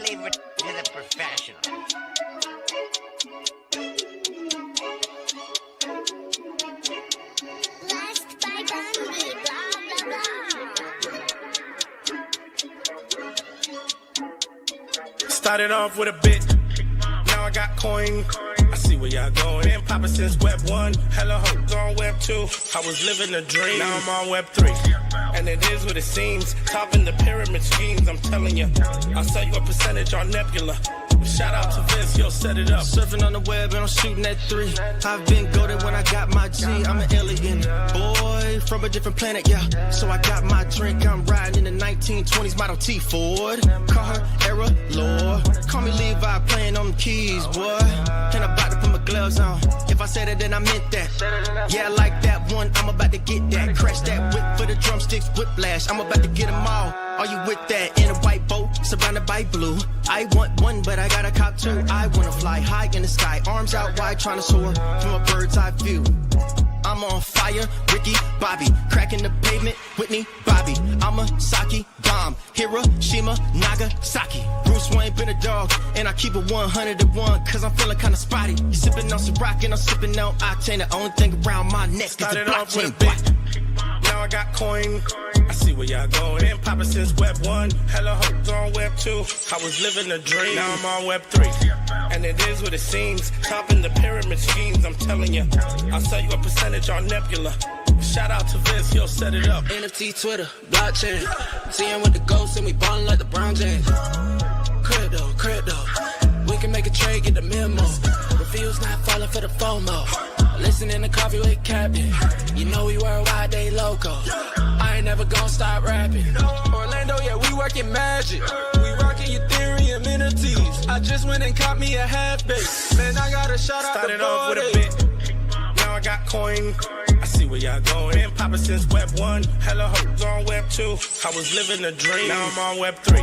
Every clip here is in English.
leave it to the professionals. Blessed by Bundy, blah, blah, blah. Started off with a bit, now I got coin. I see where y'all going. Been poppin' since Web 1, hella hoes on Web 2. I was living a dream, now I'm on Web 3. And it is what it seems, topping the pyramid schemes, I'm telling you. I'll sell you a percentage on Nebula. Shout out to Vince, yo, set it up. Surfing on the web and I'm shooting at 3. I've been goated when I got my G. I'm an alien boy from a different planet, yeah. So I got my drink, I'm riding in the 1920s Model T Ford. Car era lore. Call me Levi, playing on the keys, boy. And I'm about to put my gloves on. If I said it, then I meant that. Yeah, I like that one, I'm about to get that. Crash that whip for the drumsticks, whiplash. I'm about to get them all. Are you with that? In a white boat, surrounded by blue. I want one, but I got a cop too. I wanna fly high in the sky, arms out wide, trying to soar from a bird's eye view. I'm on fire, Ricky, Bobby, cracking the pavement, Whitney, Bobby. I'm a Saki bomb, Hiroshima, Nagasaki. Bruce Wayne been a dog, and I keep it 101, cause I'm feeling kinda spotty. You sipping on some rock, and I'm sipping on octane. The only thing around my neck is the Started off with a blockchain. bit, now I got coin. I see where y'all going. Been poppin' since Web 1, hella hoes on Web 2. I was living a dream, now I'm on Web 3. And it is what it seems, topping the pyramid schemes, I'm telling you. I'll sell you a percentage on Nebula. Shout out to Vince, yo, set it up. NFT, Twitter, blockchain. Seeing with the ghosts and we ballin' like the Brown James. Crypto. We can make a trade, get the memo. Refuse not falling for the FOMO. Listening to Coffee with Captain. You know we worldwide, they loco. I ain't never gonna stop rapping. Orlando, yeah, we working magic. We rocking Ethereum entities. I just went and caught me a half base. Man, I gotta shout out Started the off with a boy. bit, now I got coin. I see where y'all going. Been poppin' since Web 1, hella hoes on Web 2. I was living a dream, now I'm on Web 3.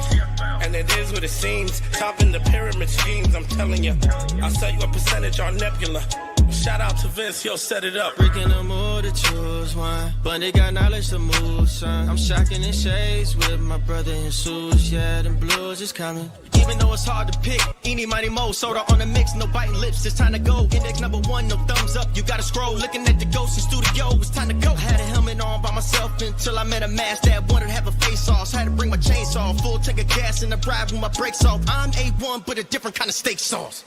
And it is what it seems, topping the pyramid schemes, I'm telling you. I'll sell you a percentage on Nebula. Shout out to Vince, yo, set it up. Breaking the mood to choose one, but they got knowledge to move, son. I'm shocking in shades with my brother in shoes. Yeah, them blues is coming. Even though it's hard to pick, eeny, mighty, mo, soda on the mix, no biting lips, it's time to go. Index number 1, no thumbs up, you gotta scroll. Looking at the ghost in studio, it's time to go. Had a helmet on by myself until I met a mask that wanted to have a face off. So I had to bring my chainsaw, full tank of gas in the ride with my brakes off. I'm A1, but a different kind of steak sauce.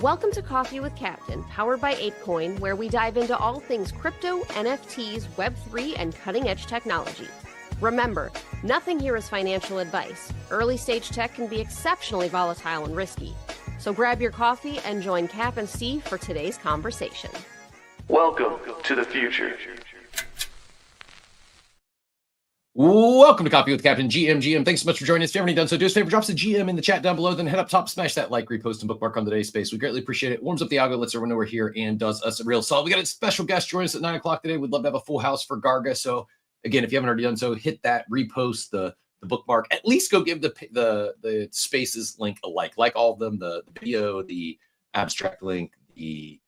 Welcome to Coffee with Captain, powered by ApeChain, where we dive into all things crypto, NFTs, Web3, and cutting-edge technology. Remember, nothing here is financial advice. Early-stage tech can be exceptionally volatile and risky. So grab your coffee and join Cap and Steve for today's conversation. Welcome to the future. Welcome to Coffee with Captain GM. Thanks so much for joining us. If you haven't done so, do us a favor, drop us a GM in the chat down below, then head up top, smash that like, repost, and bookmark on today's space. We greatly appreciate it. Warms up the algo, lets everyone know we're here, and does us a real solid. We got a special guest joining us at 9 o'clock today. We'd love to have a full house for Garga. So again, if you haven't already done so, hit that repost, the bookmark. At least go give the spaces link a like all of them, the video, the abstract link, the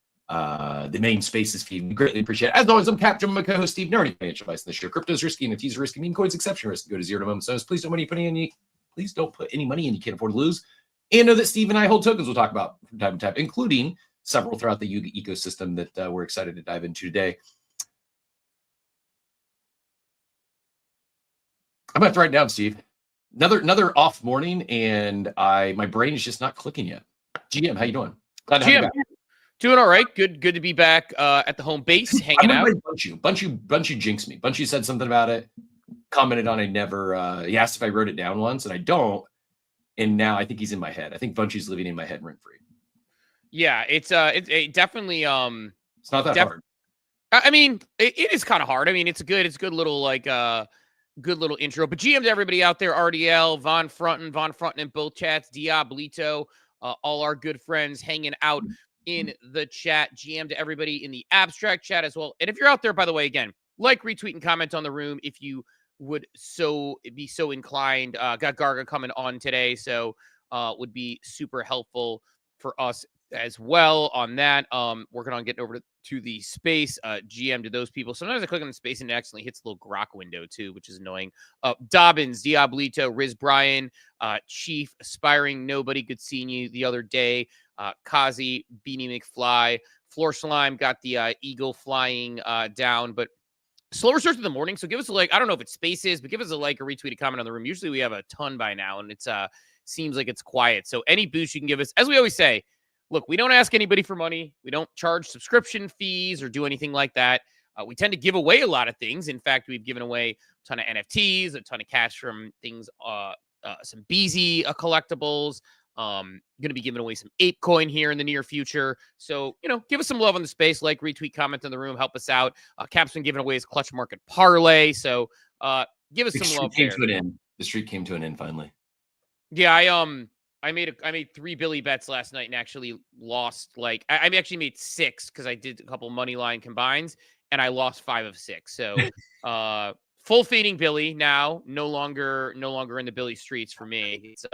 main spaces feed. We greatly appreciate it. As always, I'm Captain, my co-host Steve. No financial advice in this show. Crypto's risky, NFTs are risky, meme coins exception risk. Go to 0 to moment zones. Please don't put any money in you can't afford to lose. And know that Steve and I hold tokens we'll talk about from time to time, including several throughout the Yuga ecosystem that we're excited to dive into today. I'm gonna have to write it down, Steve. Another off morning, and my brain is just not clicking yet. GM, how you doing? Glad to have you back. Doing all right. Good to be back at the home base, hanging out. Bunchu jinxed me. Bunchu said something about it, commented on I never, he asked if I wrote it down once, and I don't. And now I think he's in my head. I think Bunchu's living in my head rent free. Yeah, it's definitely it's not that hard. I mean, it is kind of hard. I mean, it's a good little good little intro. But GM to everybody out there, RDL, Von Fronten in both chats, Diablito, all our good friends hanging out in the chat. GM to everybody in the abstract chat as well. And if you're out there, by the way, again, like, retweet, and comment on the room if you would be so inclined. Got Garga coming on today, so would be super helpful for us as well on that. Working on getting over to the space GM to those people. Sometimes I click on the space and it accidentally hits the little grok window too, which is annoying. Dobbins, Diablito, Riz Brian, Chief, Aspiring Nobody, good seeing you the other day. Kazi, Beanie McFly, Floor Slime got the eagle flying down, but slower starts in the morning. So give us a like. I don't know if it's spaces, but give us a like, a retweet, a comment on the room. Usually we have a ton by now, and it's seems like it's quiet. So any boost you can give us, as we always say, look, we don't ask anybody for money. We don't charge subscription fees or do anything like that. We tend to give away a lot of things. In fact, we've given away a ton of NFTs, a ton of cash from things, some BZ collectibles. Going to be giving away some ApeCoin here in the near future. So, give us some love on the space, like, retweet, comment in the room, help us out. Cap's been giving away his clutch market parlay. So, give us some love there. The streak came to an end finally. Yeah, I made 3 Billy bets last night and actually lost I actually made 6 because I did a couple money line combines and I lost 5 of 6. So full fading Billy now, no longer in the Billy streets for me. It's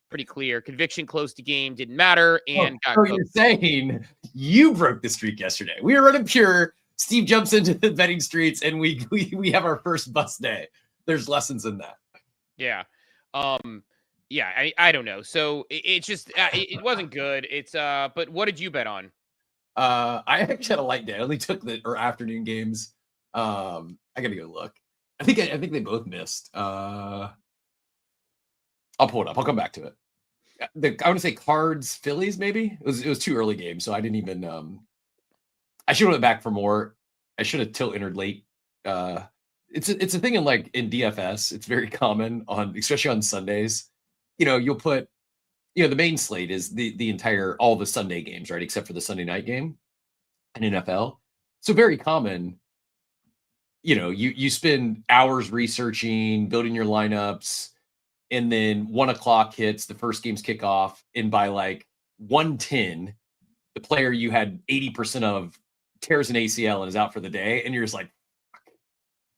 pretty clear. Conviction close to game, didn't matter, and got you're saying you broke the streak yesterday. We were running pure. Steve jumps into the betting streets and we have our first bust day. There's lessons in that. Yeah. Yeah, I don't know. So it's just it wasn't good. It's but what did you bet on? I actually had a light day. I only took the afternoon games. I gotta go look. I think they both missed. I'll pull it up. I'll come back to it. I want to say Cards Phillies maybe. It was too early game, so I didn't even. I should have went back for more. I should have tilt entered late. It's a thing in DFS. It's very common especially on Sundays. You'll put, the main slate is all the Sunday games, right? Except for the Sunday night game in NFL. So very common, you spend hours researching, building your lineups, and then 1:00 hits, the first game's kickoff. And by 1:10, the player you had 80% of tears an ACL and is out for the day. And you're just like,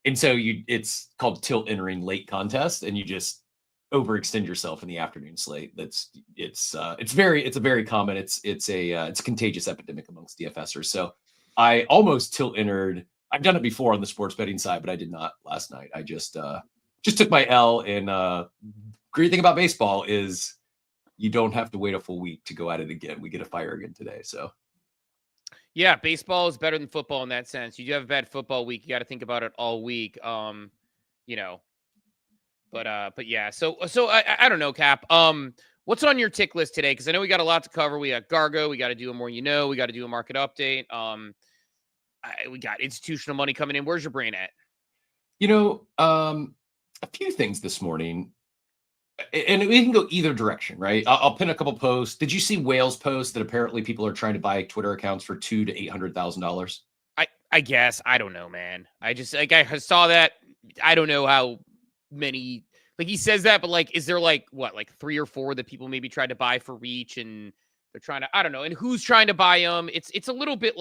and so it's called tilt entering late contest. And you just overextend yourself in the afternoon slate. It's a very common, it's a contagious epidemic amongst DFSers. So I almost tilt entered. I've done it before on the sports betting side, but I did not last night. I just took my L. And great thing about baseball is you don't have to wait a full week to go at it again. We get a fire again today. So yeah, baseball is better than football in that sense. You do have a bad football week. You got to think about it all week. But yeah, so I don't know, Cap. What's on your tick list today? Because I know we got a lot to cover. We got Gargo. We got to do a more, we got to do a market update. We got institutional money coming in. Where's your brain at? A few things this morning, and we can go either direction, right? I'll pin a couple posts. Did you see Whale's post that apparently people are trying to buy Twitter accounts for $200,000 to $800,000? I guess. I don't know, man. I just I saw that. I don't know how many, he says that, but is there 3 or 4 that people maybe tried to buy for reach and they're trying to, I don't know. And who's trying to buy them? It's a little bit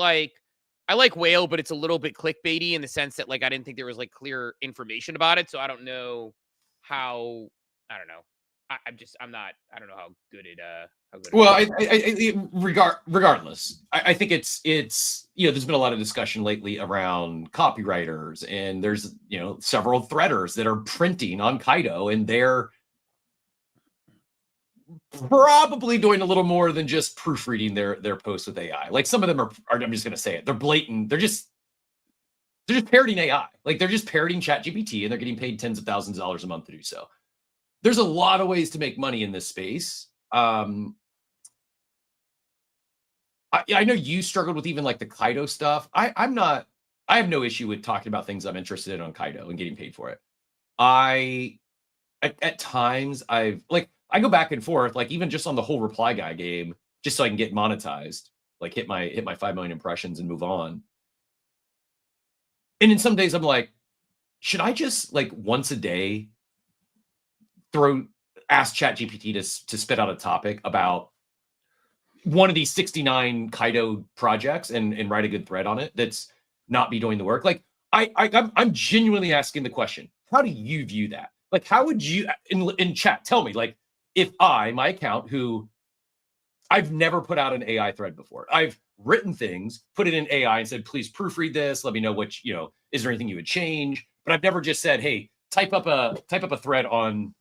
I like Whale, but it's a little bit clickbaity in the sense that I didn't think there was clear information about it. So I don't know how, I don't know. I don't know how good it, well, regardless, I think it's there's been a lot of discussion lately around copywriters, and there's several threaders that are printing on Kaido, and they're probably doing a little more than just proofreading their posts with AI. Some of them are I'm just gonna say it, they're blatant. They're just parroting AI. They're just parroting ChatGPT, and they're getting paid tens of thousands of dollars a month to do so. There's a lot of ways to make money in this space. I know you struggled with even the Kaido stuff. I have no issue with talking about things I'm interested in on Kaido and getting paid for it. At times I go back and forth, even just on the whole reply guy game, just so I can get monetized, hit my 5 million impressions and move on. And then some days I'm like, should I just once a day ask ChatGPT to spit out a topic about one of these 69 Kaido projects and write a good thread on it that's not be doing the work? I'm genuinely asking the question, how do you view that? How would you in chat tell me, if my account, who I've never put out an AI thread before. I've written things, put it in AI and said, please proofread this. Let me know what, is there anything you would change? But I've never just said, hey, type up a thread on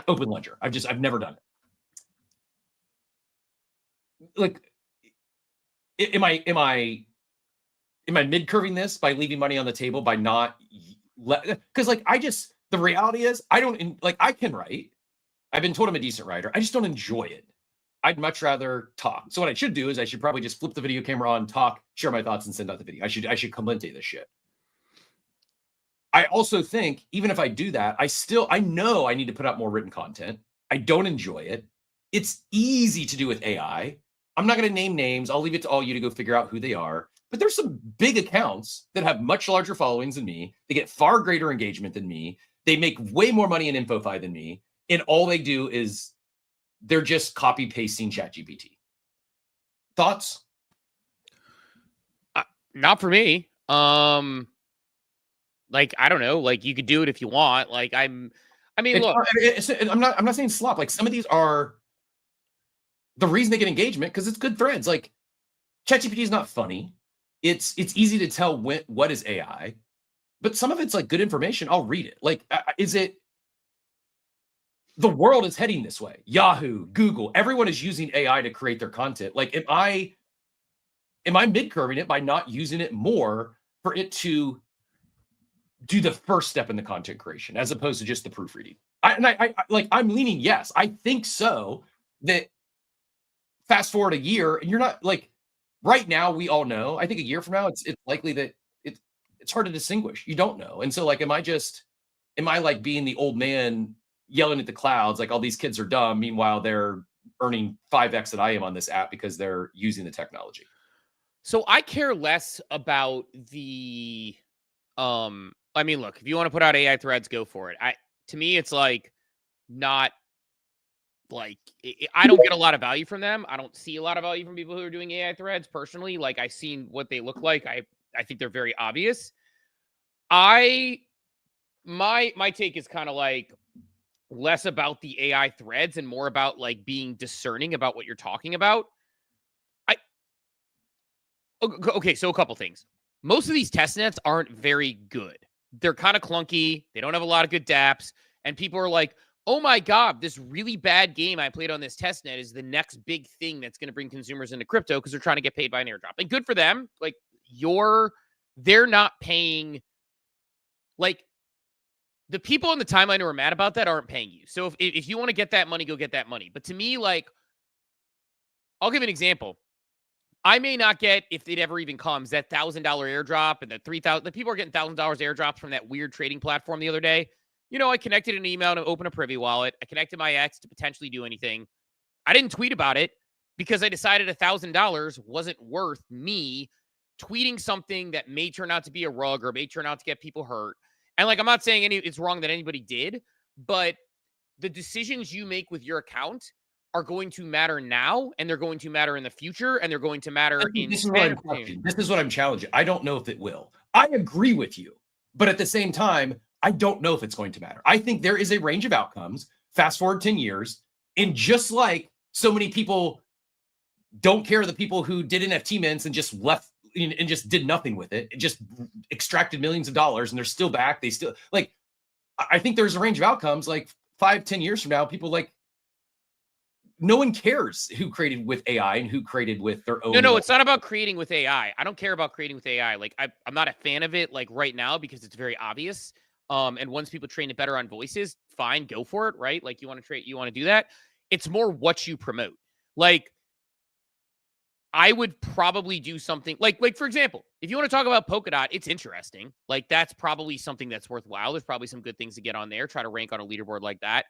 Open Ledger. I've never done it. Like, am I mid-curving this by leaving money on the table by not because the reality is I can write. I've been told I'm a decent writer. I just don't enjoy it. I'd much rather talk. So what I should do is I should probably just flip the video camera on, talk, share my thoughts, and send out the video. I should commentate this shit. I also think even if I do that, I know I need to put out more written content. I don't enjoy it. It's easy to do with AI. I'm not going to name names. I'll leave it to all you to go figure out who they are. But there's some big accounts that have much larger followings than me. They get far greater engagement than me. They make way more money in InfoFi than me. And all they do is they're just copy pasting ChatGPT. Thoughts? Not for me. I don't know. Like, you could do it if you want. Like, look. I'm not saying slop. Like, some of these are the reason they get engagement because it's good threads. Like, ChatGPT is not funny. It's easy to tell what is AI, but some of it's like good information. I'll read it. Like, the world is heading this way. Yahoo, Google, everyone is using AI to create their content. Like, am I mid-curving it by not using it more for it to do the first step in the content creation as opposed to just the proofreading? I'm leaning yes. I think so. That fast forward a year and you're not like right now. We all know. I think a year from now, it's likely that it's hard to distinguish. You don't know, and so like, am I like being the old man yelling at the clouds like all these kids are dumb? Meanwhile, they're earning 5x that I am on this app because they're using the technology. So I care less about the look, if you want to put out AI threads, go for it. To me, it's like not like I don't get a lot of value from them. I don't see a lot of value from people who are doing AI threads personally. Like, I've seen what they look like. I think they're very obvious. My take is kind of like less about the AI threads and more about like being discerning about what you're talking about. Okay, so a couple things. Most of these test nets aren't very good. They're kind of clunky. They don't have a lot of good dApps. And people are like, oh my God, this really bad game I played on this test net is the next big thing that's going to bring consumers into crypto because they're trying to get paid by an airdrop. And good for them. Like, they're not paying. Like, the people in the timeline who are mad about that aren't paying you. So if you want to get that money, go get that money. But to me, like, I'll give an example. I may not get, if it ever even comes, that $1,000 airdrop and the $3,000. The people are getting $1,000 airdrops from that weird trading platform the other day. I connected an email to open a Privy wallet. I connected my ex to potentially do anything. I didn't tweet about it because I decided $1,000 wasn't worth me tweeting something that may turn out to be a rug or may turn out to get people hurt. And like, I'm not saying it's wrong that anybody did, but the decisions you make with your account are going to matter now, and they're going to matter in the future, and they're going to matter in. This is what I'm challenging. I don't know if it will. I agree with you, but at the same time, I don't know if it's going to matter. I think there is a range of outcomes. Fast forward 10 years, and just like so many people don't care the people who did NFT mints and just left and just did nothing with it, just extracted millions of dollars, and they're still back. They still like. I think there's a range of outcomes. Like 5-10 years from now, people like. No one cares who created with AI and who created with their own. No, it's not about creating with AI. I don't care about creating with AI. Like, I'm not a fan of it, like, right now, because it's very obvious. And once people train it better on voices, fine, go for it, right? Like, you want to do that. It's more what you promote. Like, I would probably do something like for example, if you want to talk about Polkadot, it's interesting. Like, that's probably something that's worthwhile. There's probably some good things to get on there. Try to rank on a leaderboard like that.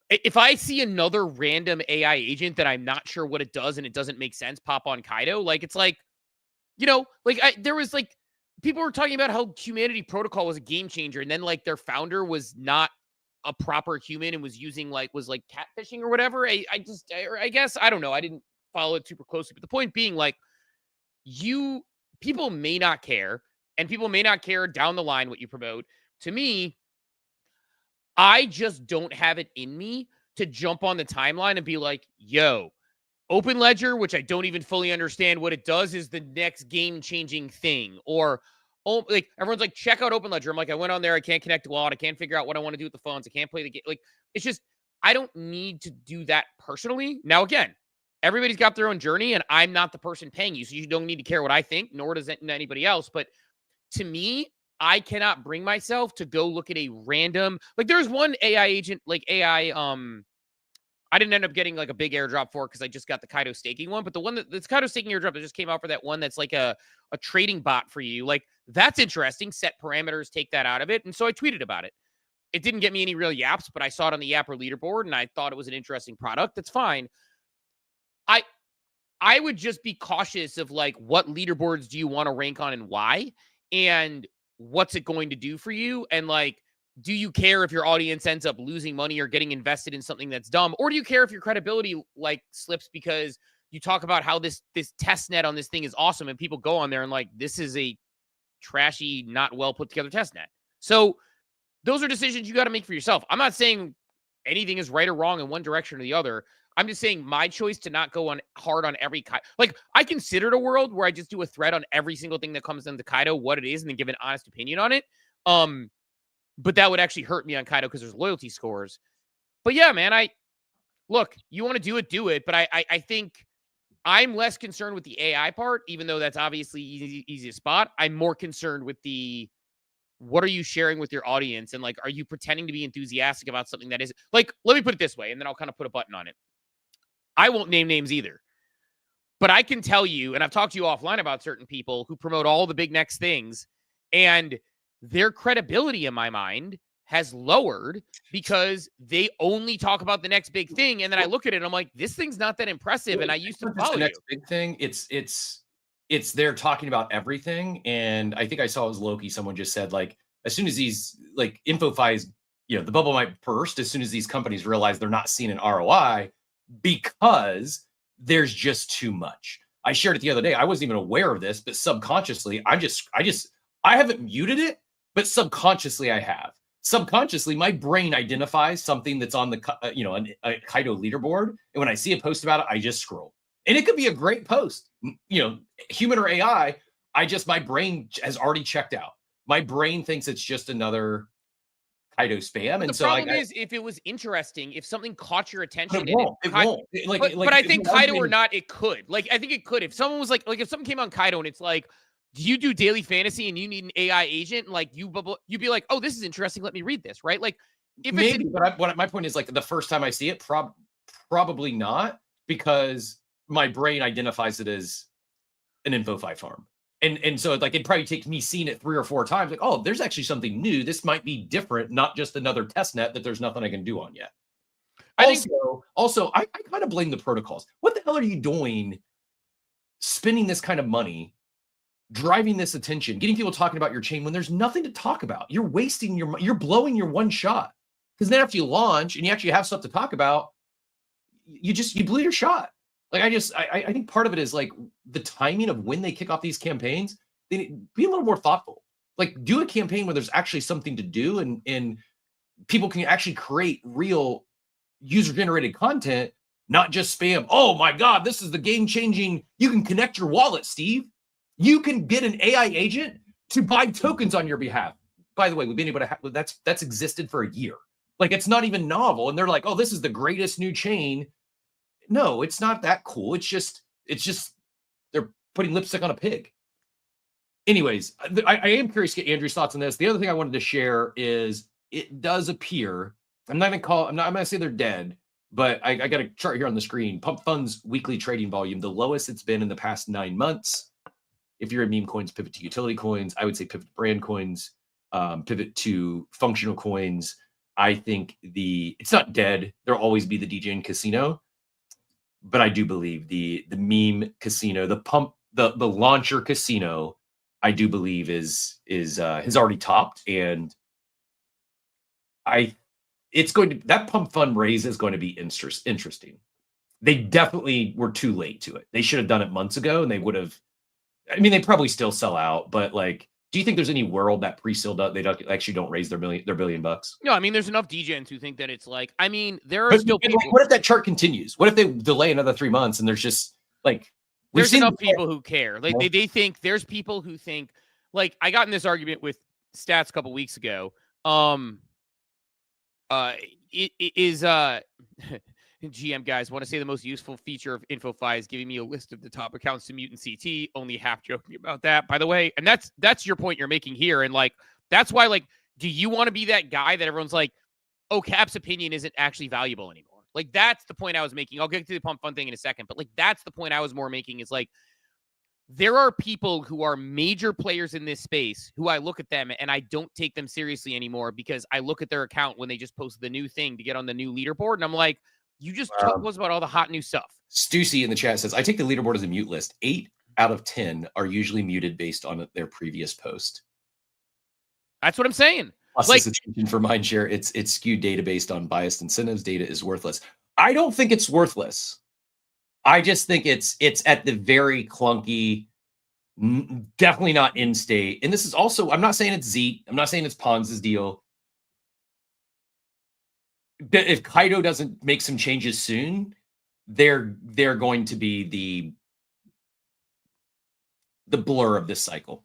If I see another random AI agent that I'm not sure what it does and it doesn't make sense pop on Kaido, like, it's like, there was like, people were talking about how Humanity Protocol was a game changer. And then like their founder was not a proper human and was using was catfishing or whatever. I guess, I don't know. I didn't follow it super closely. But the point being, like, people may not care, and people may not care down the line what you promote. To me, I just don't have it in me to jump on the timeline and be like, yo, Open Ledger, which I don't even fully understand what it does, is the next game-changing thing. Or, oh, like, everyone's like, check out Open Ledger. I'm like, I went on there. I can't connect to wallet. I can't figure out what I want to do with the phones. I can't play the game. Like, it's just, I don't need to do that personally. Now, again, everybody's got their own journey, and I'm not the person paying you, so you don't need to care what I think, nor does anybody else. But to me, I cannot bring myself to go look at a random, like, there's one AI agent, like AI, I didn't end up getting like a big airdrop for it because I just got the Kaido staking one. But the one that's Kaido staking airdrop that just came out for that one that's like a trading bot for you. Like, that's interesting. Set parameters, take that out of it. And so I tweeted about it. It didn't get me any real yaps, but I saw it on the Yapper leaderboard and I thought it was an interesting product. That's fine. I would just be cautious of like, what leaderboards do you want to rank on and why? And what's it going to do for you? And like, do you care if your audience ends up losing money or getting invested in something that's dumb? Or do you care if your credibility like slips because you talk about how this test net on this thing is awesome and people go on there and like, this is a trashy, not well put together test net. So those are decisions you got to make for yourself. I'm not saying anything is right or wrong in one direction or the other. I'm just saying my choice to not go on hard on every like, I considered a world where I just do a thread on every single thing that comes into Kaido, what it is, and then give an honest opinion on it. But that would actually hurt me on Kaido because there's loyalty scores. But yeah, man, look, you want to do it. But I think I'm less concerned with the AI part, even though that's obviously easy to spot. I'm more concerned with what are you sharing with your audience? And like, are you pretending to be enthusiastic about something that is like, let me put it this way, and then I'll kind of put a button on it. I won't name names either, but I can tell you, and I've talked to you offline about certain people who promote all the big next things, and their credibility in my mind has lowered because they only talk about the next big thing. And then I look at it and I'm like, this thing's not that impressive. And I used to follow the you. next big thing. It's they're talking about everything. And I think I saw it was Loki. Someone just said like, as soon as these like InfoFi is, the bubble might burst as soon as these companies realize they're not seeing an ROI because there's just too much. I shared it the other day. I wasn't even aware of this, but subconsciously, I haven't muted it. But subconsciously, I have. Subconsciously, my brain identifies something that's on the a Kaido leaderboard, and when I see a post about it, I just scroll. And it could be a great post, human or AI. My brain has already checked out. My brain thinks it's just another Kaido spam, and the so problem is, if it was interesting, if something caught your attention, it won't. But I think Kaido or not, it could. Like, I think it could. If someone was like if something came on Kaido and it's like, do you do daily fantasy and you need an AI agent? And like you'd be like, oh, this is interesting. Let me read this, right? Like, if maybe, but my point is like the first time I see it, probably not, because my brain identifies it as an InfoFi farm, and so like it probably takes me seeing it 3 or 4 times. Like, oh, there's actually something new. This might be different, not just another test net that there's nothing I can do on yet. Also, I kind of blame the protocols. What the hell are you doing, spending this kind of money? Driving this attention, getting people talking about your chain when there's nothing to talk about. You're wasting you're blowing your one shot. Because then after you launch and you actually have stuff to talk about, you blew your shot. Like I think part of it is like the timing of when they kick off these campaigns. They be a little more thoughtful. Like, do a campaign where there's actually something to do and people can actually create real user-generated content, not just spam. Oh my God, this is the game-changing. You can connect your wallet, Steve. You can get an AI agent to buy tokens on your behalf. By the way, we've been able to have that's existed for a year. Like, it's not even novel. And they're like, oh, this is the greatest new chain. No, it's not that cool. It's just they're putting lipstick on a pig. Anyways, I am curious to get Andrew's thoughts on this. The other thing I wanted to share is it does appear, I'm not going to say they're dead, but I got a chart here on the screen. Pump Fund's weekly trading volume, the lowest it's been in the past 9 months. If you're in meme coins, pivot to utility coins. I would say pivot to brand coins, pivot to functional coins. I think it's not dead. There'll always be the DJ and casino, but I do believe the meme casino, the launcher casino, I do believe has already topped, and that Pump Fund raise is going to be interesting. They definitely were too late to it. They should have done it months ago, and they would have. I mean, they probably still sell out, but like Do you think there's any world that pre-sale actually don't raise their billion bucks? No, I mean, there's enough DGens who think that it's like, I mean, there are But still people. what if that chart continues? What if they delay another 3 months and there's just like there's enough people who care. Like they think there's people who think, like, I got in this argument with Stats a couple weeks ago. It is GM guys want to say the most useful feature of InfoFi is giving me a list of the top accounts to mute in CT. Only half joking about that, by the way. And that's your point you're making here. And like, that's why, like, do you want to be that guy that everyone's like, oh, Cap's opinion isn't actually valuable anymore? Like, that's the point I was making. I'll get to the pump fun thing in a second, but like, that's the point I was more making is like, there are people who are major players in this space who I look at them and I don't take them seriously anymore because I look at their account when they just post the new thing to get on the new leaderboard. And I'm like, you just told us about all the hot new stuff. Stussy in the chat says, I take the leaderboard as a mute list. 8 out of 10 are usually muted based on their previous post. That's what I'm saying. Plus, like, attention for mindshare, it's skewed data based on biased incentives. Data is worthless. I don't think it's worthless. I just think it's at the very clunky, definitely not in state. And this is also, I'm not saying it's Zeet. I'm not saying it's Pons' deal. But if Kaido doesn't make some changes soon, they're going to be the blur of this cycle.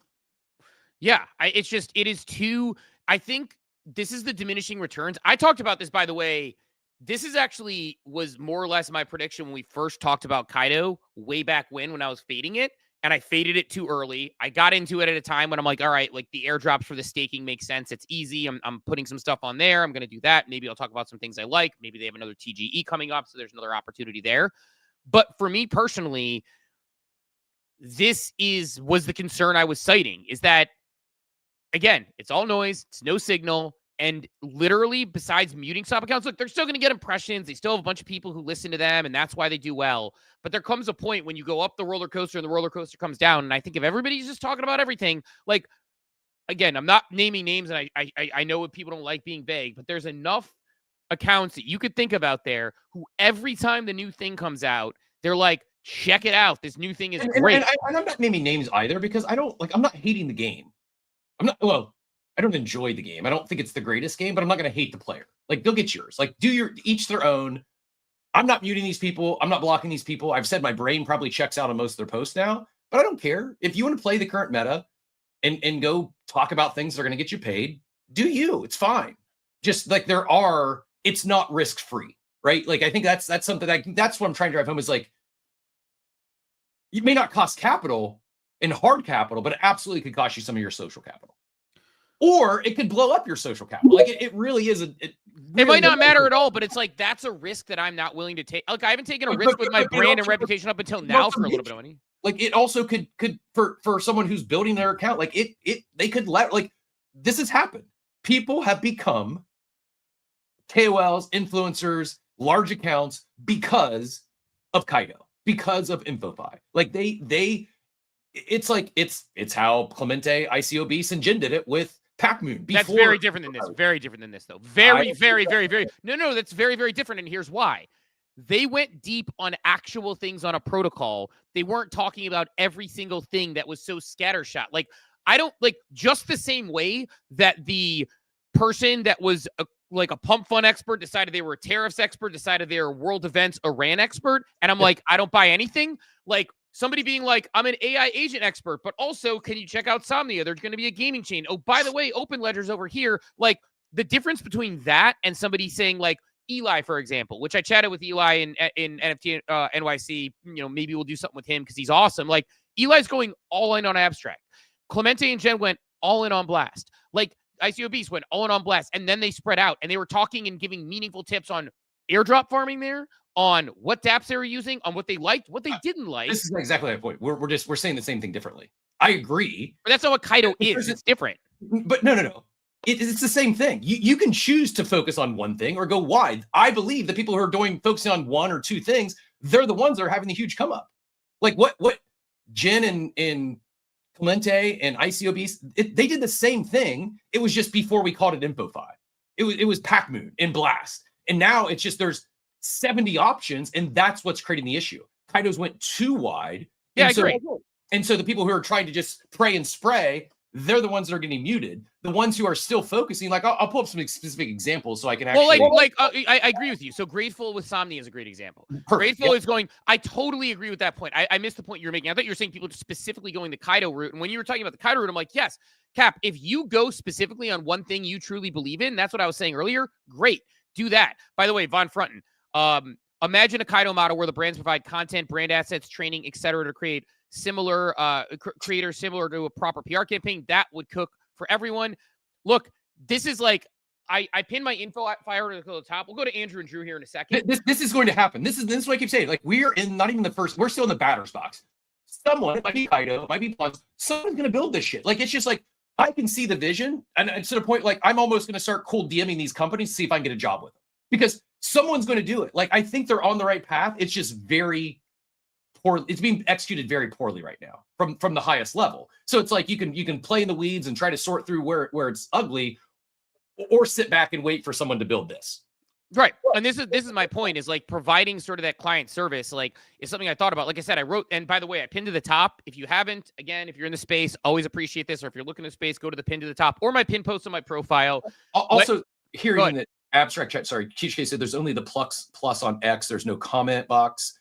Yeah, it is too, I think this is the diminishing returns. I talked about this, by the way. This is actually was more or less my prediction when we first talked about Kaido way back when I was fading it, and I faded it too early. I got into it at a time when I'm like, all right, like the airdrops for the staking make sense. It's easy. I'm putting some stuff on there. I'm going to do that. Maybe I'll talk about some things I like. Maybe they have another TGE coming up, so there's another opportunity there. But for me personally, this was the concern I was citing, is that, again, it's all noise. It's no signal. And literally, besides muting sub accounts, look, they're still going to get impressions. They still have a bunch of people who listen to them, and that's why they do well. But there comes a point when you go up the roller coaster and the roller coaster comes down. And I think if everybody's just talking about everything, like, again, I'm not naming names, and I know what people don't like being vague, but there's enough accounts that you could think of out there who every time the new thing comes out, they're like, check it out. This new thing is great. And I'm not naming names either because I'm not hating the game. I don't enjoy the game. I don't think it's the greatest game, but I'm not going to hate the player. Like, go get yours. Like, each their own. I'm not muting these people. I'm not blocking these people. I've said my brain probably checks out on most of their posts now, but I don't care. If you want to play the current meta and go talk about things that are going to get you paid, do you. It's fine. Just like it's not risk-free, right? Like, I think that's something that's what I'm trying to drive home is like, it may not cost capital and hard capital, but it absolutely could cost you some of your social capital. Or it could blow up your social capital. Like, it really is. It might not matter at all, but it's like, that's a risk that I'm not willing to take. Like, I haven't taken a risk with my brand and reputation up until now for a little bit of money. Like, it also could for someone who's building their account, like they could this has happened. People have become KOLs, influencers, large accounts because of Kaido, because of InfoFi. Like, it's how Clemente, ICO Beast, and Jin did it with Pac-Moon. That's very different than this. Very different than this, though. Very, very, very, very. No, that's very, very different. And here's why. They went deep on actual things on a protocol. They weren't talking about every single thing that was so scattershot. Like, I don't like just the same way that the person that was like a pump fund expert decided they were a tariffs expert, decided they were a world events Iran expert. And I'm like, I don't buy anything. Like, somebody being like, I'm an AI agent expert, but also, can you check out Somnia? There's going to be a gaming chain. Oh, by the way, Open Ledger's over here. Like, the difference between that and somebody saying, like, Eli, for example, which I chatted with Eli in NFT NYC, maybe we'll do something with him because he's awesome. Like, Eli's going all in on abstract. Clemente and Jen went all in on Blast. Like, ICO Beast went all in on Blast, and then they spread out, and they were talking and giving meaningful tips on airdrop farming there, on what dApps they were using, on what they liked, what they didn't like. This is exactly my point. We're saying the same thing differently. I agree. But that's not what Kaido is. It's different. But no. It's the same thing. You can choose to focus on one thing or go wide. I believe the people who are focusing on one or two things, they're the ones that are having the huge come up. Like what Jen and Clemente and ICO Beast, they did the same thing. It was just before we called it InfoFi. It was Pac-Moon and Blast. And now it's just there's 70 options, and that's what's creating the issue. Kaido's went too wide. Yeah, I agree. And so the people who are trying to just pray and spray, they're the ones that are getting muted. The ones who are still focusing, like I'll pull up some specific examples so I can actually. I agree with you. So Grateful with Somni is a great example. Perfect. Grateful is going. I totally agree with that point. I missed the point you're making. I thought you were saying people specifically going the Kaido route, and when you were talking about the Kaido route, I'm like, yes, Cap. If you go specifically on one thing you truly believe in, that's what I was saying earlier. Great, do that. By the way, Von Frunton. Imagine a Kaido model where the brands provide content, brand assets, training, etc., to create similar creators similar to a proper PR campaign. That would cook for everyone. Look, this is like I pinned my InfoFi article at the top. We'll go to Andrew and Drew here in a second. This is going to happen. This is what I keep saying. Like we're in not even the first. We're still in the batter's box. Someone, it might be Kaido, it might be Plunge, someone's going to build this shit. Like it's just like I can see the vision, and to the point like I'm almost going to start cold DMing these companies to see if I can get a job with them because someone's going to do it. Like I think they're on the right path. It's just very poor. It's being executed very poorly right now from the highest level. So it's like you can play in the weeds and try to sort through where it's ugly, or sit back and wait for someone to build this. Right. And this is my point, is like providing sort of that client service, like is something I thought about. Like I said, I wrote, and by the way, I pinned to the top. If you haven't, again, if you're in the space, always appreciate this. Or if you're looking at space, go to the pin to the top or my pin post on my profile. Also, hearing that abstract chat, sorry, Kishke said there's only the plus on X. There's no comment box.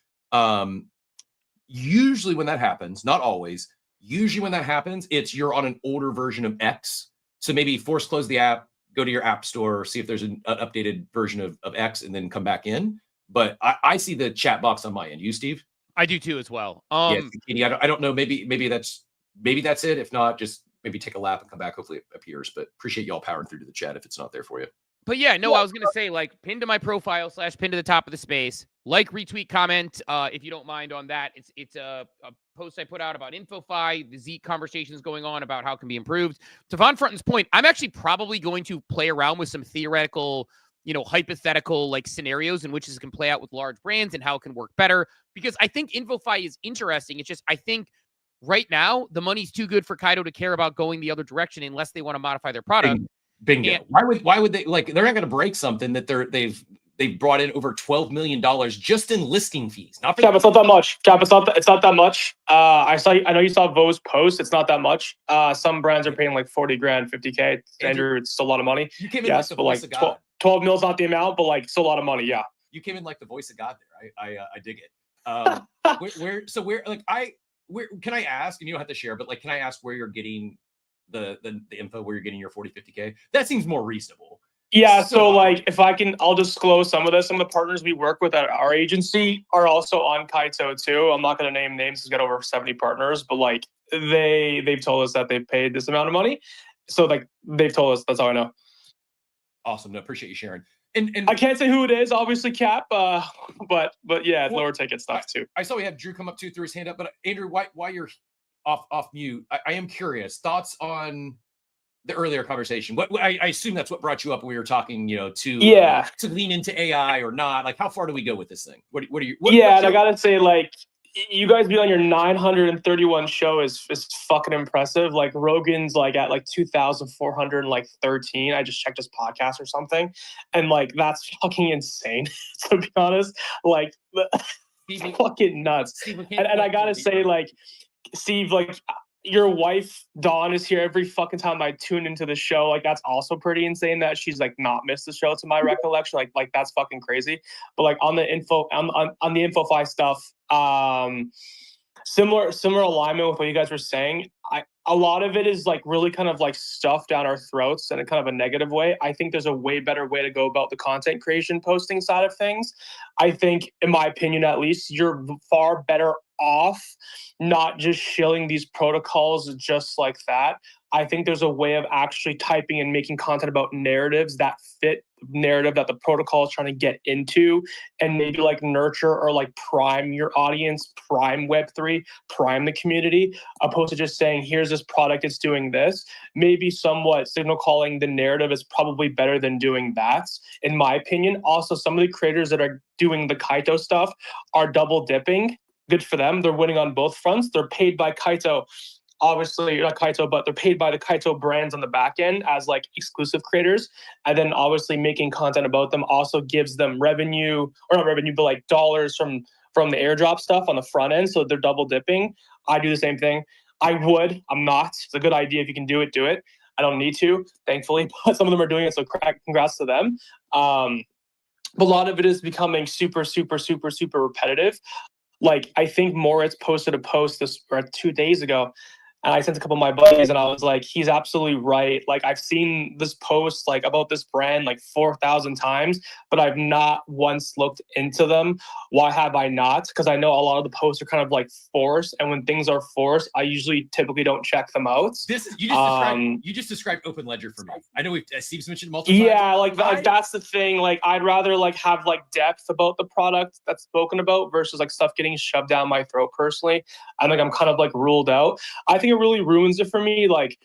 Usually when that happens, not always, usually when that happens, it's you're on an older version of X. So maybe force close the app, go to your app store, see if there's an updated version of X, and then come back in. But I see the chat box on my end. You, Steve? I do too as well. Yeah, Katie, I don't know. Maybe that's it. If not, just maybe take a lap and come back. Hopefully it appears. But appreciate y'all powering through to the chat if it's not there for you. But yeah, no, I was gonna say like pin to my profile / pin to the top of the space. Like, retweet, comment if you don't mind on that. It's a post I put out about InfoFi, the Zeke conversations going on about how it can be improved. To Von Frunton's point, I'm actually probably going to play around with some theoretical, hypothetical like scenarios in which this can play out with large brands and how it can work better. Because I think InfoFi is interesting. It's just I think right now the money's too good for Kaido to care about going the other direction unless they want to modify their product. Bingo. And why would they like? They're not going to break something that they've brought in over $12 million just in listing fees. Not for Cap, it's not that much. Cap, it's not that much. I know you saw Vo's post. It's not that much. Some brands are paying like 40 grand, 50K. Andrew, it's still a lot of money. You came in like the voice of God. 12 mil's not the amount, but like it's still a lot of money. Yeah. You came in like the voice of God there. I dig it. Where can I ask? And you don't have to share, but like, can I ask where you're getting the info where you're getting your 40, 50K? That seems more reasonable. Yeah, so like if I can, I'll disclose some of this. Some of the partners we work with at our agency are also on Kaito too. I'm not going to name names. We've got over 70 partners, but like they've told us that they've paid this amount of money. So like they've told us. That's all I know. Awesome. No, appreciate you sharing. And I can't say who it is, obviously, Cap. But yeah, lower ticket stuff too. I saw we had Drew come up too, threw his hand up. But Andrew, why you're off mute? I am curious. Thoughts on the earlier conversation. What I assume that's what brought you up when we were talking, to lean into AI or not. Like, how far do we go with this thing? What are you? And I gotta say, like, you guys being on your 931 show is fucking impressive. Like Rogan's like at like 2,413. I just checked his podcast or something, and like that's fucking insane to be honest. Like, it's fucking nuts. And I gotta say, like, Steve, like, your wife Dawn is here every fucking time I tune into the show. Like, that's also pretty insane that she's like not missed the show to my recollection. Like that's fucking crazy. But like on the InfoFi stuff, similar alignment with what you guys were saying. A lot of it is like really kind of like stuffed down our throats in a kind of a negative way. I think there's a way better way to go about the content creation posting side of things. I think, in my opinion at least, you're far better off not just shilling these protocols just like that. I think there's a way of actually typing and making content about narratives that fit narrative that the protocol is trying to get into, and maybe like nurture or like prime your audience, prime Web3, prime the community, opposed to just saying, here's this product, it's doing this. Maybe somewhat signal calling the narrative is probably better than doing that, in my opinion. Also, some of the creators that are doing the Kaito stuff are double dipping. Good for them. They're winning on both fronts. They're paid by Kaito. Obviously, not Kaito, but they're paid by the Kaito brands on the back end as like exclusive creators. And then obviously making content about them also gives them revenue, or not revenue, but like dollars from the airdrop stuff on the front end. So they're double dipping. I do the same thing. I would. I'm not. It's a good idea. If you can do it, do it. I don't need to, thankfully, but some of them are doing it, so congrats to them. But a lot of it is becoming super, super, super, super repetitive. Like, I think Moritz posted a post 2 days ago, and I sent a couple of my buddies, and I was like, he's absolutely right. Like, I've seen this post like about this brand like 4,000 times, but I've not once looked into them. Why have I not? Because I know a lot of the posts are kind of like forced, and when things are forced, I typically don't check them out. You just described Open Ledger for me. I know Steve's mentioned multiple times. Yeah, like that's the thing. Like, I'd rather like have like depth about the product that's spoken about versus like stuff getting shoved down my throat personally. I'm kind of like ruled out. I think it really ruins it for me. Like,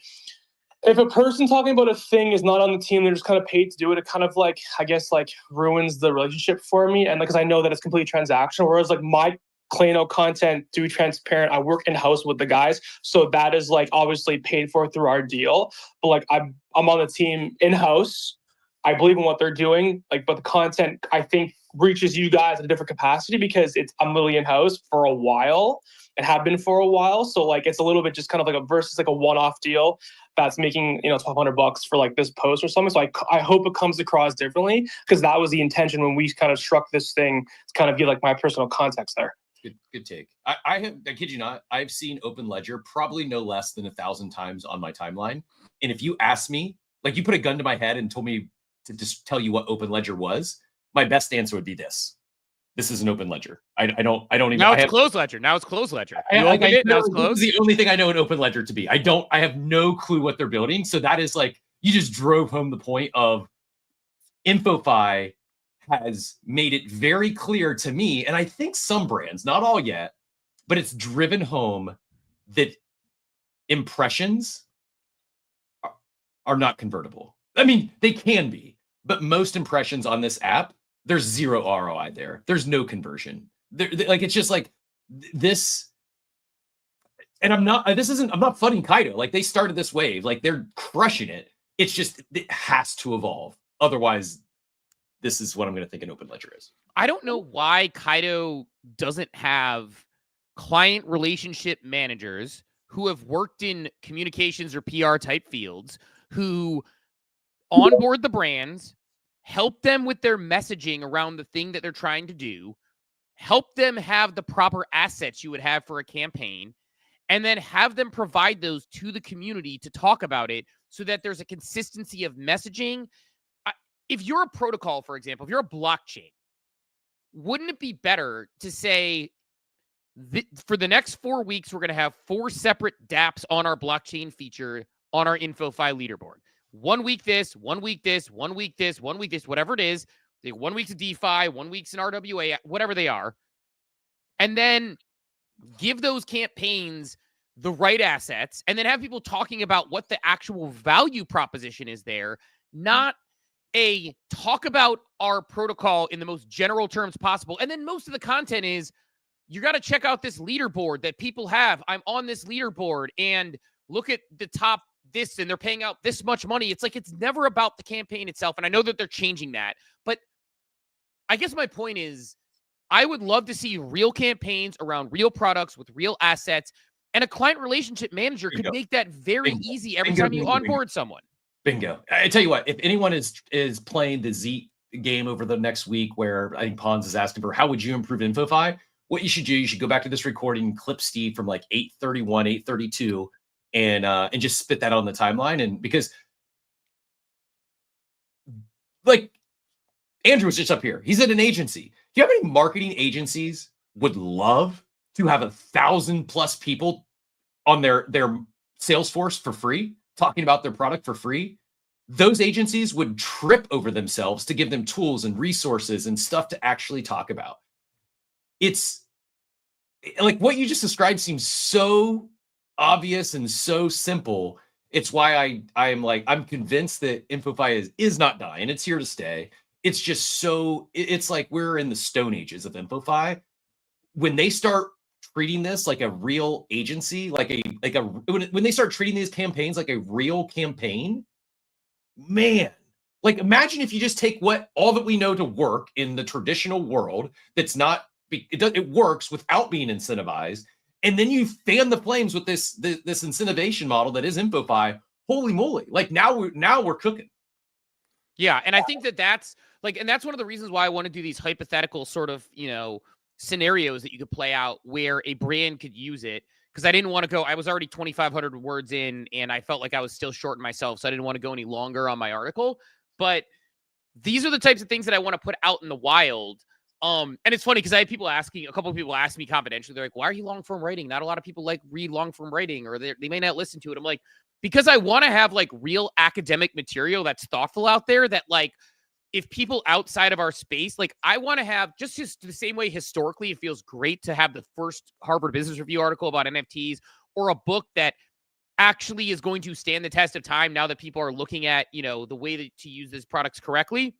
if a person talking about a thing is not on the team, they're just kind of paid to do it. It kind of like, I guess, like ruins the relationship for me. And because I know that it's completely transactional, whereas like my Klano content, to be transparent, I work in-house with the guys. So that is like obviously paid for through our deal. But like I'm on the team in-house. I believe in what they're doing. Like, but the content I think reaches you guys in a different capacity because I'm literally in-house for a while and have been for a while. So like it's a little bit just kind of like versus like a one-off deal that's making, $1,200 for like this post or something. So I hope it comes across differently, because that was the intention when we kind of struck this thing to kind of give like my personal context there. Good take. I kid you not, I've seen Open Ledger probably no less than 1,000 times on my timeline. And if you ask me, like you put a gun to my head and told me to just tell you what Open Ledger was, my best answer would be this. This is an Open Ledger. I don't even. Now it's closed ledger. Now it's closed ledger. You opened it. Now it's closed. This is the only thing I know an Open Ledger to be. I have no clue what they're building. So that is like, you just drove home the point of InfoFi has made it very clear to me, and I think some brands, not all yet, but it's driven home that impressions are not convertible. I mean, they can be, but most impressions on this app, there's zero ROI there. There's no conversion. Like, it's just like this. And I'm not flooding Kaido. Like, they started this wave. Like, they're crushing it. It's just, it has to evolve. Otherwise, this is what I'm going to think an Open Ledger is. I don't know why Kaido doesn't have client relationship managers who have worked in communications or PR type fields, who onboard the brands, help them with their messaging around the thing that they're trying to do, help them have the proper assets you would have for a campaign, and then have them provide those to the community to talk about it so that there's a consistency of messaging. If you're a protocol, for example, if you're a blockchain, wouldn't it be better to say, for the next 4 weeks, we're going to have 4 separate dApps on our blockchain feature on our InfoFi leaderboard? 1 week this, 1 week this, 1 week this, 1 week this, whatever it is. 1 week's in DeFi, 1 week's in RWA, whatever they are. And then give those campaigns the right assets, and then have people talking about what the actual value proposition is there, not a talk about our protocol in the most general terms possible. And then most of the content is, you got to check out this leaderboard that people have. I'm on this leaderboard, and look at the top this, and they're paying out this much money. It's like, it's never about the campaign itself. And I know that they're changing that, but I guess my point is, I would love to see real campaigns around real products with real assets, and a client relationship manager could make that very easy every time you onboard someone. Bingo. I tell you what, if anyone is playing the Z game over the next week, where I think Pons is asking for how would you improve InfoFi, what you should do, you should go back to this recording and clip Steve from like 8:31, 8:32, and just spit that on the timeline. And because, like, Andrew was just up here. He's at an agency. Do you have any marketing agencies would love to have 1,000+ people on their Salesforce for free, talking about their product for free? Those agencies would trip over themselves to give them tools and resources and stuff to actually talk about. It's like what you just described seems so obvious and so simple. It's why I'm convinced that InfoFi is not dying. It's here to stay. It's just so, it's like we're in the Stone Ages of InfoFi. When they start treating this like a real agency, when they start treating these campaigns like a real campaign, man, like, imagine if you just take all that we know to work in the traditional world, that's not, it works without being incentivized, And then you fan the flames with this incentivization model that is InfoFi. Holy moly! Like now we're cooking. Yeah, and I think that's like, and that's one of the reasons why I want to do these hypothetical sort of, scenarios that you could play out where a brand could use it. Because I didn't want to go. I was already 2,500 words in, and I felt like I was still shorting myself, so I didn't want to go any longer on my article. But these are the types of things that I want to put out in the wild. And it's funny because I had people asking, a couple of people asked me confidentially, they're like, why are you long form writing? Not a lot of people read long form writing, or they may not listen to it. I'm like, because I want to have like real academic material that's thoughtful out there that like, if people outside of our space, like I want to have just the same way historically, it feels great to have the first Harvard Business Review article about NFTs or a book that actually is going to stand the test of time now that people are looking at, the way to use these products correctly.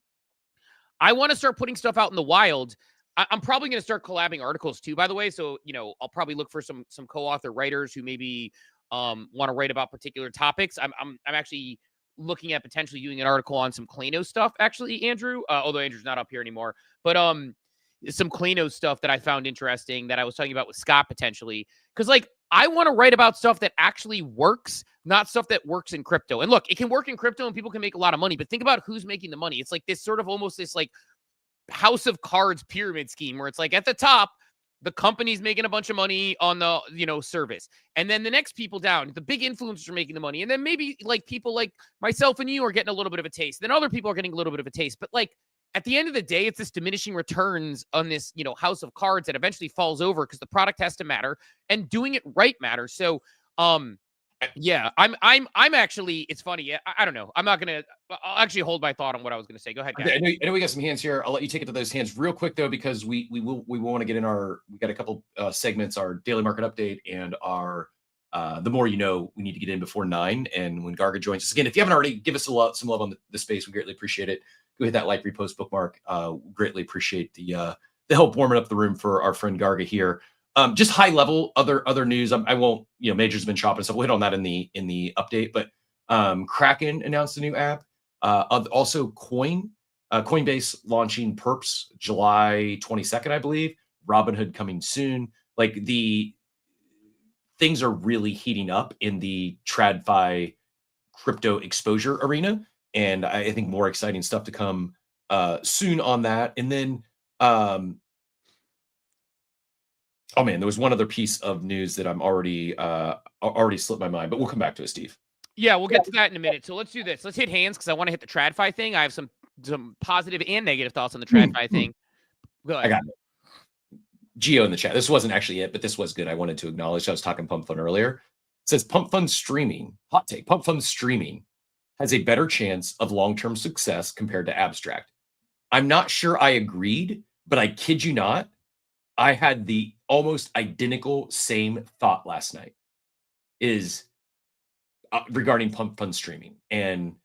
I want to start putting stuff out in the wild. I'm probably going to start collabing articles too, by the way. So, I'll probably look for some co-author writers who maybe want to write about particular topics. I'm actually looking at potentially doing an article on some Klano stuff, actually, Andrew, although Andrew's not up here anymore, but some Klano stuff that I found interesting that I was talking about with Scott potentially. Because like, I want to write about stuff that actually works, not stuff that works in crypto. And look, it can work in crypto and people can make a lot of money, but think about who's making the money. It's like this sort of almost this like house of cards pyramid scheme where it's like at the top, the company's making a bunch of money on the, service. And then the next people down, the big influencers are making the money. And then maybe like people like myself and you are getting a little bit of a taste. Then other people are getting a little bit of a taste. But like at the end of the day, it's this diminishing returns on this, house of cards that eventually falls over because the product has to matter and doing it right matters. So, yeah, I'm actually, it's funny. I don't know. I'll actually hold my thought on what I was going to say. Go ahead, guys. Okay, I know we got some hands here. I'll let you take it to those hands real quick though, because we want to get in we got a couple segments, our daily market update and our, the more you know, we need to get in before 9. And when Garga joins us again, if you haven't already, give us some love on the space. We greatly appreciate it. Go hit that like, repost, bookmark. Greatly appreciate the help warming up the room for our friend Garga here. Just high level, other news. I won't, Major's been chopping stuff. We'll hit on that in the update. But Kraken announced a new app. Also Coinbase launching Perps July 22nd, I believe. Robinhood coming soon. Like the things are really heating up in the TradFi crypto exposure arena, and I think more exciting stuff to come soon on that. And then. Oh man, there was one other piece of news that I'm already slipped my mind, but we'll come back to it, Steve. Yeah, we'll get to that in a minute. So let's do this. Let's hit hands because I want to hit the TradFi thing. I have some positive and negative thoughts on the TradFi thing. Go ahead. I got it. Geo in the chat. This wasn't actually it, but this was good. I wanted to acknowledge. I was talking Pump Fund earlier. It says Pump Fund streaming. Hot take. Pump Fund streaming has a better chance of long-term success compared to abstract. I'm not sure I agreed, but I kid you not, I had the almost identical same thought last night is regarding Pump Fund streaming. And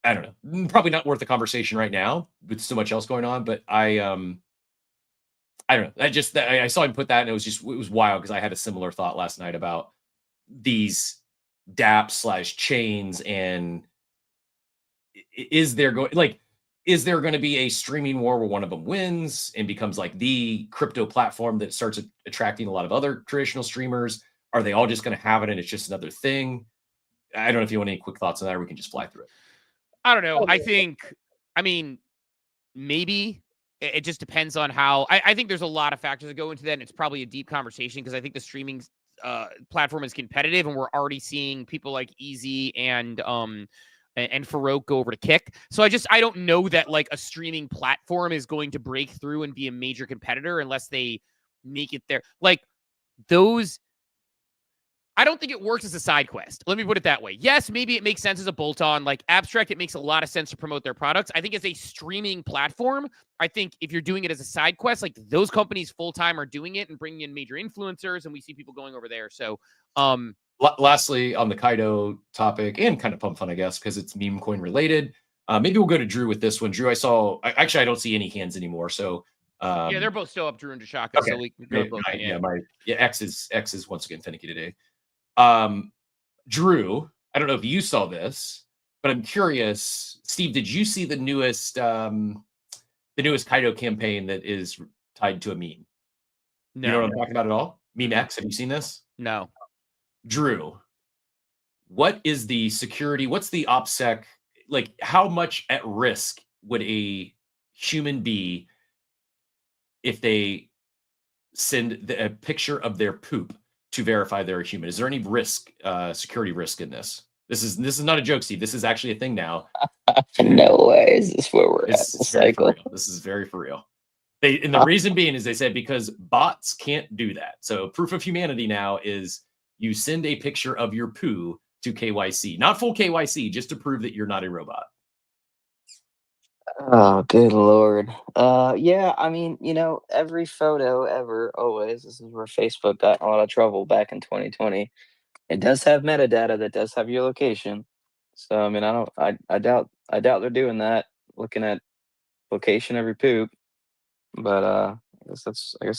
I don't know, probably not worth the conversation right now with so much else going on, but I don't know. I saw him put that and it was wild because I had a similar thought last night about these dApps / chains. And is there going to be a streaming war where one of them wins and becomes like the crypto platform that starts attracting a lot of other traditional streamers? Are they all just going to have it and it's just another thing? I don't know if you want any quick thoughts on that, or we can just fly through it. I don't know. Maybe it just depends on how. I think there's a lot of factors that go into that, and it's probably a deep conversation because I think the streaming platform is competitive, and we're already seeing people like Easy and Farouk go over to Kick. So I don't know that like a streaming platform is going to break through and be a major competitor unless they make it there. Like those, I don't think it works as a side quest. Let me put it that way. Yes, maybe it makes sense as a bolt-on. Like Abstract, it makes a lot of sense to promote their products. I think as a streaming platform, I think if you're doing it as a side quest, like those companies full-time are doing it and bringing in major influencers, and we see people going over there. So, lastly, on the Kaido topic and kind of Pump Fund, I guess, because it's meme coin related. Maybe we'll go to Drew with this one. Drew, I don't see any hands anymore. So yeah, they're both still up, Drew and Jashaka. Okay. So we can go both. X is once again finicky today. Drew, I don't know if you saw this, but I'm curious. Steve, did you see the newest Kaido campaign that is tied to a meme? No. You know what I'm talking about at all? Meme X, have you seen this? No. Drew, what is the security? What's the OPSEC? Like, how much at risk would a human be if they send a picture of their poop to verify they're a human? Is there any risk, security risk in this? This is not a joke, Steve. This is actually a thing now. No way is this where we're at in the It's very for cycle. real. This is very for real. And the reason being is they said because bots can't do that. So proof of humanity now is you send a picture of your poo to KYC, not full KYC, just to prove that you're not a robot. Oh, good Lord. Yeah, I mean, every photo ever, always, this is where Facebook got in a lot of trouble back in 2020. It does have metadata that does have your location. So, I mean, I doubt they're doing that, looking at location every poop. But I guess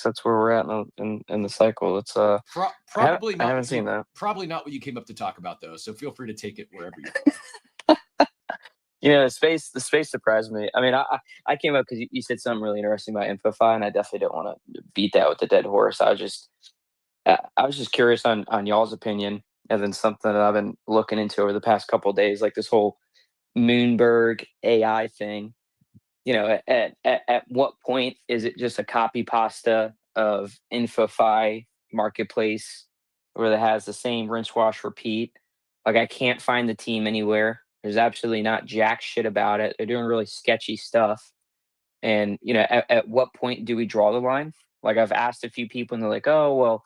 that's where we're at in the cycle. It's Probably I not. haven't seen that. Probably not what you came up to talk about, though. So feel free to take it wherever you The space surprised me. I mean, I came up because you said something really interesting about InfoFi, and I definitely don't want to beat that with the dead horse. I was just curious on y'all's opinion, and then something that I've been looking into over the past couple of days, like this whole Moonberg AI thing. At what point is it just a copy pasta of InfoFi marketplace where it has the same rinse, wash, repeat? Like, I can't find the team anywhere. There's absolutely not jack shit about it. They're doing really sketchy stuff. And, at what point do we draw the line? Like, I've asked a few people and they're like, oh, well,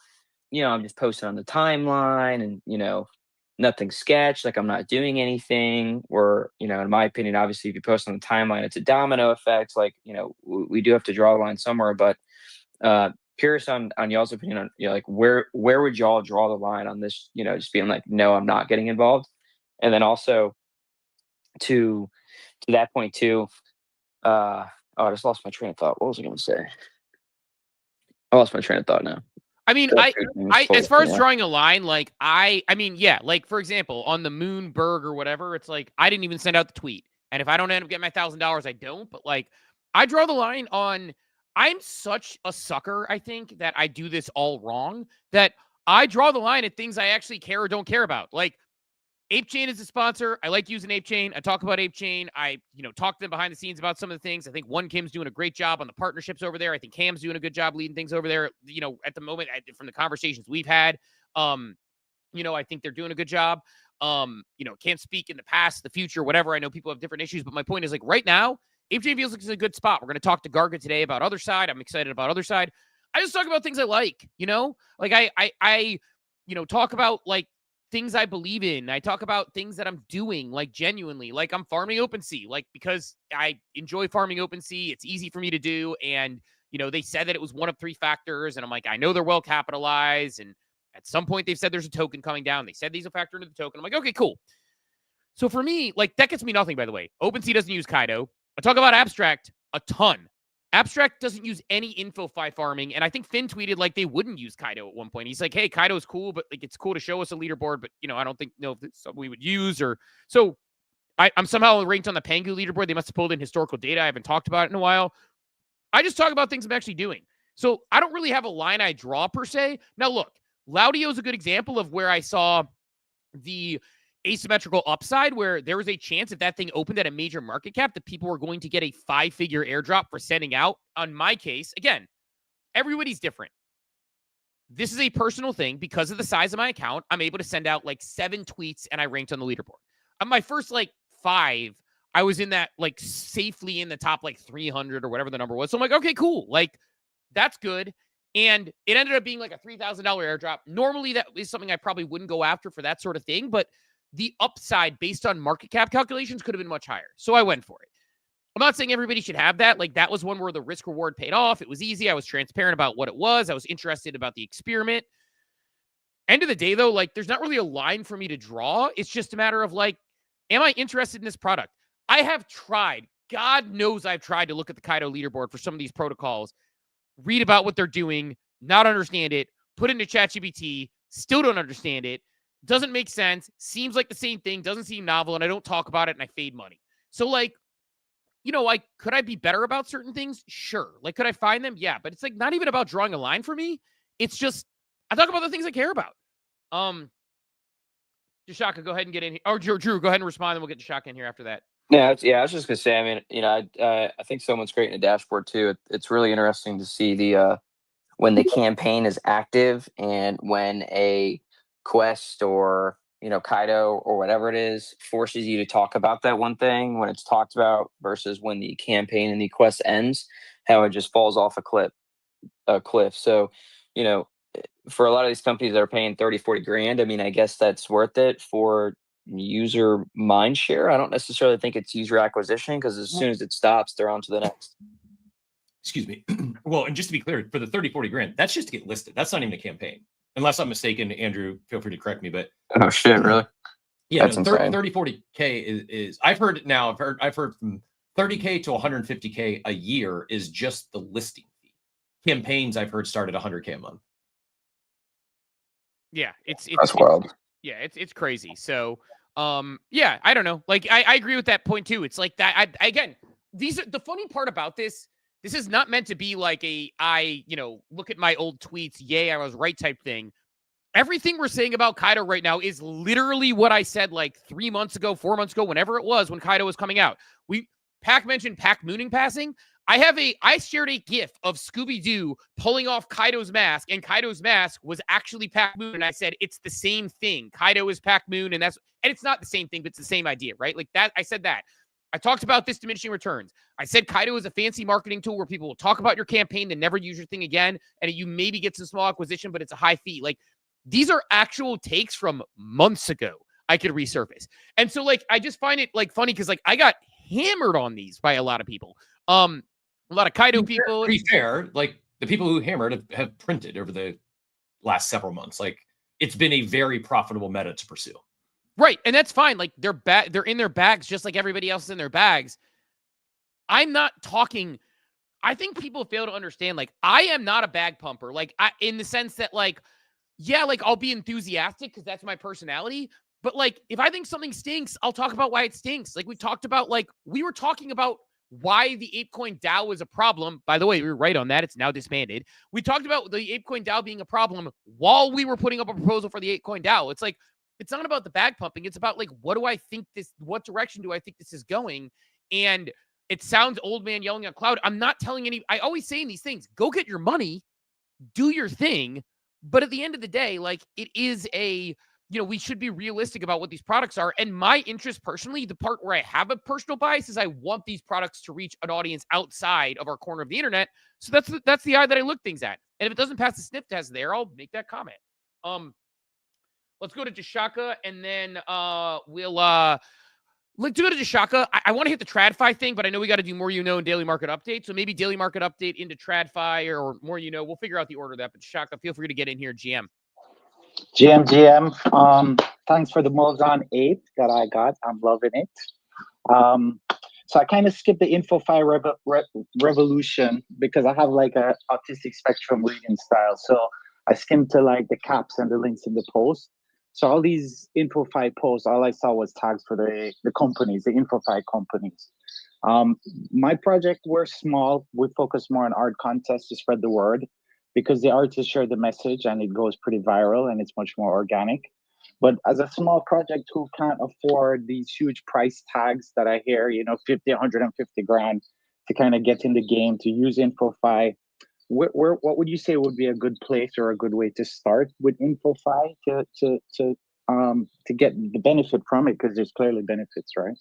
I'm just posting on the timeline and, nothing sketch. Like, I'm not doing anything. Or, in my opinion, obviously, if you post on the timeline, it's a domino effect. Like, we do have to draw the line somewhere. But curious on y'all's opinion on, like, where would y'all draw the line on this, just being like, no, I'm not getting involved. And then also, to that point too, I just lost my train of thought. What was I going to say? I lost my train of thought now. I mean, I as far as drawing a line, like I mean, yeah, like for example, on the Moonberg or whatever, it's like I didn't even send out the tweet, and if I don't end up getting my $1,000, I don't. But like, I draw the line on. I'm such a sucker, I think, that I do this all wrong. That I draw the line at things I actually care or don't care about, like. ApeChain is a sponsor. I like using ApeChain. I talk about ApeChain. I, talk to them behind the scenes about some of the things. I think Kim's doing a great job on the partnerships over there. I think Cam's doing a good job leading things over there. At the moment, from the conversations we've had, I think they're doing a good job. Can't speak in the past, the future, whatever. I know people have different issues, but my point is, like, right now, ApeChain feels like it's a good spot. We're going to talk to Garga today about Otherside. I'm excited about Otherside. I just talk about things I like, like I talk about like things I believe in. I talk about things that I'm doing, like genuinely, like I'm farming OpenSea, like because I enjoy farming OpenSea. It's easy for me to do. And, they said that it was one of 3 factors. And I'm like, I know they're well capitalized. And at some point they've said there's a token coming down. They said these will factor into the token. I'm like, okay, cool. So for me, like that gets me nothing, by the way. OpenSea doesn't use Kaido. I talk about Abstract a ton. Abstract doesn't use any InfoFi farming, and I think Finn tweeted like they wouldn't use Kaido at one point. He's like, "Hey, Kaido is cool, but like it's cool to show us a leaderboard, but I don't think if it's something we would use." Or so I'm somehow ranked on the Pangu leaderboard. They must have pulled in historical data. I haven't talked about it in a while. I just talk about things I'm actually doing. So I don't really have a line I draw per se. Now look, Laudio is a good example of where I saw the asymmetrical upside, where there was a chance if that thing opened at a major market cap that people were going to get a 5-figure airdrop for sending out. On my case, again, everybody's different. This is a personal thing. Because of the size of my account, I'm able to send out like 7 tweets and I ranked on the leaderboard. On my first like 5, I was in that like safely in the top like 300 or whatever the number was. So I'm like, okay, cool. Like that's good. And it ended up being like a $3,000 airdrop. Normally that is something I probably wouldn't go after for that sort of thing, but the upside based on market cap calculations could have been much higher. So I went for it. I'm not saying everybody should have that. Like that was one where the risk reward paid off. It was easy. I was transparent about what it was. I was interested about the experiment. End of the day though, like there's not really a line for me to draw. It's just a matter of like, am I interested in this product? I have tried. God knows I've tried to look at the Kaido leaderboard for some of these protocols, read about what they're doing, not understand it, put into ChatGPT, still don't understand it. Doesn't make sense. Seems like the same thing. Doesn't seem novel. And I don't talk about it and I fade money. So like, like, could I be better about certain things? Sure. Like, could I find them? Yeah. But it's like not even about drawing a line for me. It's just, I talk about the things I care about. Jashaka, go ahead and get in here. Or Drew, go ahead and respond, and we'll get Jashaka in here after that. Yeah, I was just gonna say. I mean, I think someone's creating a dashboard too. It's really interesting to see the when the campaign is active and when a quest or Kaido or whatever it is forces you to talk about that one thing when it's talked about versus when the campaign and the quest ends, how it just falls off a cliff. So, for a lot of these companies that are paying 30, 40 grand, I mean, I guess that's worth it for user mind share. I don't necessarily think it's user acquisition because as soon as it stops, they're on to the next. Excuse me. Well, and just to be clear, for the 30, 40 grand, that's just to get listed. That's not even a campaign. Unless I'm mistaken, Andrew, feel free to correct me. But oh shit, really? Yeah, That's 30, 40K is I've heard it now. I've heard from 30K to 150K a year is just the listing fee. Campaigns I've heard start at 100K a month. Yeah, it's that's wild. Yeah, it's crazy. So, yeah, I don't know. Like, I agree with that point too. It's like that. Again, these are the funny part about this. This is not meant to be like look at my old tweets. Yay, I was right type thing. Everything we're saying about Kaido right now is literally what I said like 3 months ago, 4 months ago, whenever it was when Kaido was coming out. Pac mentioned Pac mooning passing. I shared a GIF of Scooby-Doo pulling off Kaido's mask, and Kaido's mask was actually Pac Moon. And I said, it's the same thing. Kaido is Pac Moon, and it's not the same thing, but it's the same idea, right? Like that. I said that. I talked about this diminishing returns. I said Kaido is a fancy marketing tool where people will talk about your campaign, then never use your thing again, and you maybe get some small acquisition, but it's a high fee. Like, these are actual takes from months ago I could resurface. And so, like, I just find it, like, funny because, like, I got hammered on these by a lot of people. A lot of Kaido people. To be fair, like, the people who hammered have printed over the last several months. Like, it's been a very profitable meta to pursue. Right, and that's fine. Like, they're in their bags just like everybody else is in their bags. I'm not talking. I think people fail to understand, like, I am not a bag pumper. Like, in the sense that, like, yeah, like, I'll be enthusiastic because that's my personality. But, like, if I think something stinks, I'll talk about why it stinks. Like, we talked about, like, we were talking about why the ApeCoin DAO is a problem. By the way, we were right on that. It's now disbanded. We talked about the ApeCoin DAO being a problem while we were putting up a proposal for the ApeCoin DAO. It's like, it's not about the bag pumping. It's about, like, what direction do I think this is going? And it sounds old man yelling at cloud. I'm not telling I always say in these things, go get your money, do your thing. But at the end of the day, like, it is we should be realistic about what these products are. And my interest personally, the part where I have a personal bias is I want these products to reach an audience outside of our corner of the internet. So that's the eye that I look things at. And if it doesn't pass the sniff test there, I'll make that comment. Let's go to Jashaka, and then let's go to Jashaka. I want to hit the TradFi thing, but I know we got to do more and daily market update. So maybe daily market update into TradFi or more we'll figure out the order of that. But Jashaka, feel free to get in here, GM. GM. Thanks for the moves on Ape that I got. I'm loving it. So I kind of skipped the InfoFi revolution because I have like a autistic spectrum reading style. So I skimmed to like the caps and the links in the post. So all these InfoFi posts, all I saw was tags for the companies, the InfoFi companies. My project were small. We focus more on art contests to spread the word because the artists share the message and it goes pretty viral and it's much more organic. But as a small project who can't afford these huge price tags that I hear, 50, 150 grand to kind of get in the game, to use InfoFi, what would you say would be a good place or a good way to start with InfoFi to get the benefit from it? Because there's clearly benefits, right?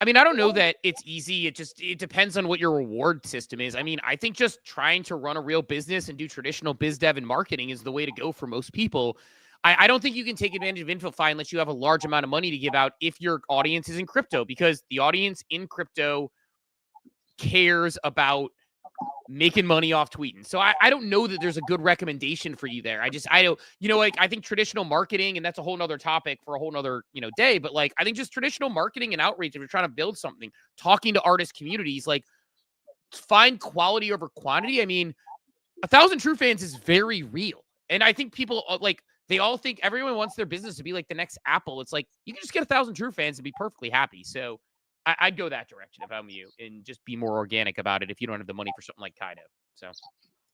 I mean, I don't know that it's easy. It depends on what your reward system is. I mean, I think just trying to run a real business and do traditional biz dev and marketing is the way to go for most people. I don't think you can take advantage of InfoFi unless you have a large amount of money to give out if your audience is in crypto, because the audience in crypto cares about making money off tweeting. So I don't know that there's a good recommendation for you there. I don't, I think traditional marketing, and that's a whole nother topic for a whole nother, day, but like, I think just traditional marketing and outreach, if you're trying to build something, talking to artist communities, like find quality over quantity. I mean, 1,000 true fans is very real. And I think people they all think everyone wants their business to be like the next Apple. It's like, you can just get 1,000 true fans and be perfectly happy. So I'd go that direction if I'm you and just be more organic about it if you don't have the money for something like Kaido. So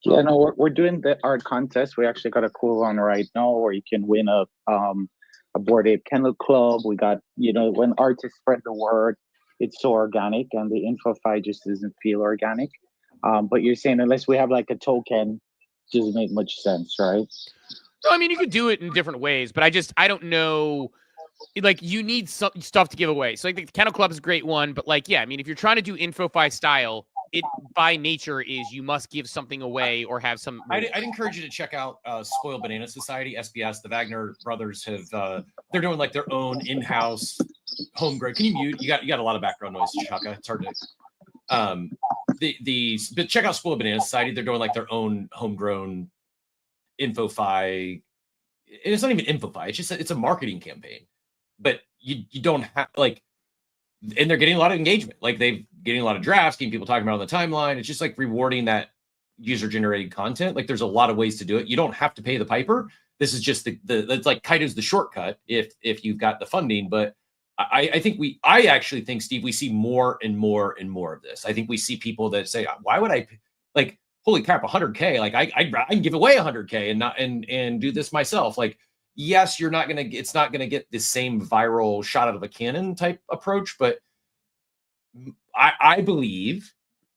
Yeah, no, we're doing the art contest. We actually got a cool one right now where you can win a Bored Ape Kennel Club. We got, when artists spread the word, it's so organic, and the InfoFi just doesn't feel organic. But you're saying unless we have like a token, it doesn't make much sense, right? No, I mean, you could do it in different ways, but I don't know. Like, you need some stuff to give away. So, like, the Kennel Club is a great one, but, like, yeah, I mean, if you're trying to do InfoFi style, it by nature is you must give something away or have some. I'd encourage you to check out Spoiled Banana Society, SBS. The Wagner brothers have they're doing like their own in-house homegrown. Can you mute? You got a lot of background noise, Chaka. It's hard to. But check out Spoiled Banana Society. They're doing like their own homegrown InfoFi. It's not even InfoFi. It's just it's a marketing campaign. But you don't have like, and they're getting a lot of engagement. Like they've getting a lot of drafts, getting people talking about it on the timeline. It's just like rewarding that user generated content. Like there's a lot of ways to do it. You don't have to pay the piper. This is just it's like Kaido's the shortcut if you've got the funding. But I actually think, Steve, we see more and more and more of this. I think we see people that say, why would I like, holy crap, 100K? Like I can give away 100K and not and do this myself. Like, yes, it's not gonna get the same viral shot out of a cannon type approach, but I believe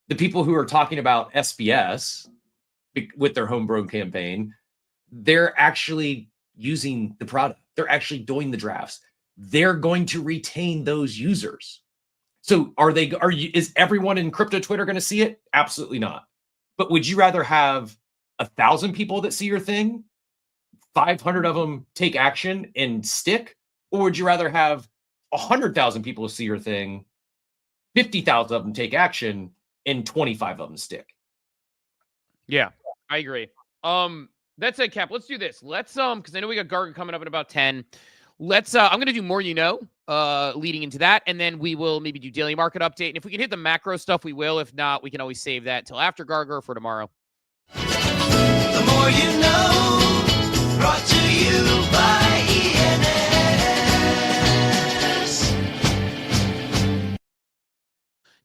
the people who are talking about SBS with their homegrown campaign, they're actually using the product. They're actually doing the drafts. They're going to retain those users. So is everyone in crypto Twitter going to see it? Absolutely not. But would you rather have 1,000 people that see your thing, 500 of them take action and stick, or would you rather have 100,000 people see your thing, 50,000 of them take action, and 25 of them stick? Yeah, I agree. That's it, Cap. Let's do this. Let's because I know we got Garga coming up in about 10. Let's I'm gonna do more leading into that, and then we will maybe do daily market update. And if we can hit the macro stuff, we will. If not, we can always save that till after Garga or for tomorrow. The more you know, brought to you by ENS.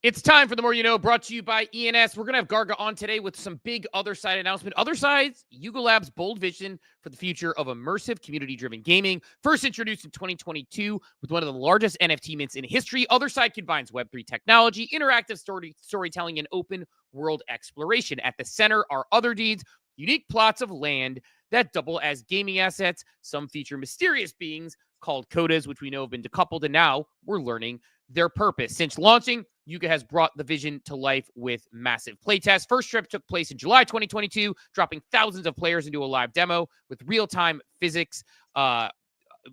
It's time for the More You Know, brought to you by ENS. We're going to have Garga on today with some big Otherside announcement. Otherside's Yuga Labs' bold vision for the future of immersive, community-driven gaming. First introduced in 2022 with one of the largest NFT mints in history, Otherside combines Web3 technology, interactive storytelling, and open world exploration. At the center are Other Deeds, unique plots of land that double as gaming assets. Some feature mysterious beings called codas, which we know have been decoupled, and now we're learning their purpose. Since launching, Yuga has brought the vision to life with massive playtests. First trip took place in July 2022, dropping thousands of players into a live demo with real-time physics,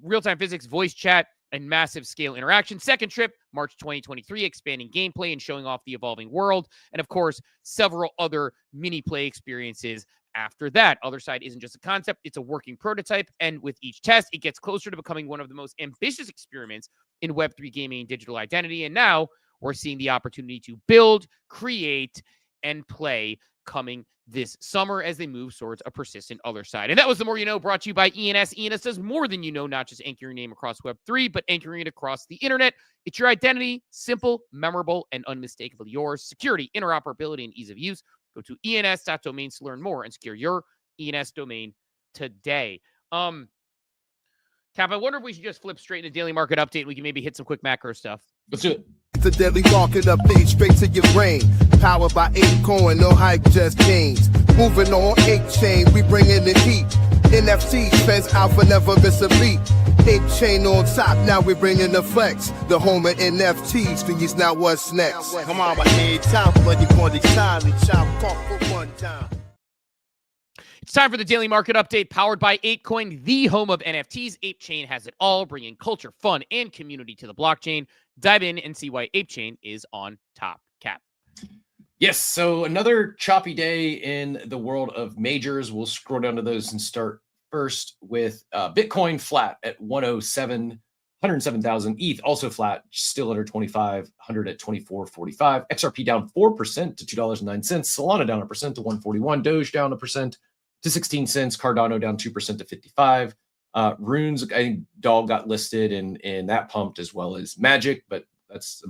voice chat, and massive scale interaction. Second trip, March 2023, expanding gameplay and showing off the evolving world. And of course, several other mini play experiences after that. Otherside isn't just a concept, it's a working prototype. And with each test, it gets closer to becoming one of the most ambitious experiments in Web3 gaming and digital identity. And now we're seeing the opportunity to build, create, and play coming this summer as they move towards a persistent Otherside. And that was the More You Know, brought to you by ENS. ENS does more than you know, not just anchor your name across Web3, but anchoring it across the internet. It's your identity, simple, memorable, and unmistakably yours. Security, interoperability, and ease of use. Go to ens.domains to learn more and secure your ENS domain today. Cap, I wonder if we should just flip straight into daily market update. We can maybe hit some quick macro stuff. Let's do it. The daily market update straight to your brain. Powered by ApeChain, no hype, just gains. Moving on ApeChain, we bringing the heat. NFT spends alpha, never miss a beat. ApeChain on top, now we bringing the flex. The home of NFTs, figures now what's next. Come on, my head top, but you want the time to chop off for one time. It's time for the daily market update powered by ApeCoin, the home of NFTs. ApeChain has it all, bringing culture, fun, and community to the blockchain. Dive in and see why ApeChain is on top. Cap. Yes, so another choppy day in the world of majors. We'll scroll down to those and start first with Bitcoin flat at 107,000. ETH also flat, still under 2,500 at 24.45. XRP down 4% to $2.09. Solana down 1% to 141. Doge down 1% to 16 cents. Cardano down 2% to 55. Runes, I think Dog got listed and that pumped, as well as Magic, but that's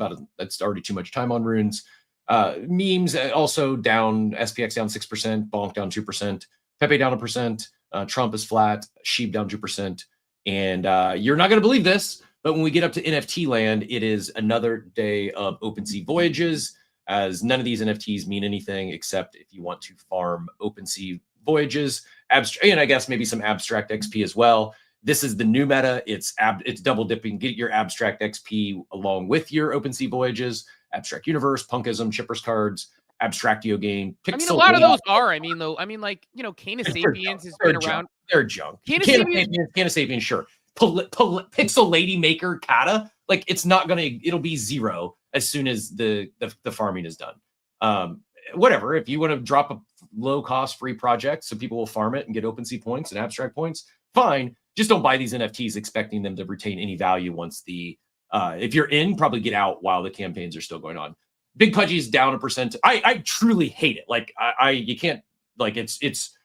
already too much time on Runes. Memes also down, SPX down 6%, Bonk down 2%, Pepe down 1%, Trump is flat, Sheep down 2%. And you're not going to believe this, but when we get up to NFT land, it is another day of OpenSea voyages, as none of these NFTs mean anything except if you want to farm OpenSea voyages, and I guess maybe some abstract XP as well. This is the new meta. It's double dipping. Get your abstract XP along with your OpenSea voyages, abstract universe, punkism, shippers cards, abstractio game. I mean, a lot of those are. I mean, like, Canis Sapiens has been around. They're junk. Canis Sapiens, sure. Pixel Lady Maker Kata, like it's not gonna. It'll be zero as soon as the farming is done. Whatever. If you want to drop a low cost free project so people will farm it and get OpenSea points and abstract points, fine. Just don't buy these NFTs expecting them to retain any value once the if you're in, probably get out while the campaigns are still going on. Big Pudgy's down 1%. I truly hate it. Like you can't, like it's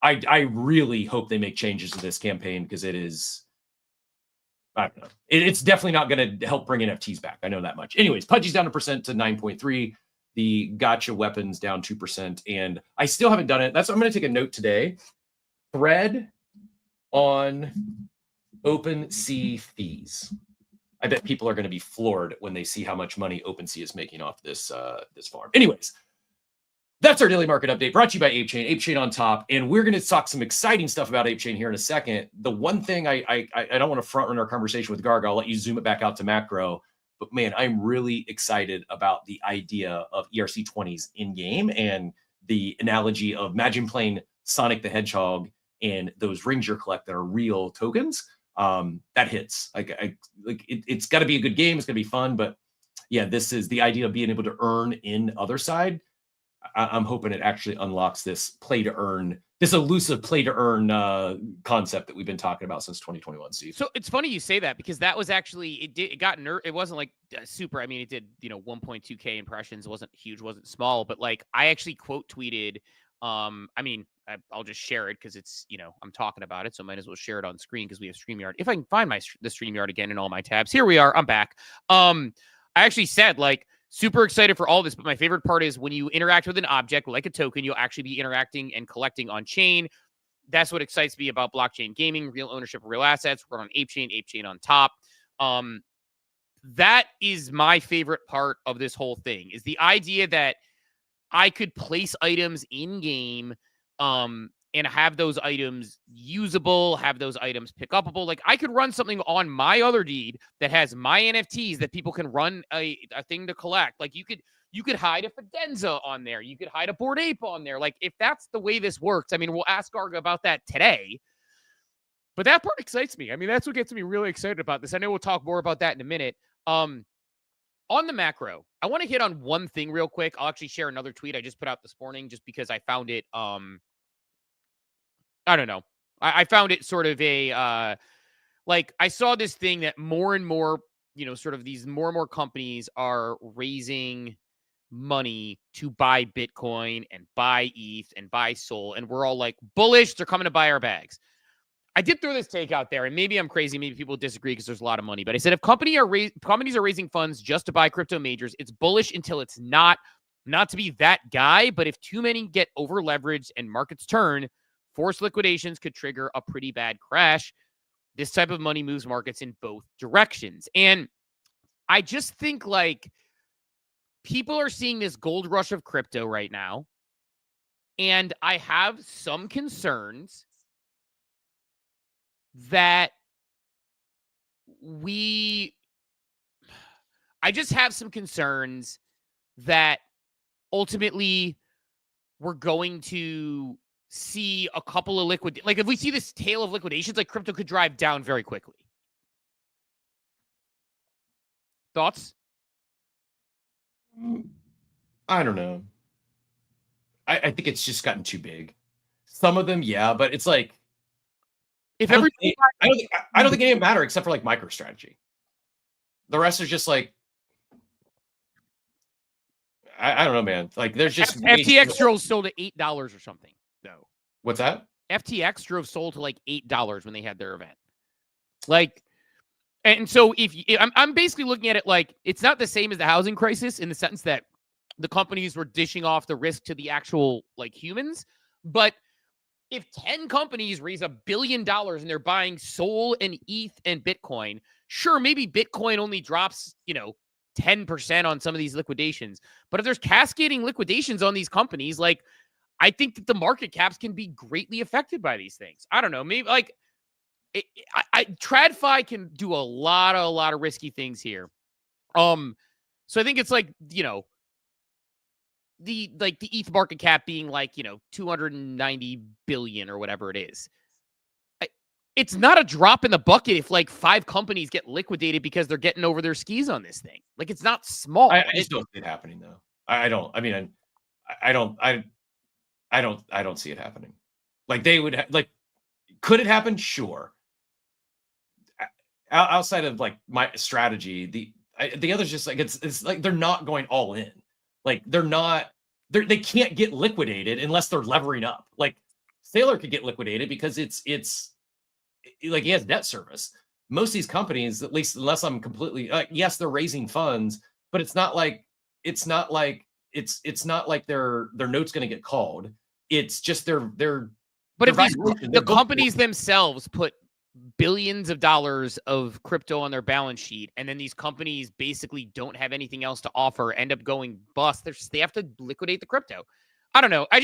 I really hope they make changes to this campaign because it is, I don't know. It's definitely not going to help bring NFTs back. I know that much. Anyways, Pudgy's down 1% to 9.3. The gotcha weapons down 2%. And I still haven't done it. I'm going to take a note today. Thread on OpenSea fees. I bet people are going to be floored when they see how much money OpenSea is making off this farm. Anyways, that's our daily market update brought to you by ApeChain. ApeChain on top, and we're going to talk some exciting stuff about ApeChain here in a second. The one thing I don't want to front run our conversation with Garga. I'll let you zoom it back out to macro. But man, I'm really excited about the idea of ERC20s in game and the analogy of imagine playing Sonic the Hedgehog and those rings you're collecting are real tokens. That hits. It's got to be a good game. It's going to be fun. But yeah, this is the idea of being able to earn in Otherside. I'm hoping it actually unlocks this play to earn, this elusive play to earn concept that we've been talking about since 2021. Steve. So it's funny you say that because that was actually it wasn't like super. I mean, it did 1.2K impressions. It wasn't huge, wasn't small, but like I actually quote tweeted. I'll just share it because it's, I'm talking about it. So I might as well share it on screen because we have StreamYard. If I can find the StreamYard again in all my tabs. Here we are. I'm back. I actually said super excited for all this, but my favorite part is when you interact with an object like a token, you'll actually be interacting and collecting on chain. That's what excites me about blockchain gaming, real ownership of real assets. We're on ApeChain on top. That is my favorite part of this whole thing is the idea that I could place items in game and have those items usable, have those items pick upable. Like I could run something on my other deed that has my NFTs that people can run a thing to collect. Like you could hide a Fidenza on there. You could hide a Bored Ape on there. Like if that's the way this works, I mean, we'll ask Garga about that today. But that part excites me. I mean, that's what gets me really excited about this. I know we'll talk more about that in a minute. On the macro, I want to hit on one thing real quick. I'll actually share another tweet I just put out this morning just because I found it, I don't know. I found it sort of I saw this thing that more and more, sort of these more and more companies are raising money to buy Bitcoin and buy ETH and buy Sol. And we're all like bullish. They're coming to buy our bags. I did throw this take out there, and maybe I'm crazy. Maybe people disagree because there's a lot of money. But I said if companies are raising funds just to buy crypto majors, it's bullish until it's not. Not to be that guy, but if too many get over leveraged and markets turn, forced liquidations could trigger a pretty bad crash. This type of money moves markets in both directions. And I just think people are seeing this gold rush of crypto right now. And I have some concerns that I just have some concerns that ultimately we're going to see a couple of if we see this tail of liquidations, crypto could drive down very quickly. Thoughts? I don't know. I think it's just gotten too big. Some of them, yeah, but it's like if I don't think any of it matter except for MicroStrategy. The rest is just I don't know, man. There's just FTX drove sold to $8 or something. No. What's that? FTX drove sold to $8 when they had their event. And so I'm basically looking at it it's not the same as the housing crisis in the sense that the companies were dishing off the risk to the actual like humans. But if 10 companies raise $1 billion and they're buying Sol and ETH and Bitcoin, sure, maybe Bitcoin only drops, 10% on some of these liquidations. But if there's cascading liquidations on these companies, like, I think that the market caps can be greatly affected by these things. I don't know. Maybe like TradFi can do a lot of risky things here. So I think it's like, the ETH market cap being like, 290 billion or whatever it is. It's not a drop in the bucket if like 5 companies get liquidated because they're getting over their skis on this thing. Like, it's not small. I just don't see it happening though. I don't see it happening. Like, they would could it happen? Sure. Outside of like my strategy, the others just like, it's like they're not going all in. Like, they can't get liquidated unless they're levering up. Like, Sailor could get liquidated because it's like he has debt service. Most of these companies, at least unless I'm completely yes, they're raising funds, but it's not like their note's going to get called. It's just their. But if the companies themselves put billions of dollars of crypto on their balance sheet, and then these companies basically don't have anything else to offer, end up going bust, they have to liquidate the crypto. I don't know. I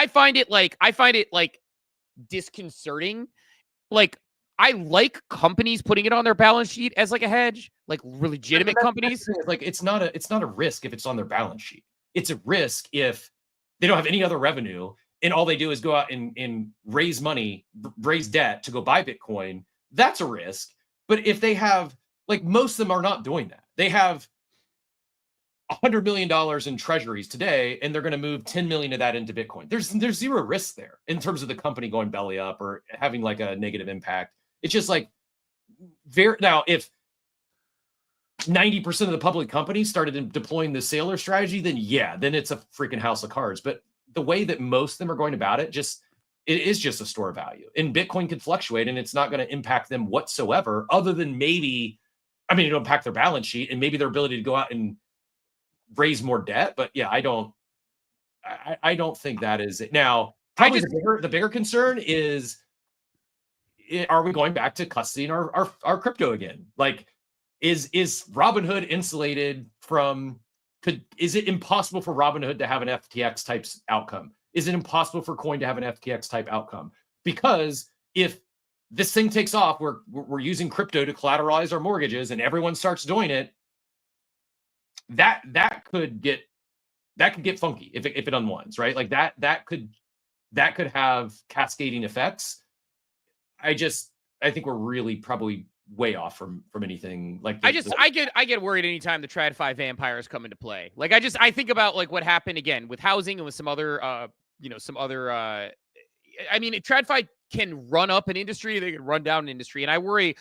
find it like disconcerting. Like, I like companies putting it on their balance sheet as like a hedge, like legitimate companies. Like, it's not a risk if it's on their balance sheet. It's a risk if they don't have any other revenue and all they do is go out and raise money, raise debt to go buy Bitcoin. That's a risk. But if they have, like, most of them are not doing that. They have $100 million in treasuries today, and they're going to move 10 million of that into Bitcoin. There's zero risk there in terms of the company going belly up or having like a negative impact. It's just like now, if 90% of the public companies started deploying the Sailor strategy, then it's a freaking house of cards. But the way that most of them are going about it, it is just a store of value. And Bitcoin could fluctuate, and it's not going to impact them whatsoever, other than maybe, it'll impact their balance sheet and maybe their ability to go out and raise more debt. But yeah, I don't think that is it. Now, probably the bigger concern is, are we going back to custodying our crypto again? Like, is Robinhood insulated from, is it impossible for Robinhood to have an FTX type outcome? Is it impossible for Coin to have an FTX type outcome? Because if this thing takes off, we're using crypto to collateralize our mortgages and everyone starts doing it, that could get funky if it unwinds, right? Like that could have cascading effects. I think we're really probably way off from anything like this. I get worried anytime the TradFi vampires come into play. Like, I think about like what happened again with housing and with some other TradFi can run up an industry, they can run down an industry, and I worry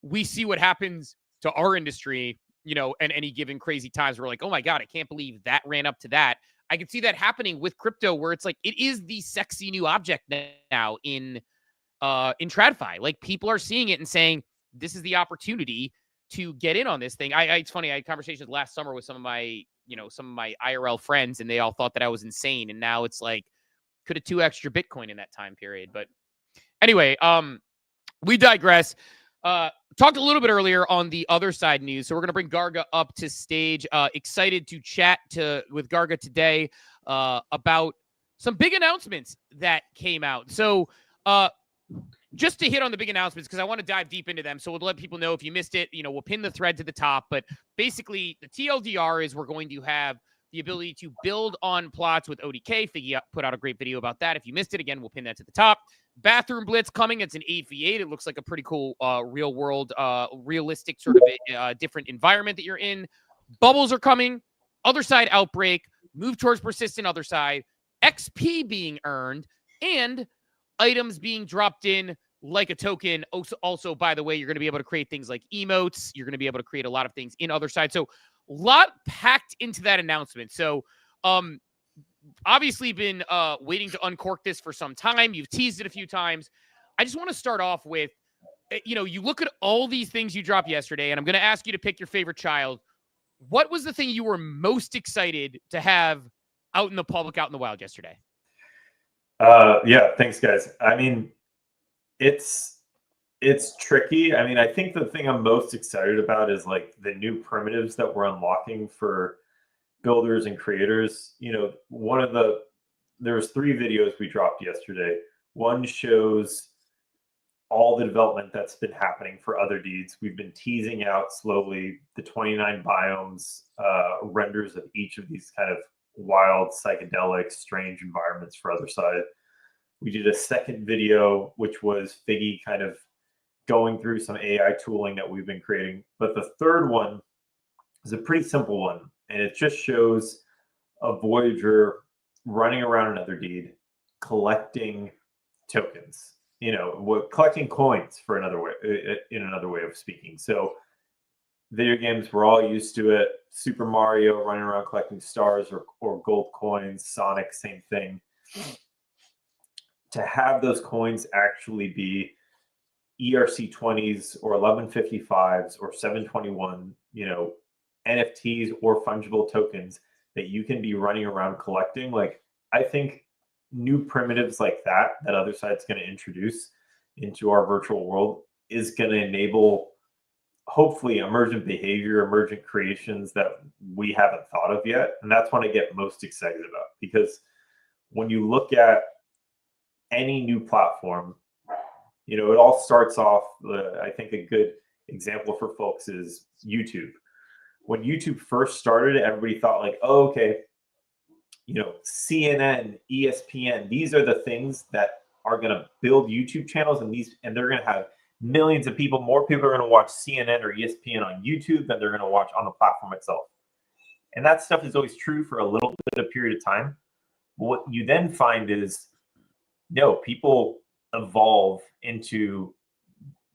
we see what happens to our industry, and any given crazy times. We're like, oh my God, I can't believe that ran up to that. I can see that happening with crypto, where it's like it is the sexy new object now in TradFi. Like, people are seeing it and saying, this is the opportunity to get in on this thing. It's funny. I had conversations last summer with some of my IRL friends, and they all thought that I was insane. And now it's like, could have 2 extra Bitcoin in that time period. But anyway, we digress. Talked a little bit earlier on the Otherside news, so we're going to bring Garga up to stage. Excited to chat with Garga today about some big announcements that came out. So just to hit on the big announcements, because I want to dive deep into them, so we'll let people know if you missed it. We'll pin the thread to the top. But basically, the TLDR is we're going to have the ability to build on plots with ODK. Figgy put out a great video about that. If you missed it, again, we'll pin that to the top. Bathroom Blitz coming. It's an 8v8. It looks like a pretty cool real world, realistic sort of different environment that you're in. Bubbles are coming. Otherside outbreak. Move towards persistent Otherside. XP being earned. And items being dropped in like a token. Also, by the way, you're going to be able to create things like emotes. You're going to be able to create a lot of things in Otherside. So a lot packed into that announcement. So obviously been waiting to uncork this for some time. You've teased it a few times. I just want to start off with, you look at all these things you dropped yesterday, and I'm going to ask you to pick your favorite child. what was the thing you were most excited to have out in the public, out in the wild yesterday? Yeah, thanks, guys. I mean, it's tricky. I mean, I think the thing I'm most excited about is like the new primitives that we're unlocking for builders and creators. You know, there was 3 videos we dropped yesterday. One shows all the development that's been happening for other deeds. We've been teasing out slowly the 29 biomes, renders of each of these kind of wild, psychedelic, strange environments for Otherside. We did a second video, which was Figgy kind of going through some AI tooling that we've been creating. But the third one is a pretty simple one, and it just shows a Voyager running around another deed, collecting tokens. You know, collecting coins for another way, in another way of speaking. So video games, we're all used to it. Super Mario running around collecting stars or gold coins. Sonic, same thing. To have those coins actually be ERC20s or 1155s or 721, you know, NFTs or fungible tokens that you can be running around collecting. Like, I think new primitives like that Otherside's going to introduce into our virtual world is going to enable, hopefully, emergent behavior, emergent creations that we haven't thought of yet. And that's what I get most excited about, because when you look at any new platform, you know, it all starts off, I think a good example for folks is YouTube. When YouTube first started, everybody thought like, oh, okay, you know, CNN, ESPN, these are the things that are going to build YouTube channels, and they're going to have millions of people. More people are going to watch CNN or ESPN on YouTube than they're going to watch on the platform itself. And that stuff is always true for a little bit of period of time. But what you then find is, no, people evolve into,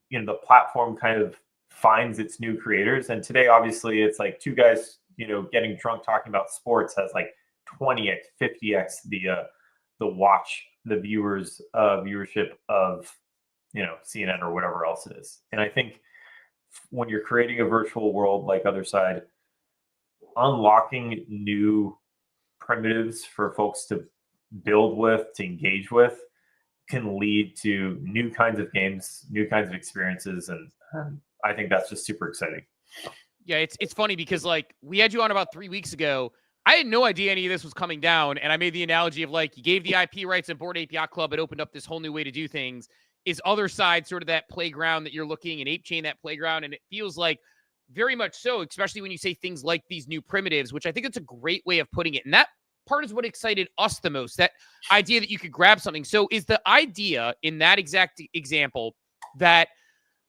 you know, the platform kind of finds its new creators. And today, obviously, it's like 2 guys, you know, getting drunk talking about sports has like 20x, 50x the viewership of, you know, CNN or whatever else it is. And I think when you're creating a virtual world like Otherside, unlocking new primitives for folks to build with, to engage with, can lead to new kinds of games, new kinds of experiences, and I think that's just super exciting. Yeah, it's funny because like we had you on about 3 weeks ago. I had no idea any of this was coming down, and I made the analogy of like you gave the IP rights and Bored Ape Yacht Club, it opened up this whole new way to do things. Is Otherside sort of that playground that you're looking, and ApeChain that playground, and it feels like very much so, especially when you say things like these new primitives, which I think it's a great way of putting it. And that part is what excited us the most, that idea that you could grab something. So is the idea in that exact example that,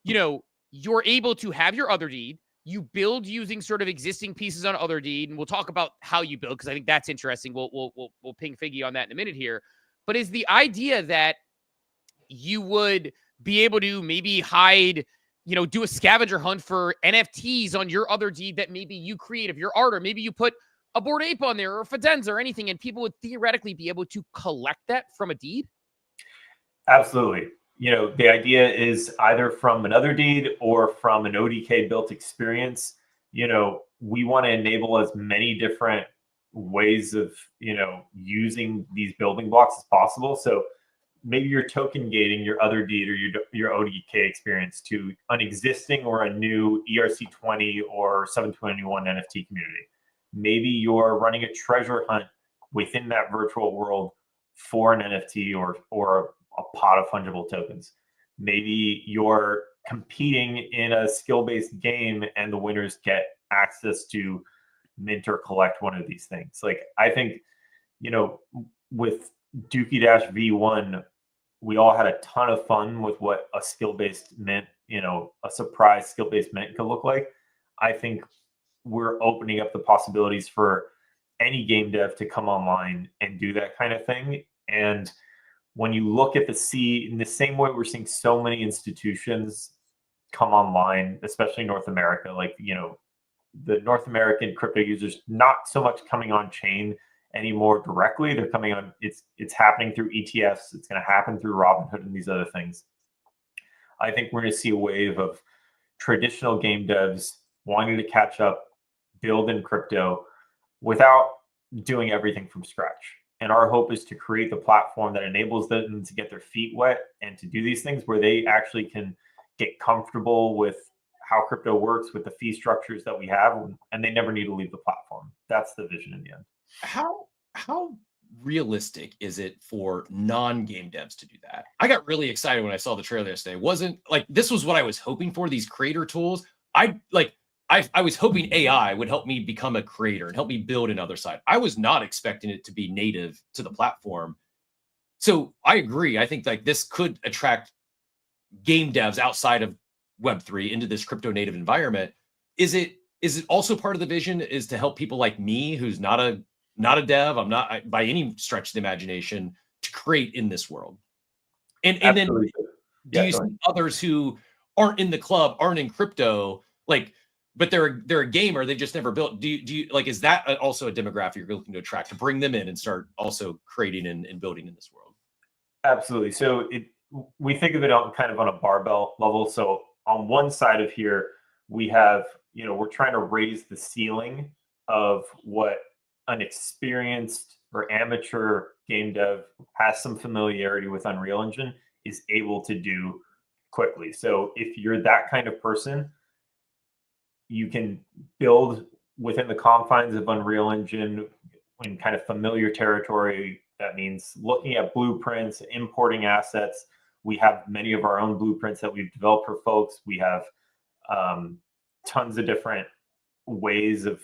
you know, you're able to have your other deed, you build using sort of existing pieces on other deed, and we'll talk about how you build because I think that's interesting. We'll ping Figgy on that in a minute here. But is the idea that you would be able to maybe hide, you know, do a scavenger hunt for NFTs on your other deed that maybe you create of your art, or maybe you put a Bored Ape on there or a Fidenza or anything, and people would theoretically be able to collect that from a deed? Absolutely. You know, the idea is either from another deed or from an ODK built experience. You know, we want to enable as many different ways of, you know, using these building blocks as possible. So maybe you're token gating your other deed or your ODK experience to an existing or a new ERC20 or 721 NFT community. Maybe you're running a treasure hunt within that virtual world for an NFT or a pot of fungible tokens. Maybe you're competing in a skill-based game and the winners get access to mint or collect one of these things. Like, I think, you know, with Dookie-V1, we all had a ton of fun with what a skill-based mint, you know, a surprise skill-based mint could look like. I think we're opening up the possibilities for any game dev to come online and do that kind of thing. And when you look at in the same way we're seeing so many institutions come online, especially North America, like, you know, the North American crypto users, not so much coming on chain anymore directly. They're coming on, it's happening through ETFs. It's going to happen through Robinhood and these other things. I think we're going to see a wave of traditional game devs wanting to catch up, build in crypto without doing everything from scratch. And our hope is to create the platform that enables them to get their feet wet and to do these things where they actually can get comfortable with how crypto works, with the fee structures that we have, and they never need to leave the platform. That's the vision in the end. How realistic is it for non-game devs to do that? I got really excited when I saw the trailer yesterday. Wasn't like, this was what I was hoping for, these creator tools. I was hoping AI would help me become a creator and help me build an Otherside. I was not expecting it to be native to the platform. So I agree. I think like this could attract game devs outside of Web3 into this crypto native environment. Is it also part of the vision is to help people like me, who's not a dev, I'm not by any stretch of the imagination, to create in this world? And then do you see others who aren't in the club, aren't in crypto, like, but they're a gamer, they just never built. Do you like, is that also a demographic you're looking to attract, to bring them in and start also creating and building in this world? Absolutely. So we think of it on kind of on a barbell level. So on one side of here, we have, we're trying to raise the ceiling of what an experienced or amateur game dev has some familiarity with Unreal Engine is able to do quickly. So if you're that kind of person, you can build within the confines of Unreal Engine in kind of familiar territory. That means looking at blueprints, importing assets. We have many of our own blueprints that we've developed for folks. We have tons of different ways of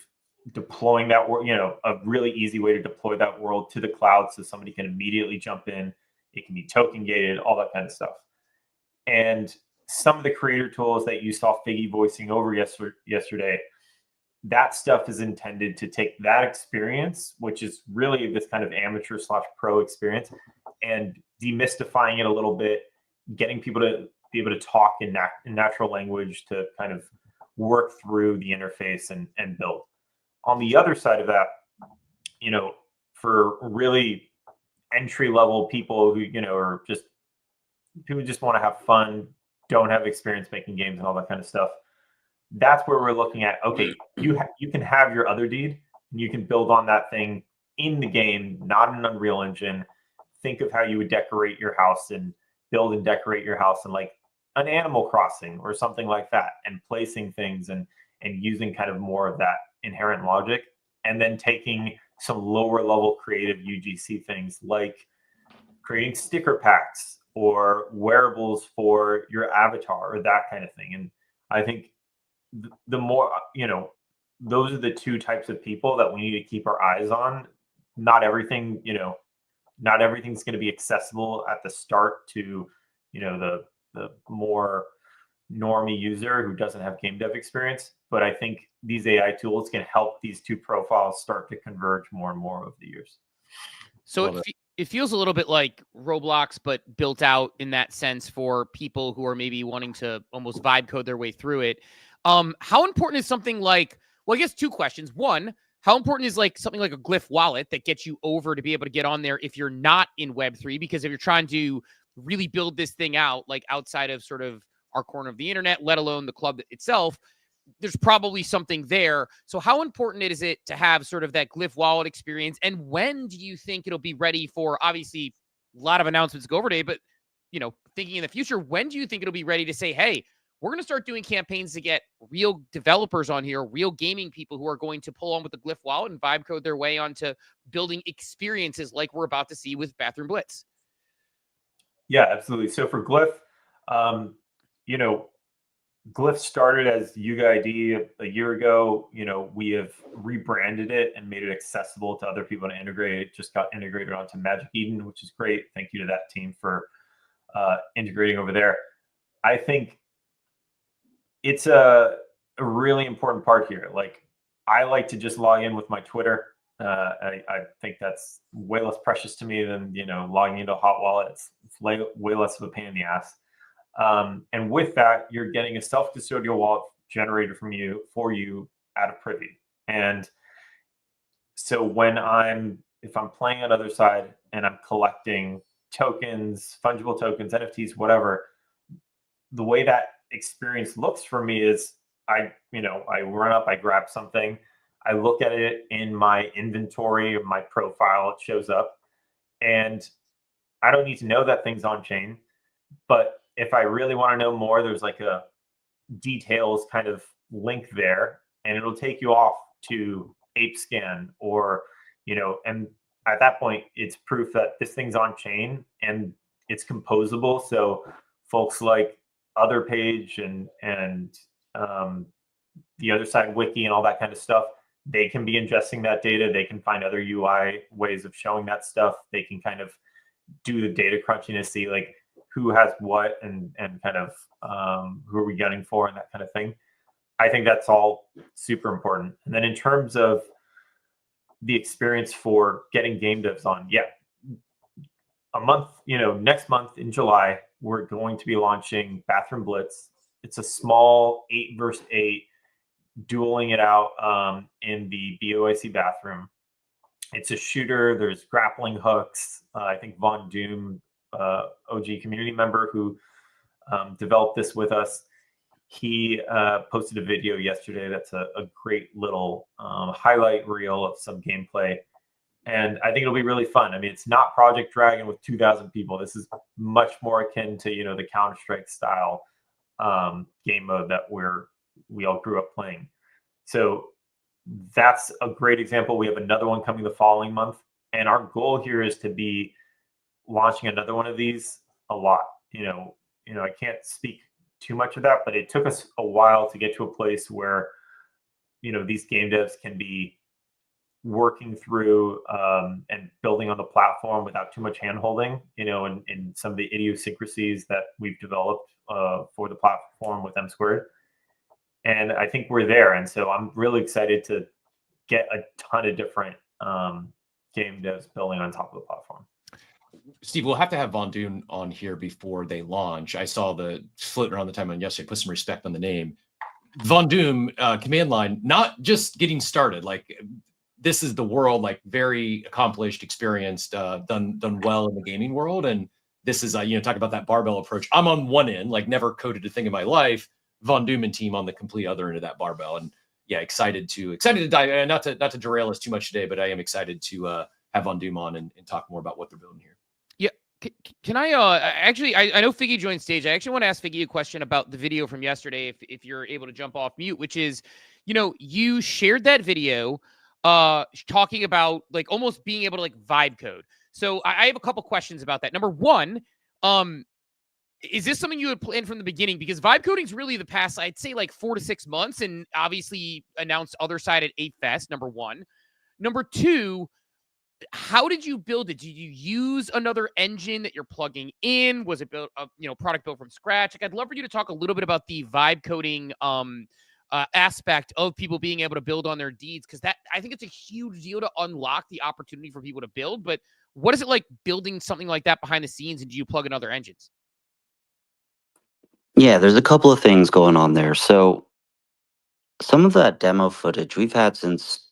deploying that world, a really easy way to deploy that world to the cloud so somebody can immediately jump in. It can be token gated, all that kind of stuff. And some of the creator tools that you saw Figgy voicing over yesterday, that stuff is intended to take that experience, which is really this kind of amateur / pro experience, and demystifying it a little bit, getting people to be able to talk in natural language to kind of work through the interface and build. On the other side of that, for really entry level people who, are just people who just want to have fun, don't have experience making games and all that kind of stuff. That's where we're looking at, okay, you can have your other deed and you can build on that thing in the game, not in Unreal Engine. Think of how you would decorate your house and build and decorate your house in like an Animal Crossing or something like that, and placing things and using kind of more of that inherent logic, and then taking some lower level creative UGC things like creating sticker packs or wearables for your avatar or that kind of thing. And I think the more, those are the two types of people that we need to keep our eyes on. Not everything, not everything's going to be accessible at the start to, the more normie user who doesn't have game dev experience. But I think these AI tools can help these two profiles start to converge more and more over the years. So it feels a little bit like Roblox, but built out in that sense for people who are maybe wanting to almost vibe code their way through it. How important is something like, well, I guess two questions. One, how important is like something like a Glyph wallet that gets you over to be able to get on there if you're not in Web3? Because if you're trying to really build this thing out, like outside of sort of our corner of the internet, let alone the club itself, there's probably something there. So how important is it to have sort of that Glyph wallet experience? And when do you think it'll be ready for, obviously a lot of announcements go over today, but thinking in the future, when do you think it'll be ready to say, hey, we're going to start doing campaigns to get real developers on here, real gaming people who are going to pull on with the Glyph wallet and vibe code their way onto building experiences like we're about to see with Bathroom Blitz? Yeah, absolutely. So for Glyph, Glyph started as Yuga ID a year ago. We have rebranded it and made it accessible to other people to integrate. It just got integrated onto Magic Eden, which is great. Thank you to that team for integrating over there. I think it's a really important part here. Like, I like to just log in with my Twitter. I think that's way less precious to me than, logging into a hot wallet. It's way less of a pain in the ass. And with that, you're getting a self-custodial wallet generated for you out of Privy. And so if I'm playing on Otherside and I'm collecting tokens, fungible tokens, NFTs, whatever, the way that experience looks for me is I run up, I grab something, I look at it in my inventory of my profile, it shows up, and I don't need to know that thing's on chain. But if I really want to know more, there's like a details kind of link there, and it'll take you off to ApeScan or, and at that point, it's proof that this thing's on chain and it's composable. So folks like Otherpage and the Otherside wiki and all that kind of stuff, they can be ingesting that data. They can find other UI ways of showing that stuff. They can kind of do the data crunching to see like who has what and kind of who are we gunning for and that kind of thing. I think that's all super important. And then in terms of the experience for getting game devs on, a month, next month in July, we're going to be launching Bathroom Blitz. It's a small 8 versus 8, dueling it out in the BOIC bathroom. It's a shooter. There's grappling hooks. I think Von Doom, OG community member who developed this with us, he posted a video yesterday that's a great little highlight reel of some gameplay. And I think it'll be really fun. I mean, it's not Project Dragon with 2,000 people. This is much more akin to, the Counter-Strike style game mode that we all grew up playing. So that's a great example. We have another one coming the following month. And our goal here is to be launching another one of these a lot. I can't speak too much of that, but it took us a while to get to a place where, these game devs can be working through and building on the platform without too much hand-holding, and some of the idiosyncrasies that we've developed for the platform with M Squared. And I think we're there. And so I'm really excited to get a ton of different game devs building on top of the platform. Steve, we'll have to have Von Doom on here before they launch. I saw the floating around the timeline yesterday, put some respect on the name. Von Doom command line, not just getting started. Like, this is the world, like very accomplished, experienced, done well in the gaming world. And this is, talk about that barbell approach. I'm on one end, like never coded a thing in my life. Von Doom and team on the complete other end of that barbell. And yeah, excited to dive, not to derail us too much today, but I am excited to have Von Doom on and talk more about what they're building here. Yeah. Can I actually, I know Figgy joined stage. I actually want to ask Figgy a question about the video from yesterday, if you're able to jump off mute, which is, you shared that video talking about like almost being able to like vibe code. So I have a couple questions about that. Number one, is this something you had planned from the beginning? Because vibe coding is really the past, I'd say like 4 to 6 months, and obviously announced Otherside at 8 Fest, number one. Number two, how did you build it? Did you use another engine that you're plugging in? Was it built, product built from scratch? Like, I'd love for you to talk a little bit about the vibe coding aspect of people being able to build on their deeds, because that, I think it's a huge deal to unlock the opportunity for people to build. But what is it like building something like that behind the scenes, and do you plug in other engines? Yeah, there's a couple of things going on there. So some of that demo footage we've had since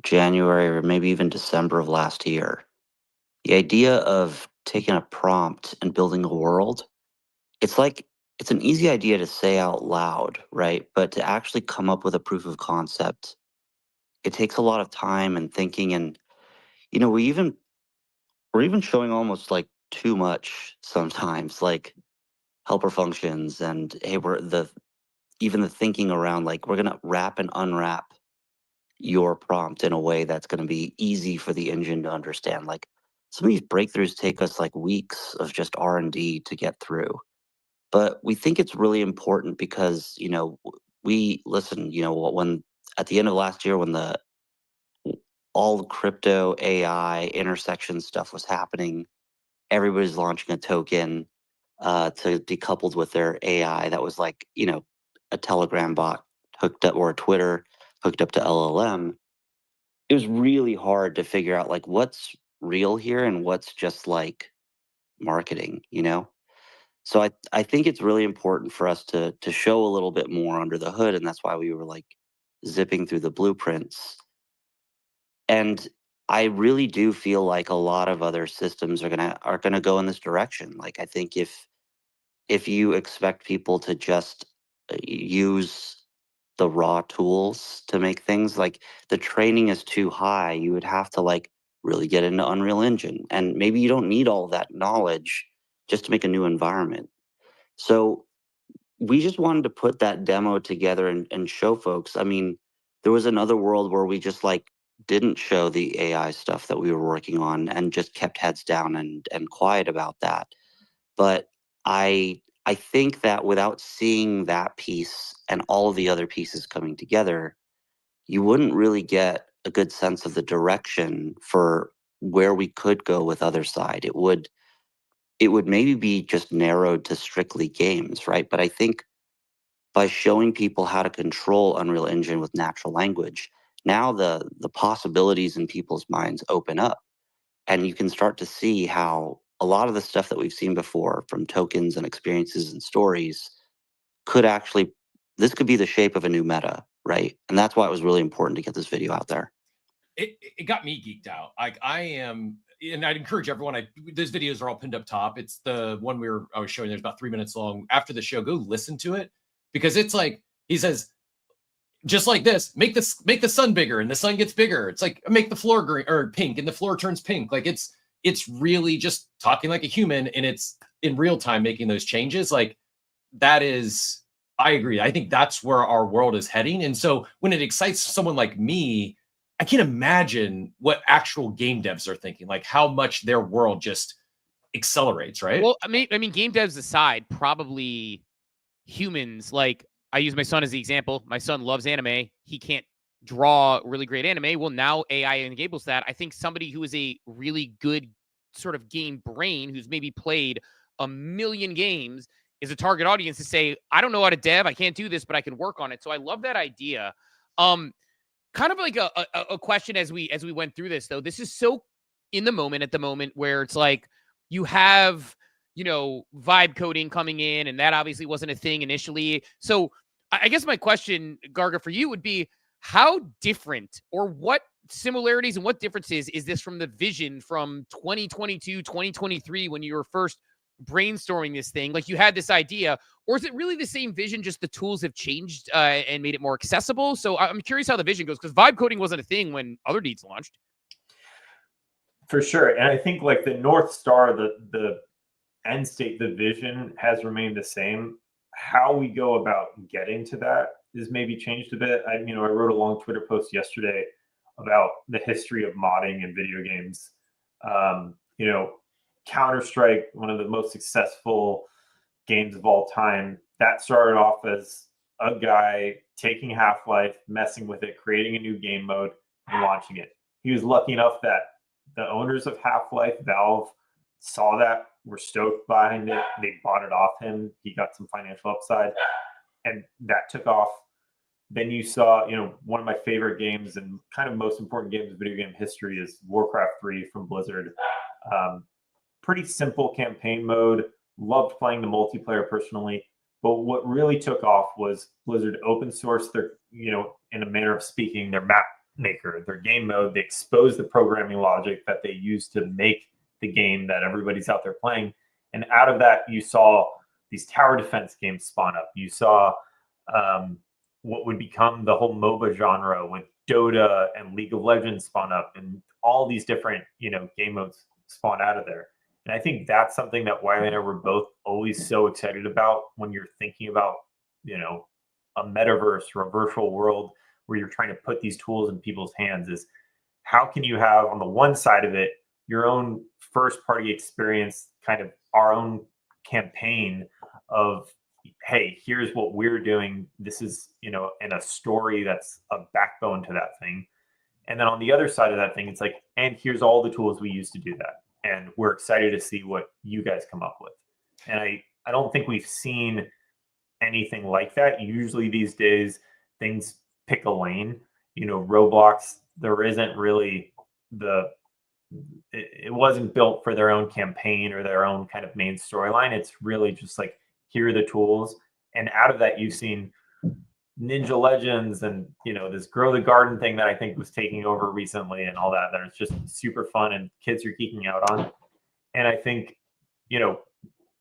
January or maybe even December of last year. The idea of taking a prompt and building a world, it's an easy idea to say out loud, right? But to actually come up with a proof of concept, it takes a lot of time and thinking. And, we're even showing almost like too much sometimes, like helper functions, and hey, even the thinking around, like, we're gonna wrap and unwrap your prompt in a way that's going to be easy for the engine to understand. Like, some of these breakthroughs take us like weeks of just R&D to get through, but we think it's really important because we listen. When at the end of last year, when all the crypto AI intersection stuff was happening, everybody's launching a token to be coupled with their AI that was like, a Telegram bot hooked up, or a Twitter hooked up to LLM. It was really hard to figure out like what's real here and what's just like marketing, So I think it's really important for us to show a little bit more under the hood, and that's why we were like zipping through the blueprints. And I really do feel like a lot of other systems are gonna go in this direction. Like, I think if you expect people to just use the raw tools to make things. Like the training is too high. You would have to like really get into Unreal Engine. And maybe you don't need all that knowledge just to make a new environment. So we just wanted to put that demo together and show folks. I mean, there was another world where we just like didn't show the AI stuff that we were working on and just kept heads down and quiet about that. But I think that without seeing that piece and all of the other pieces coming together, you wouldn't really get a good sense of the direction for where we could go with Otherside. It would maybe be just narrowed to strictly games, right? But I think by showing people how to control Unreal Engine with natural language, now the possibilities in people's minds open up, and you can start to see how a lot of the stuff that we've seen before, from tokens and experiences and stories, this could be the shape of a new meta, right? And that's why it was really important to get this video out there. It got me geeked out. Like I am, and I'd encourage everyone. Those videos are all pinned up top. It's the one I was showing. There's about 3 minutes long. After the show, go listen to it, because it's like he says, just like this, make the sun bigger, and the sun gets bigger. It's like make the floor green or pink, and the floor turns pink. Like it's really just talking like a human, and it's in real time making those changes. Like that is, I agree. I think that's where our world is heading. And so when it excites someone like me, I can't imagine what actual game devs are thinking, like how much their world just accelerates, right? Well, I mean, game devs aside, probably humans. Like I use my son as the example. My son loves anime. He can't draw really great anime. Well, now AI enables that. I think somebody who is a really good sort of game brain, who's maybe played 1 million games, is a target audience to say, I don't know how to dev. I can't do this, but I can work on it. So I love that idea. Kind of like a question as we went through this, though. This is so in the moment at the moment where it's like you have, vibe coding coming in, and that obviously wasn't a thing initially. So I guess my question, Garga, for you would be, how different, or what similarities and what differences is this from the vision from 2022, 2023, when you were first brainstorming this thing? Like you had this idea, or is it really the same vision, just the tools have changed and made it more accessible? So I'm curious how the vision goes, because vibe coding wasn't a thing when Other Deeds launched. For sure. And I think like the North Star, the end state, the vision has remained the same. How we go about getting to that is maybe changed a bit. I wrote a long Twitter post yesterday about the history of modding in video games. Counter-Strike, one of the most successful games of all time, that started off as a guy taking Half-Life, messing with it, creating a new game mode, and launching it. He was lucky enough that the owners of Half-Life, Valve, saw that, were stoked behind it. They bought it off him. He got some financial upside, and that took off. Then you saw, one of my favorite games and kind of most important games in video game history is Warcraft 3 from Blizzard. Pretty simple campaign mode. Loved playing the multiplayer personally. But what really took off was Blizzard open sourced their, in a manner of speaking, their map maker, their game mode. They exposed the programming logic that they used to make the game that everybody's out there playing. And out of that, you saw these tower defense games spawn up. You saw what would become the whole MOBA genre with Dota and League of Legends spawn up, and all these different, game modes spawn out of there. And I think that's something that Wiley and I were both always so excited about when you're thinking about, a metaverse or a virtual world where you're trying to put these tools in people's hands, is how can you have on the one side of it your own first party experience, kind of our own campaign of, hey, here's what we're doing. This is, in a story that's a backbone to that thing. And then on the other side of that thing, it's like, and here's all the tools we use to do that. And we're excited to see what you guys come up with. And I don't think we've seen anything like that. Usually these days, things pick a lane. Roblox, there isn't really it wasn't built for their own campaign or their own kind of main storyline. It's really just like, here are the tools. And out of that, you've seen Ninja Legends and, this Grow the Garden thing that I think was taking over recently and all that it's just super fun and kids are geeking out on. And I think,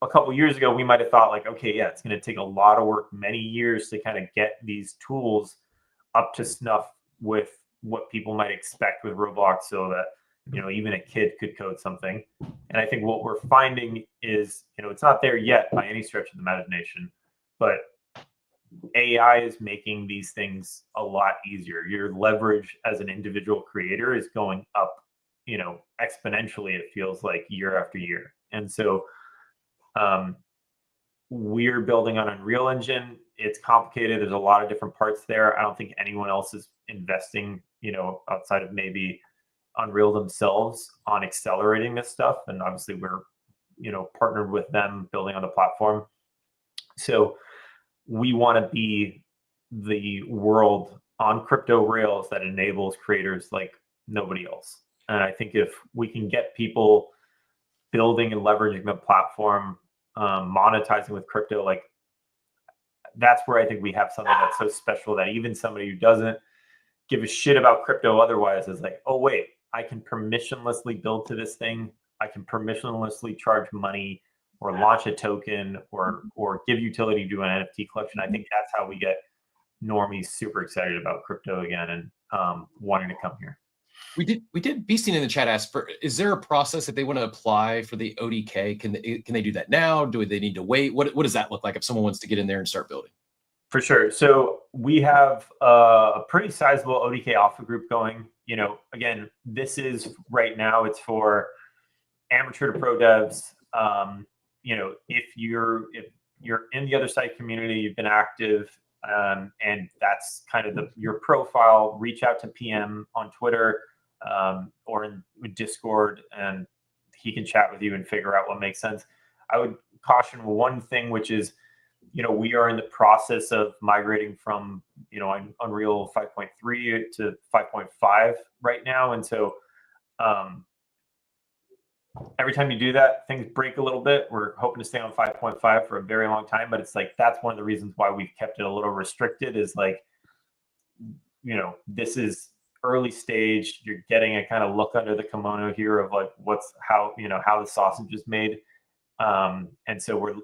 a couple years ago, we might have thought like, okay, yeah, it's going to take a lot of work, many years to kind of get these tools up to snuff with what people might expect with Roblox, so that, you know, even a kid could code something. And I think what we're finding is, you know, it's not there yet by any stretch of the imagination, but AI is making these things a lot easier. Your leverage as an individual creator is going up, you know, exponentially, it feels like, year after year. And so we're building on Unreal Engine. It's complicated. There's a lot of different parts there. I don't think anyone else is investing, you know, outside of maybe Unreal themselves, on accelerating this stuff. And obviously we're, you know, partnered with them building on the platform. So we want to be the world on crypto rails that enables creators like nobody else. And I think if we can get people building and leveraging the platform, monetizing with crypto, like, that's where I think we have something that's so special that even somebody who doesn't give a shit about crypto otherwise is like, oh wait, I can permissionlessly build to this thing. I can permissionlessly charge money or launch a token or give utility to an NFT collection. I think that's how we get normies super excited about crypto again and wanting to come here. We did Beastin in the chat ask for, is there a process if they want to apply for the ODK? Can they do that now? Do they need to wait? What does that look like if someone wants to get in there and start building? For sure. So we have a pretty sizable ODK alpha group going. You know, again, this is right now, it's for amateur to pro devs. You know, if you're in the Otherside community, you've been active, and that's kind of your profile, reach out to PM on Twitter or in Discord, and he can chat with you and figure out what makes sense. I would caution one thing, which is, you know, we are in the process of migrating from, you know, Unreal 5.3 to 5.5 right now. And so every time you do that, things break a little bit. We're hoping to stay on 5.5 for a very long time, but it's like, that's one of the reasons why we've kept it a little restricted, is like, you know, this is early stage. You're getting a kind of look under the kimono here of like how the sausage is made. And so we're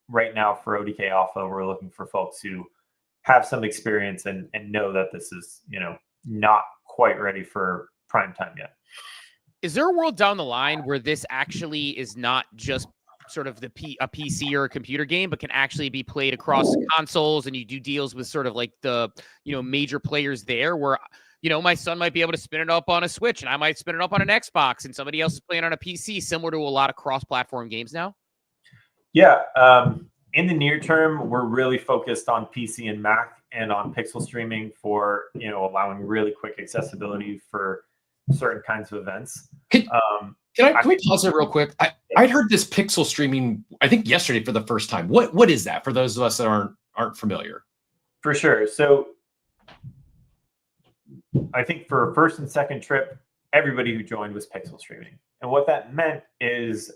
right now for ODK Alpha, we're looking for folks who have some experience and know that this is, you know, not quite ready for prime time yet. Is there a world down the line where this actually is not just sort of a PC or a computer game, but can actually be played across consoles, and you do deals with sort of like the, you know, major players there, where, you know, my son might be able to spin it up on a Switch and I might spin it up on an Xbox and somebody else is playing on a PC, similar to a lot of cross-platform games now? Yeah. In the near term, we're really focused on PC and Mac and on pixel streaming for, you know, allowing really quick accessibility for certain kinds of events. Can we pause it real quick? I'd heard this pixel streaming, I think yesterday for the first time. What is that for those of us that aren't familiar? For sure. So I think for first and second trip, everybody who joined was pixel streaming. And what that meant is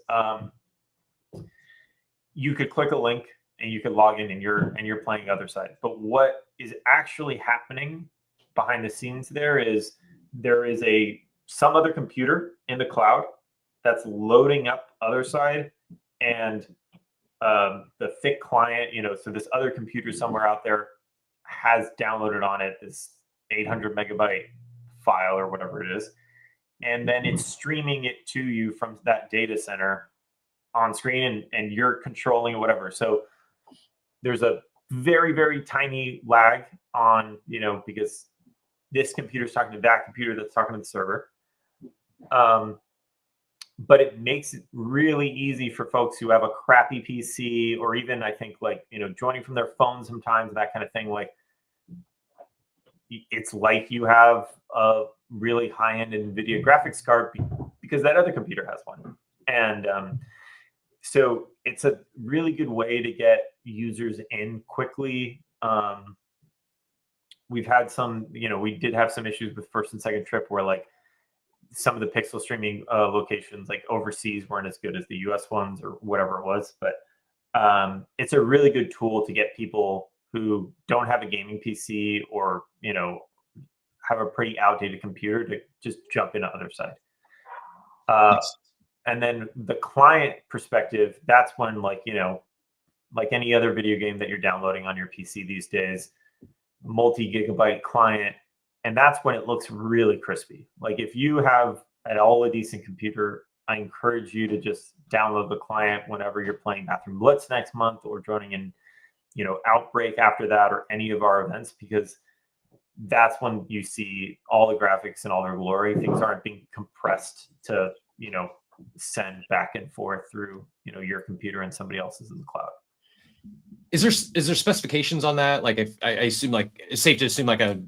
you could click a link and you could log in and you're playing Otherside. But what is actually happening behind the scenes there is some other computer in the cloud that's loading up Otherside, and the thick client, you know, so this other computer somewhere out there has downloaded on it this 800 megabyte file or whatever it is, and then it's streaming it to you from that data center on screen, and you're controlling whatever. So there's a very, very tiny lag on, you know, because this computer is talking to that computer that's talking to the server. But it makes it really easy for folks who have a crappy PC, or even, I think, like, you know, joining from their phone sometimes and that kind of thing. Like, it's like you have a really high-end NVIDIA graphics card because that other computer has one. And so it's a really good way to get users in quickly. We've had some, you know, we did have some issues with first and second trip where, like, some of the pixel streaming locations, like overseas, weren't as good as the US ones or whatever it was. But it's a really good tool to get people who don't have a gaming PC, or, you know, have a pretty outdated computer, to just jump into Otherside. And then the client perspective, that's when, like, you know, like any other video game that you're downloading on your PC these days, multi-gigabyte client, and that's when it looks really crispy. Like if you have at all a decent computer, I encourage you to just download the client whenever you're playing Bathroom Blitz next month or joining in, you know, Outbreak after that or any of our events, because that's when you see all the graphics and all their glory. Things aren't being compressed to, you know, send back and forth through, you know, your computer and somebody else's in the cloud. Is there specifications on that? Like, if I assume, like, it's safe to assume like a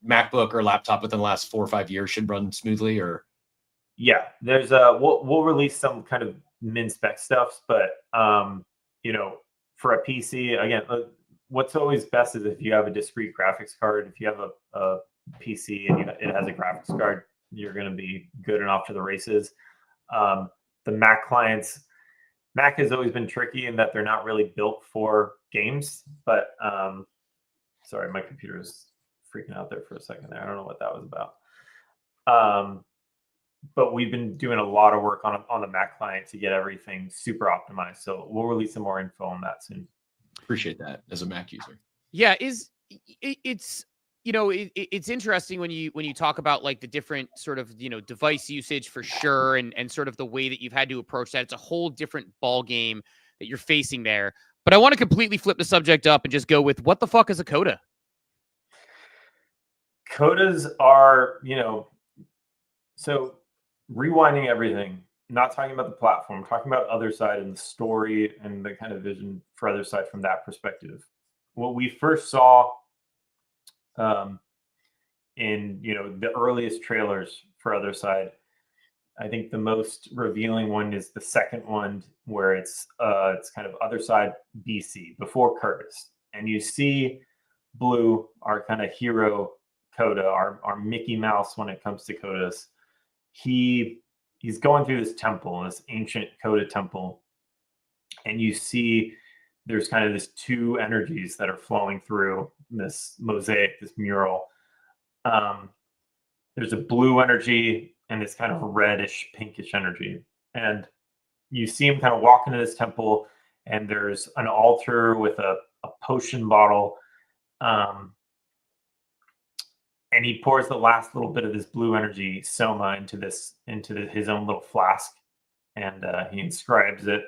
MacBook or laptop within the last 4 or 5 years should run smoothly, or? Yeah, there's we'll release some kind of min spec stuff, but you know, for a PC, again, what's always best is if you have a discrete graphics card. If you have a PC and it has a graphics card, you're going to be good and off to the races. The Mac clients, Mac has always been tricky in that they're not really built for games, but sorry, my computer is freaking out there for a second there. I don't know what that was about. But we've been doing a lot of work on the Mac client to get everything super optimized. So we'll release some more info on that soon. Appreciate that as a Mac user. Yeah, it's you know, it's interesting when you talk about like the different sort of, you know, device usage for sure, and sort of the way that you've had to approach that. It's a whole different ball game that you're facing there. But I want to completely flip the subject up and just go with, what the fuck is a coda? Codas are, you know, so rewinding everything, not talking about the platform, talking about Otherside and the story and the kind of vision for Otherside from that perspective. What we first saw in, you know, the earliest trailers for Otherside, I think the most revealing one is the second one, where it's kind of Otherside BC, before Curtis, and you see Blue, our kind of hero coda, our Mickey Mouse when it comes to codas. He's going through this temple, this ancient coda temple, and you see there's kind of this two energies that are flowing through this mosaic, this mural. There's a blue energy and this kind of reddish, pinkish energy. And you see him kind of walk into this temple, and there's an altar with a potion bottle. And he pours the last little bit of this blue energy soma into his own little flask, and he inscribes it.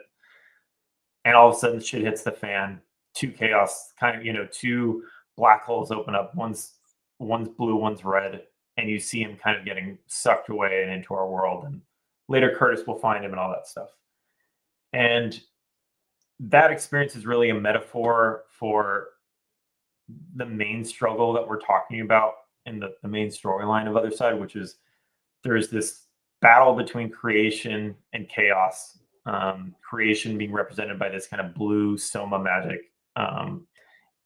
And all of a sudden, shit hits the fan. Two chaos, kind of, you know, two black holes open up. One's blue, one's red, and you see him kind of getting sucked away and into our world. And later, Curtis will find him and all that stuff. And that experience is really a metaphor for the main struggle that we're talking about in the main storyline of Otherside, which is there's this battle between creation and chaos. Creation being represented by this kind of blue soma magic,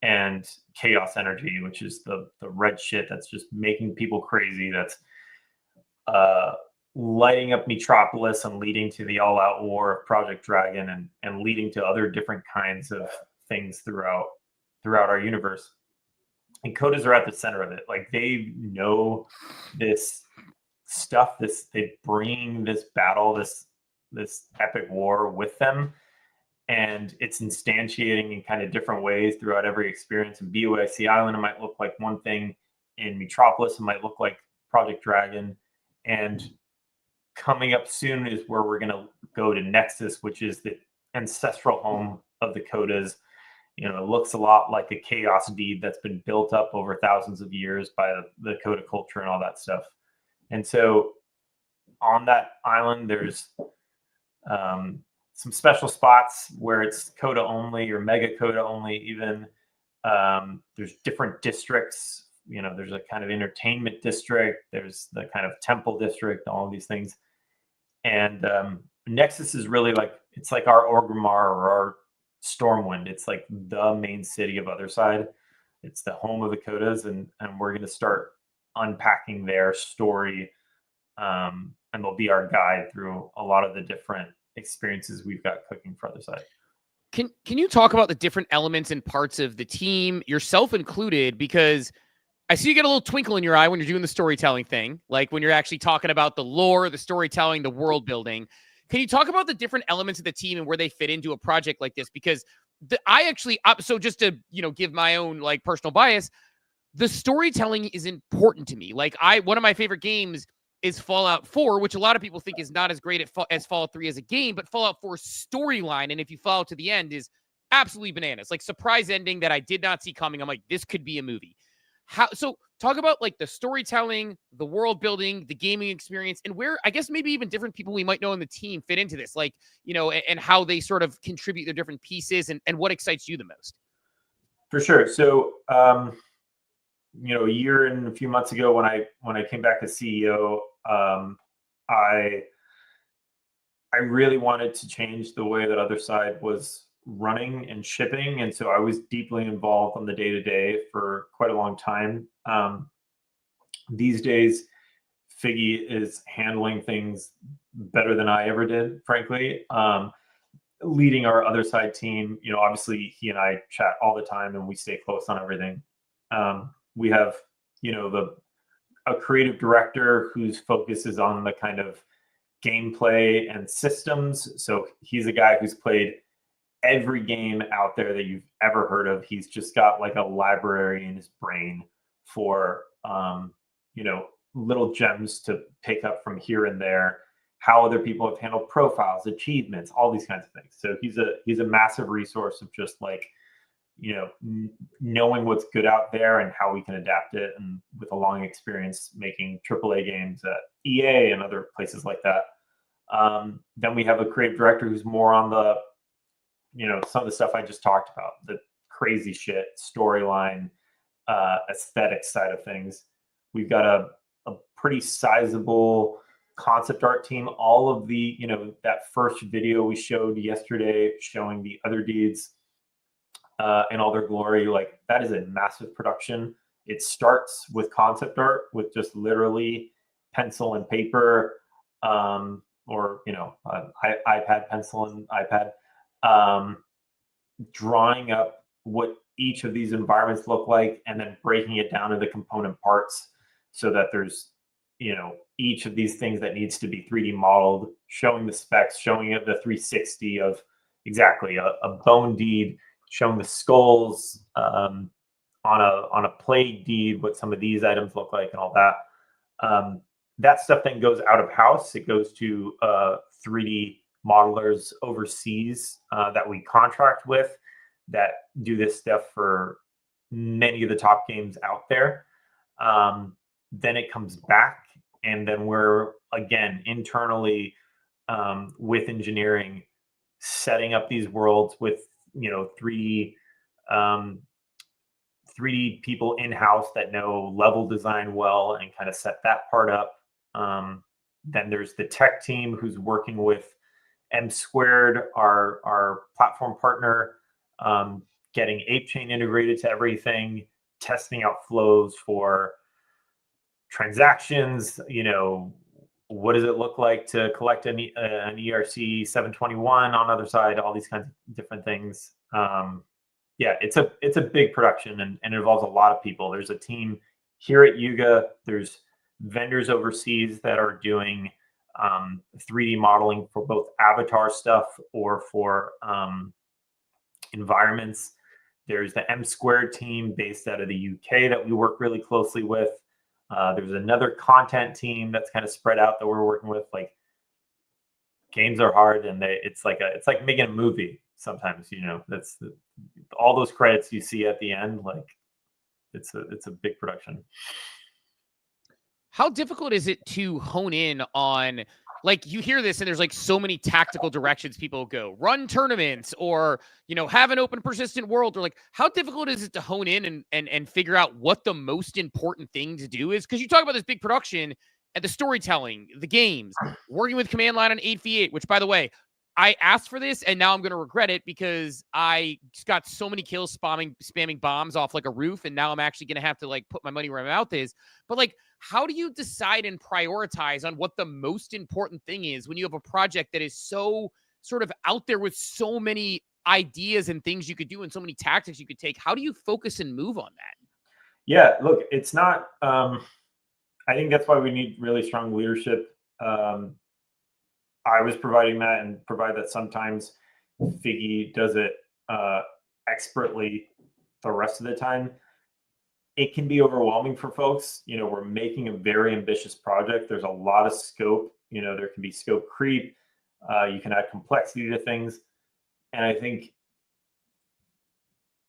and chaos energy, which is the red shit that's just making people crazy, that's lighting up Metropolis and leading to the all-out war of Project Dragon, and leading to other different kinds of things throughout our universe. And codas are at the center of it. Like, they know this stuff, they bring this battle, this epic war with them, and it's instantiating in kind of different ways throughout every experience. In BOIC Island, it might look like one thing. In Metropolis, it might look like Project Dragon. And coming up soon is where we're going to go to Nexus, which is the ancestral home of the codas. You know, it looks a lot like a chaos deed that's been built up over thousands of years by the coda culture and all that stuff. And so on that island, there's some special spots where it's coda only or mega coda only even. There's different districts. You know, there's a kind of entertainment district. There's the kind of temple district, all of these things. And Nexus is really like, it's like our Orgrimmar or our Stormwind. It's like the main city of Otherside. It's the home of the codas, and we're going to start unpacking their story, and they'll be our guide through a lot of the different experiences we've got cooking for Otherside. Can you talk about the different elements and parts of the team, yourself included? Because I see you get a little twinkle in your eye when you're doing the storytelling thing, like when you're actually talking about the lore, the storytelling, the world building. Can you talk about the different elements of the team and where they fit into a project like this? Because so just to, give my own like personal bias, the storytelling is important to me. Like one of my favorite games is Fallout 4, which a lot of people think is not as great as Fallout 3 as a game, but Fallout 4's storyline, and if you follow to the end, is absolutely bananas. Like surprise ending that I did not see coming. I'm like, this could be a movie. So talk about like the storytelling, the world building, the gaming experience, and where I guess maybe even different people we might know in the team fit into this, like, and how they sort of contribute their different pieces and what excites you the most. For sure. So, a year and a few months ago when I came back as CEO, I really wanted to change the way that Otherside was running and shipping, and so I was deeply involved on the day-to-day for quite a long time. These days, Figgy is handling things better than I ever did, frankly. Leading our Otherside team, obviously he and I chat all the time and we stay close on everything. We have, a creative director whose focus is on the kind of gameplay and systems. So he's a guy who's played every game out there that you've ever heard of. He's just got like a library in his brain for, little gems to pick up from here and there, how other people have handled profiles, achievements, all these kinds of things. So he's a massive resource of just like, knowing what's good out there and how we can adapt it, and with a long experience making AAA games at EA and other places like that. Then we have a creative director who's more on the, some of the stuff I just talked about, the crazy shit, storyline, aesthetic side of things. We've got a pretty sizable concept art team. All of the, that first video we showed yesterday showing the other deeds in all their glory, like that is a massive production. It starts with concept art, with just literally pencil and paper, or iPad, pencil and iPad, drawing up what each of these environments look like, and then breaking it down into component parts so that there's each of these things that needs to be 3D modeled, showing the specs, showing it the 360 of exactly a bone deed, showing the skulls on a play deed, what some of these items look like and all that. That stuff then goes out of house. It goes to 3D modelers overseas that we contract with that do this stuff for many of the top games out there. Then it comes back, and then we're again internally with engineering setting up these worlds with 3D people in-house that know level design well and kind of set that part up. Then there's the tech team who's working with M Squared, our platform partner, getting ApeChain integrated to everything, testing out flows for transactions. What does it look like to collect an ERC 721 on Otherside, all these kinds of different things. It's a big production, and it involves a lot of people. There's a team here at Yuga. There's vendors overseas that are doing 3D modeling for both avatar stuff or for environments. There's the M Squared team based out of the UK that we work really closely with. There's another content team that's kind of spread out that we're working with. Like, games are hard, and it's like making a movie sometimes. That's all those credits you see at the end. Like, it's a big production. How difficult is it to hone in on, like, you hear this and there's like so many tactical directions people go, run tournaments or, have an open persistent world, or like, how difficult is it to hone in and figure out what the most important thing to do is? Because you talk about this big production and the storytelling, the games, working with command line on 8v8, which, by the way, I asked for this and now I'm going to regret it because I just got so many kills spamming bombs off like a roof. And now I'm actually going to have to like put my money where my mouth is. But like, how do you decide and prioritize on what the most important thing is when you have a project that is so sort of out there with so many ideas and things you could do and so many tactics you could take? How do you focus and move on that? Yeah, look, it's not, I think that's why we need really strong leadership. I was providing that and provide that sometimes. Figgy does it expertly the rest of the time. It can be overwhelming for folks. We're making a very ambitious project. There's a lot of scope. There can be scope creep. You can add complexity to things. And I think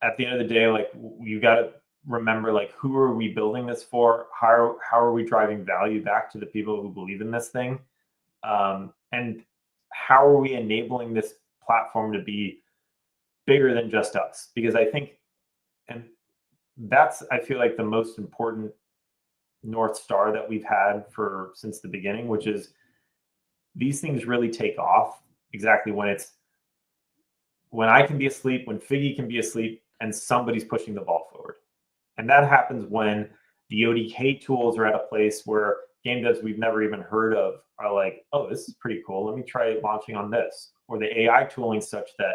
at the end of the day, like, you got to remember, like, who are we building this for? How are we driving value back to the people who believe in this thing? And how are we enabling this platform to be bigger than just us? Because I think, and that's, I feel like, the most important North Star that we've had since the beginning, which is these things really take off exactly when I can be asleep, when Figgy can be asleep, and somebody's pushing the ball forward. And that happens when the ODK tools are at a place where game devs we've never even heard of are like, oh, this is pretty cool. Let me try launching on this. Or the AI tooling such that,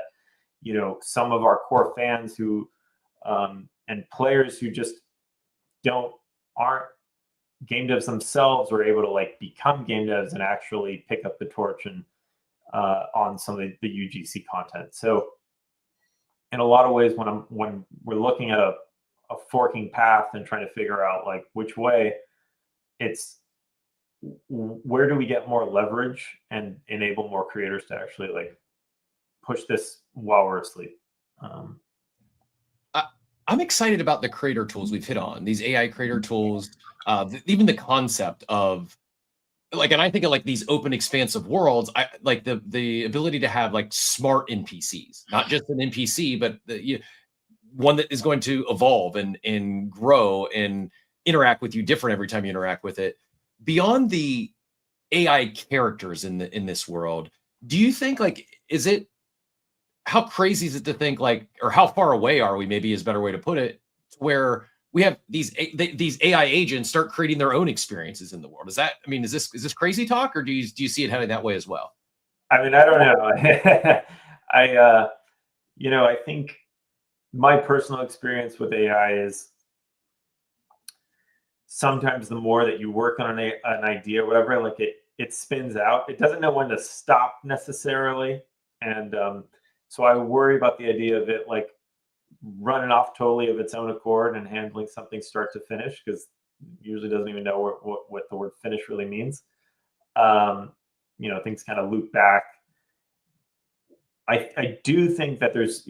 some of our core fans who, and players who just aren't game devs themselves are able to, like, become game devs and actually pick up the torch and on some of the UGC content. So in a lot of ways, when we're looking at a forking path and trying to figure out, like, which way, it's where do we get more leverage and enable more creators to actually, like, push this while we're asleep. I'm excited about the creator tools we've hit on, these AI creator tools, even the concept of, like, and I think of, like, these open expansive worlds, I like the ability to have, like, smart NPCs, not just an NPC, but one that is going to evolve and grow and interact with you different every time you interact with it. Beyond the AI characters in this world, do you think, like, how crazy is it to think, like, or how far away are we, maybe is a better way to put it, where we have these AI agents start creating their own experiences in the world? Is this crazy talk, or do you see it heading that way as well? I mean, I don't know. I think my personal experience with AI is sometimes the more that you work on an idea, whatever, like, it spins out. It doesn't know when to stop necessarily. And so I worry about the idea of it, like, running off totally of its own accord and handling something start to finish, because usually doesn't even know what the word finish really means. Things kind of loop back. I do think that there's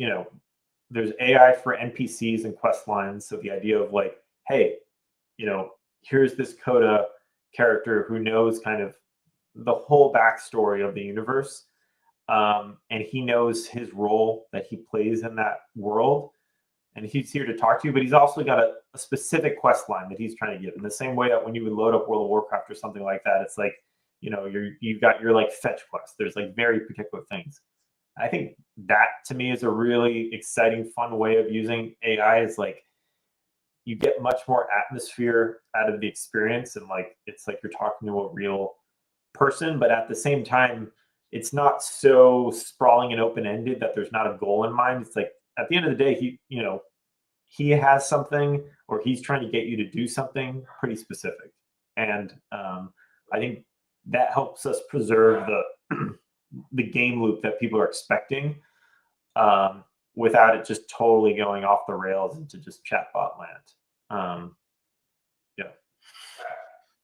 AI for NPCs and quest lines. So the idea of, like, hey, here's this Coda character who knows kind of the whole backstory of the universe. And he knows his role that he plays in that world. And he's here to talk to you, but he's also got a specific quest line that he's trying to give. In the same way that when you would load up World of Warcraft or something like that, it's like, you've got your, like, fetch quest. There's, like, very particular things. I think that, to me, is a really exciting, fun way of using AI. Is, like, you get much more atmosphere out of the experience, and, like, it's like you're talking to a real person, but at the same time, it's not so sprawling and open-ended that there's not a goal in mind. It's like, at the end of the day, he has something, or he's trying to get you to do something pretty specific. And I think that helps us preserve the game loop that people are expecting, without it just totally going off the rails into just chatbot land.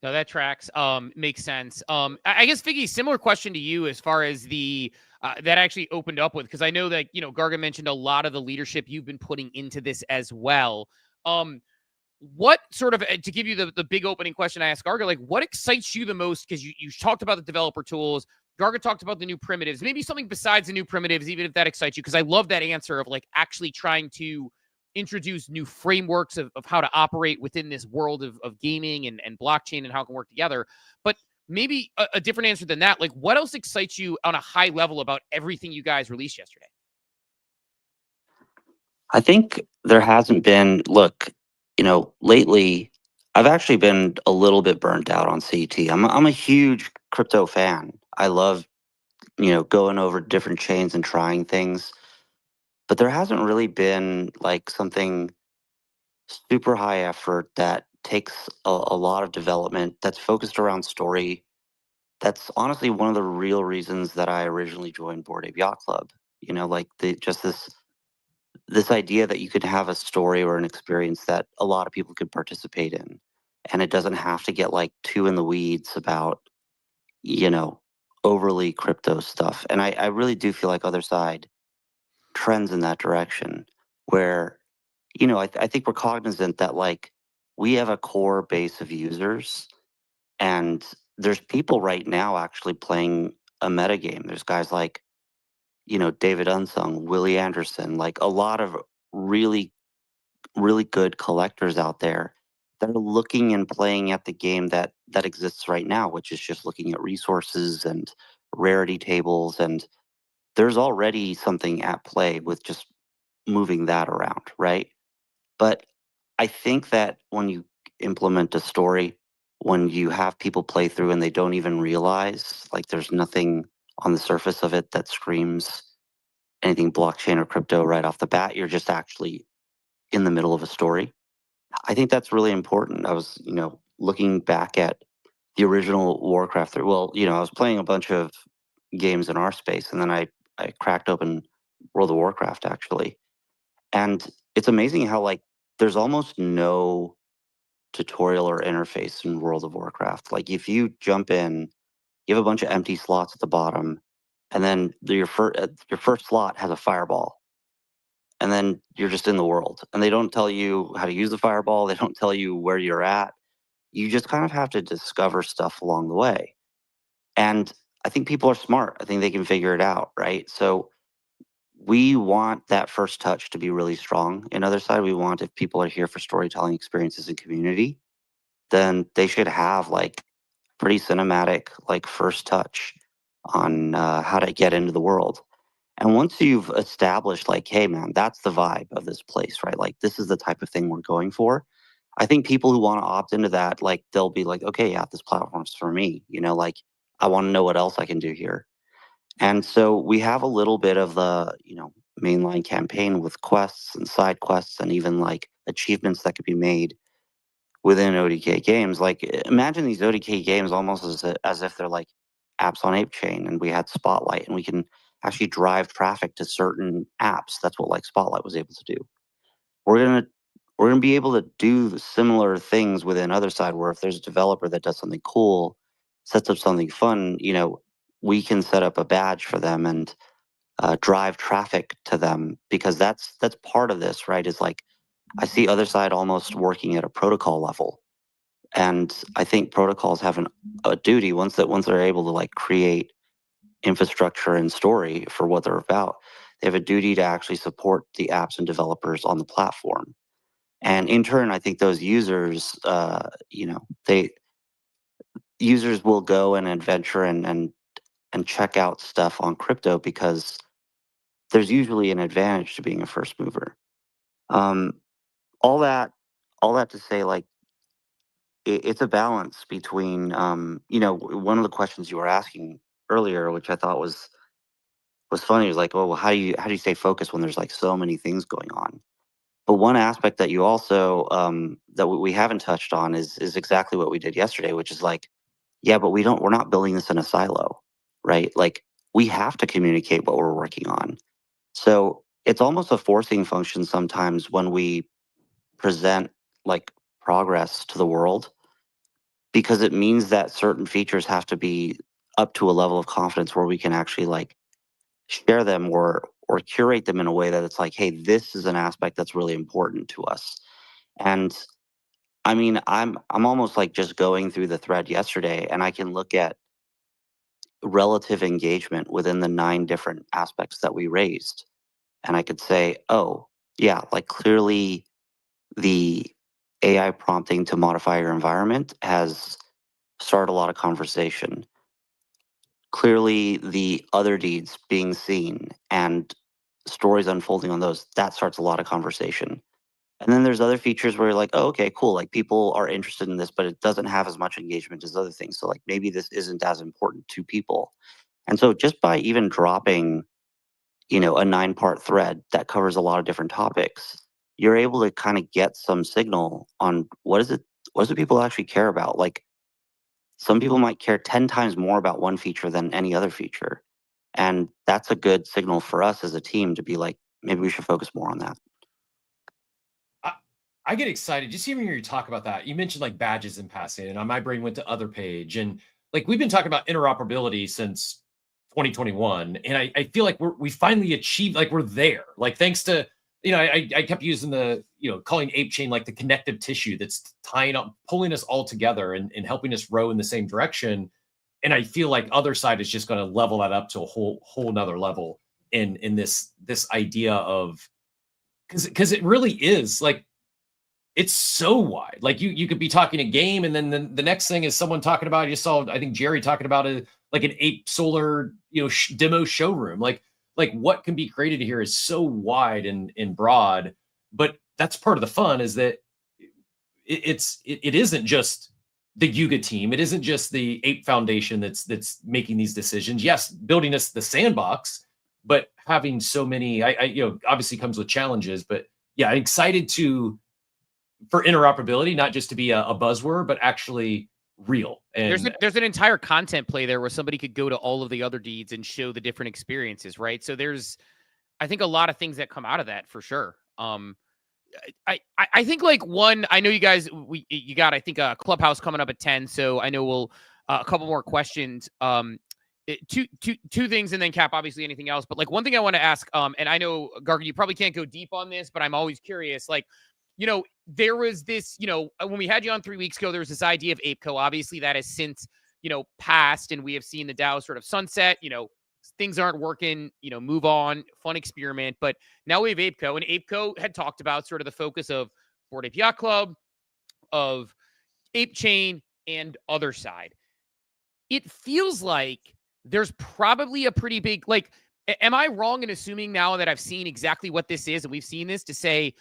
No, that tracks. Makes sense. I guess, Figgy, similar question to you as far as the that actually opened up with, because I know that Garga mentioned a lot of the leadership you've been putting into this as well. What sort of, to give you the big opening question I asked Garga, like, what excites you the most? Because you talked about the developer tools. Garga talked about the new primitives. Maybe something besides the new primitives, even if that excites you, because I love that answer of, like, actually trying to introduce new frameworks of how to operate within this world of gaming and blockchain and how it can work together. But maybe a different answer than that, like, what else excites you on a high level about everything you guys released yesterday? I think there hasn't been, lately, I've actually been a little bit burnt out on CT. I'm a huge crypto fan. I love, going over different chains and trying things. But there hasn't really been, like, something super high effort that takes a lot of development, that's focused around story, that's honestly one of the real reasons that I originally joined Board Ape Yacht Club. You know, like just this idea that you could have a story or an experience that a lot of people could participate in, and it doesn't have to get like too in the weeds about, you know, overly crypto stuff. And I really do feel like Otherside trends in that direction where, you know, I think we're cognizant that like we have a core base of users, and there's people right now actually playing a metagame. There's guys like, you know, David Unsung, Willie Anderson, like a lot of really, really good collectors out there that are looking and playing at the game that exists right now, which is just looking at resources and rarity tables. And there's already something at play with just moving that around, right? But I think that when you implement a story, when you have people play through and they don't even realize, like there's nothing on the surface of it that screams anything blockchain or crypto right off the bat, you're just actually in the middle of a story. I think that's really important. I was, you know, looking back at the original Warcraft 3. Well, you know, I was playing a bunch of games in our space, and then I cracked open World of Warcraft actually. And it's amazing how like there's almost no tutorial or interface in World of Warcraft. Like if you jump in, you have a bunch of empty slots at the bottom, and then your first slot has a fireball, and then you're just in the world. And they don't tell you how to use the fireball. They don't tell you where you're at. You just kind of have to discover stuff along the way. And I think people are smart. I think they can figure it out, right? So we want that first touch to be really strong. In Otherside, we want, if people are here for storytelling experiences and community, then they should have like pretty cinematic like first touch on how to get into the world. And once you've established like, hey man, that's the vibe of this place, right? Like this is the type of thing we're going for. I think people who want to opt into that, like they'll be like, okay, yeah, this platform's for me. You know, like I want to know what else I can do here. And so we have a little bit of the, you know, mainline campaign with quests and side quests and even like achievements that could be made within ODK games. Like imagine these ODK games almost as if they're like apps on ApeChain, and we had Spotlight, and we can actually drive traffic to certain apps. That's what like Spotlight was able to do. We're gonna be able to do similar things within Otherside, where if there's a developer that does something cool, sets up something fun, you know, we can set up a badge for them and drive traffic to them, because that's part of this, right? Is like I see Otherside almost working at a protocol level, and I think protocols have a duty once they're able to like create infrastructure and story for what they're about. They have a duty to actually support the apps and developers on the platform. And in turn, I think those users, you know, users will go and adventure and check out stuff on crypto because there's usually an advantage to being a first mover. Um, all that, all that to say, like it's a balance between, you know, one of the questions you were asking earlier, which I thought was funny, was like, oh, well, how do you stay focused when there's like so many things going on? But one aspect that you also that we haven't touched on is exactly what we did yesterday, which is like, yeah, but we're not building this in a silo, right? Like we have to communicate what we're working on. So it's almost a forcing function sometimes when we present like progress to the world, because it means that certain features have to be up to a level of confidence where we can actually like share them or curate them in a way that it's like, hey, this is an aspect that's really important to us. And I mean, I'm almost like just going through the thread yesterday, and I can look at relative engagement within the 9 different aspects that we raised, and I could say, oh yeah, like clearly the AI prompting to modify your environment has started a lot of conversation. Clearly the other deeds being seen and stories unfolding on those, that starts a lot of conversation. And then there's other features where you're like, oh, okay, cool. Like people are interested in this, but it doesn't have as much engagement as other things. So like maybe this isn't as important to people. And so just by even dropping, you know, a 9-part thread that covers a lot of different topics, you're able to kind of get some signal on what is it people actually care about. Like some people might care 10 times more about one feature than any other feature. And that's a good signal for us as a team to be like, maybe we should focus more on that. I get excited just hearing you talk about that. You mentioned like badges in passing, and on my brain went to other page. And like we've been talking about interoperability since 2021. And I feel like we finally achieved, like we're there. Like thanks to, I kept using the, calling ApeChain like the connective tissue that's tying up, pulling us all together and helping us row in the same direction. And I feel like Otherside is just going to level that up to a whole nother level in this idea of, because it really is like, it's so wide. Like you could be talking a game, and then the next thing is someone talking about. I just saw, I think Jerry talking about like an Ape Solar, demo showroom. Like what can be created here is so wide and broad. But that's part of the fun, is that it isn't just the Yuga team. It isn't just the Ape Foundation that's making these decisions. Yes, building us the sandbox, but having so many, obviously comes with challenges. But yeah, I'm excited for interoperability, not just to be a buzzword, but actually real. And there's an entire content play there where somebody could go to all of the other deeds and show the different experiences, right? So there's, I think, a lot of things that come out of that for sure. I think like one, I know you guys, you got, I think, a Clubhouse coming up at 10. So I know we'll, a couple more questions. Two things, and then Cap, obviously anything else. But like one thing I want to ask, and I know, Garga, you probably can't go deep on this, but I'm always curious, like, there was this, when we had you on 3 weeks ago, there was this idea of ApeCo. Obviously, that has since, passed, and we have seen the DAO sort of sunset. Things aren't working, move on, fun experiment. But now we have ApeCo, and ApeCo had talked about sort of the focus of Bored Ape Yacht Club, of ApeChain, and Otherside. It feels like there's probably a pretty big, like, am I wrong in assuming now that I've seen exactly what this is, and we've seen this, to say,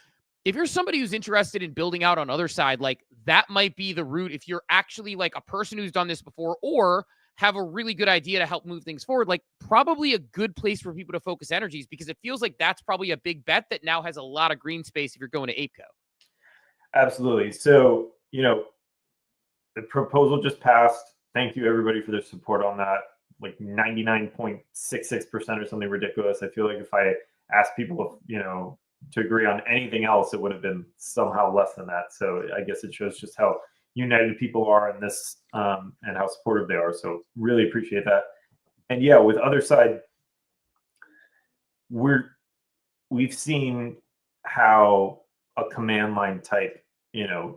if you're somebody who's interested in building out on Otherside, like that might be the route. If you're actually like a person who's done this before, or have a really good idea to help move things forward, like probably a good place for people to focus energies, because it feels like that's probably a big bet that now has a lot of green space if you're going to ApeCo. Absolutely. So, the proposal just passed. Thank you everybody for their support on that. Like 99.66% or something ridiculous. I feel like if I asked people, to agree on anything else, it would have been somehow less than that. So I guess it shows just how united people are in this, and how supportive they are. So really appreciate that. And yeah, with Otherside, we've seen how a command line type,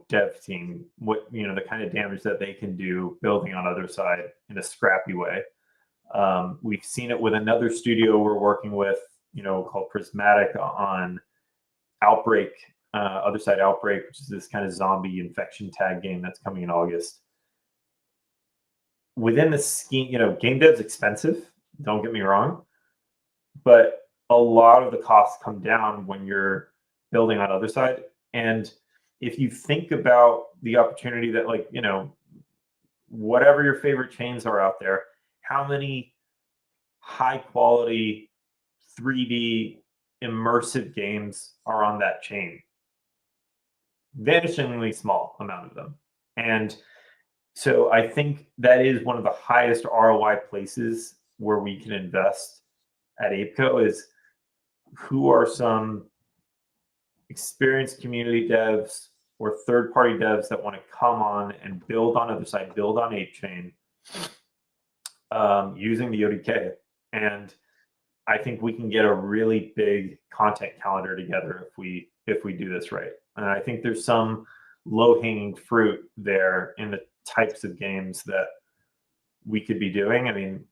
dev team, what, the kind of damage that they can do building on Otherside in a scrappy way. We've seen it with another studio we're working with, called Prismatic, on Outbreak, Otherside Outbreak, which is this kind of zombie infection tag game that's coming in August. Within the scheme, game dev's expensive, don't get me wrong, but a lot of the costs come down when you're building on Otherside. And if you think about the opportunity that, like, whatever your favorite chains are out there, how many high quality 3D immersive games are on that chain? Vanishingly small amount of them. And so I think that is one of the highest ROI places where we can invest at ApeCo, is who are some experienced community devs or third-party devs that want to come on and build on Otherside, build on ApeChain, using the ODK. And I think we can get a really big content calendar together if we do this right. And I think there's some low-hanging fruit there in the types of games that we could be doing. I mean,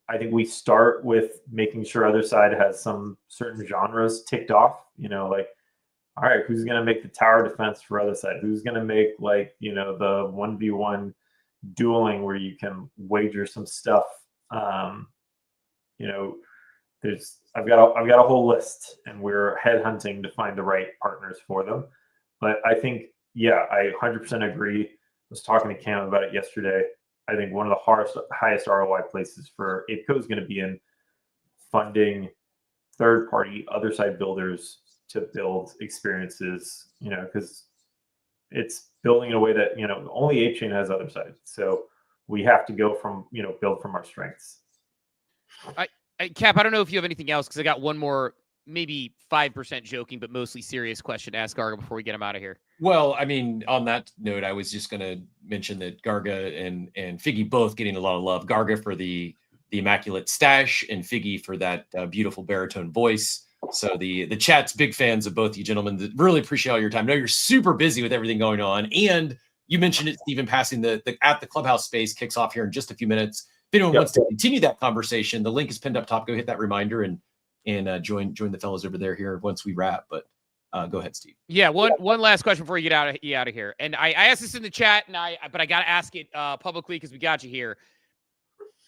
I think we start with making sure Otherside has some certain genres ticked off, like, all right, who's going to make the tower defense for Otherside? Who's going to make, like, the 1v1 dueling where you can wager some stuff? I've got a whole list, and we're headhunting to find the right partners for them. But I think, yeah, I 100% agree. I was talking to Cam about it yesterday. I think one of the highest ROI places for ApeCo is going to be in funding third-party Otherside builders to build experiences, because it's building in a way that, only ApeChain has Otherside. So we have to go from, build from our strengths. Cap, I don't know if you have anything else, because I got one more, maybe 5% joking, but mostly serious question to ask Garga before we get him out of here. Well, I mean, on that note, I was just going to mention that Garga and Figgy both getting a lot of love. Garga for the immaculate stash, and Figgy for that beautiful baritone voice. So the chat's big fans of both you gentlemen. Really appreciate all your time. I know you're super busy with everything going on, and you mentioned it, Stephen, passing the at the clubhouse space kicks off here in just a few minutes. If anyone wants to continue that conversation, the link is pinned up top. Go hit that reminder and join the fellows over there here once we wrap. But go ahead, Steve. Yeah, one last question before you get out of here. And I asked this in the chat, but I got to ask it publicly because we got you here.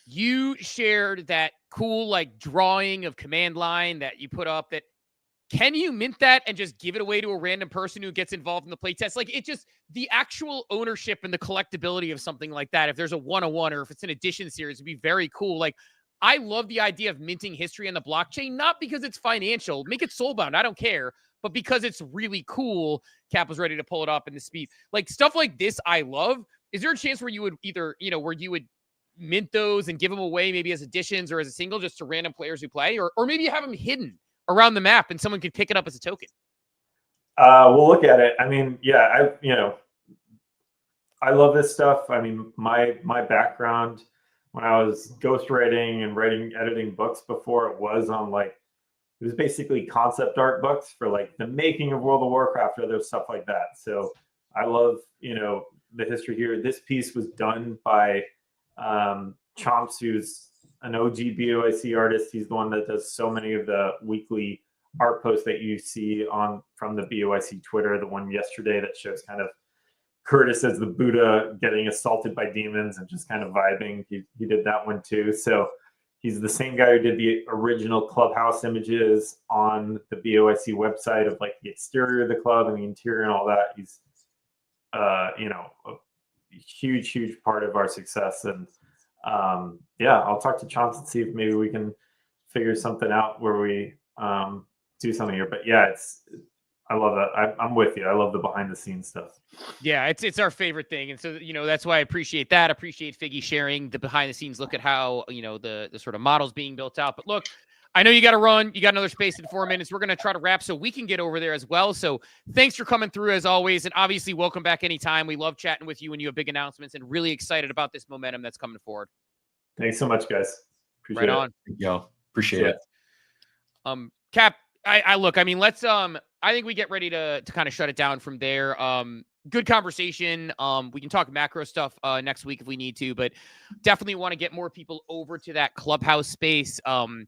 You shared that cool drawing of command line that you put up. That can you mint that and just give it away to a random person who gets involved in the playtest? It just, the actual ownership and the collectability of something like that, if there's a 101 or if it's an edition series, would be very cool. I love the idea of minting history on the blockchain, not because it's financial, make it soulbound, I don't care, but because it's really cool. Cap was ready to pull it up in the speed. Stuff like this, I love. Is there a chance where you would either, where you would mint those and give them away maybe as additions or as a single just to random players who play, or maybe you have them hidden around the map and someone could pick it up as a token? We'll look at it. I mean, yeah, I love this stuff. I mean, my background when I was ghostwriting and editing books before, it was on it was basically concept art books for the making of World of Warcraft or other stuff like that. So I love, the history here. This piece was done by Chomps, who's an OG BOIC artist. He's the one that does so many of the weekly art posts that you see from the BOIC Twitter. The one yesterday that shows kind of Curtis as the Buddha getting assaulted by demons and just kind of vibing. He did that one too. So he's the same guy who did the original clubhouse images on the BOIC website of the exterior of the club and the interior and all that. He's a huge part of our success. And I'll talk to Chomps and see if maybe we can figure something out where we do something here. But yeah, I love that. I'm with you. I love the behind the scenes stuff. Yeah, it's our favorite thing. And so, that's why I appreciate that. Appreciate Figgy sharing the behind the scenes look at how, the sort of models being built out. But look, I know you got to run. You got another space in 4 minutes. We're going to try to wrap so we can get over there as well. So thanks for coming through as always. And obviously, welcome back anytime. We love chatting with you when you have big announcements, and really excited about this momentum that's coming forward. Thanks so much, guys. Appreciate right on. Yo, appreciate it. Cap, I look, I mean, let's, I think we get ready to kind of shut it down from there. Good conversation. We can talk macro stuff next week if we need to, but definitely want to get more people over to that clubhouse space. To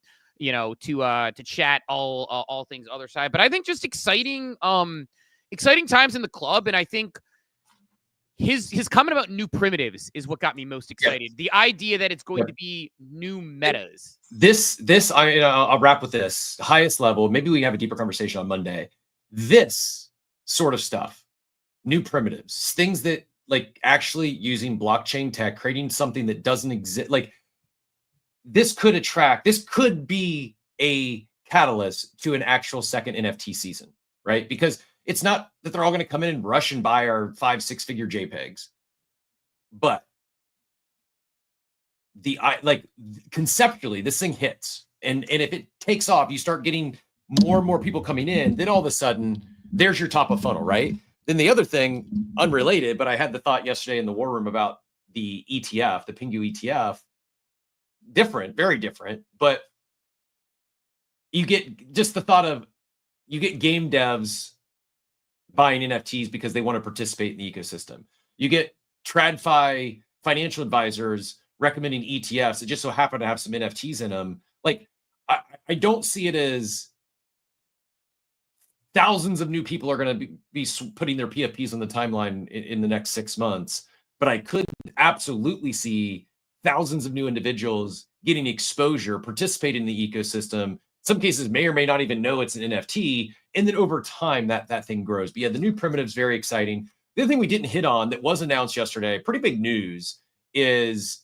chat all things Otherside. But I think just exciting times in the club. And I think his comment about new primitives is what got me most excited. Yeah. The idea that it's going to be new metas. I'll wrap with this highest level. Maybe we can have a deeper conversation on Monday. This sort of stuff, new primitives, things that actually using blockchain tech, creating something that doesn't exist. This could be a catalyst to an actual second NFT season, right? Because it's not that they're all going to come in and rush and buy our 5-6 figure JPEGs, but conceptually, this thing hits, and if it takes off, you start getting more and more people coming in. Then all of a sudden, there's your top of funnel, right? Then the other thing, unrelated, but I had the thought yesterday in the war room about the ETF, the Pingu ETF. Different, very different, but you get just the thought of you get game devs buying NFTs because they want to participate in the ecosystem. You get TradFi financial advisors recommending ETFs that just so happen to have some NFTs in them. I don't see it as thousands of new people are going to be putting their PFPs on the timeline in the next 6 months, but I could absolutely see thousands of new individuals getting exposure, participating in the ecosystem. Some cases may or may not even know it's an NFT. And then over time, that thing grows. But yeah, the new primitive is very exciting. The other thing we didn't hit on that was announced yesterday, pretty big news, is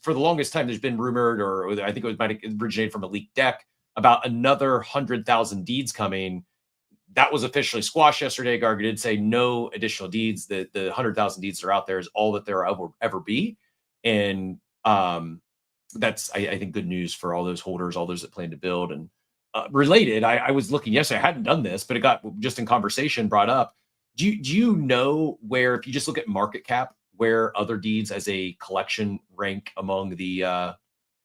for the longest time, there's been rumored, or I think it might have originated from a leaked deck, about another 100,000 deeds coming. that was officially squashed yesterday. Garga did say no additional deeds. The 100,000 deeds that are out there is all that there will ever be. And that's, I think, good news for all those holders, all those that plan to build. And related, I was looking yesterday, I hadn't done this, but it got just in conversation brought up. Do you know where, if you just look at market cap, where other deeds as a collection rank among the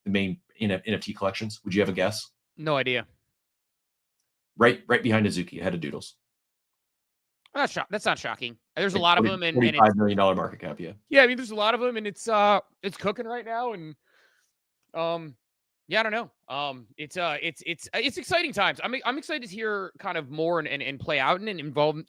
main NFT collections? Would you have a guess? No idea. Right behind Azuki, ahead of Doodles. That's not shocking. There's a lot of them, and $45 million market cap. Yeah, I mean, there's a lot of them, and it's cooking right now, and yeah, I don't know. It's exciting times. I'm excited to hear kind of more and play out and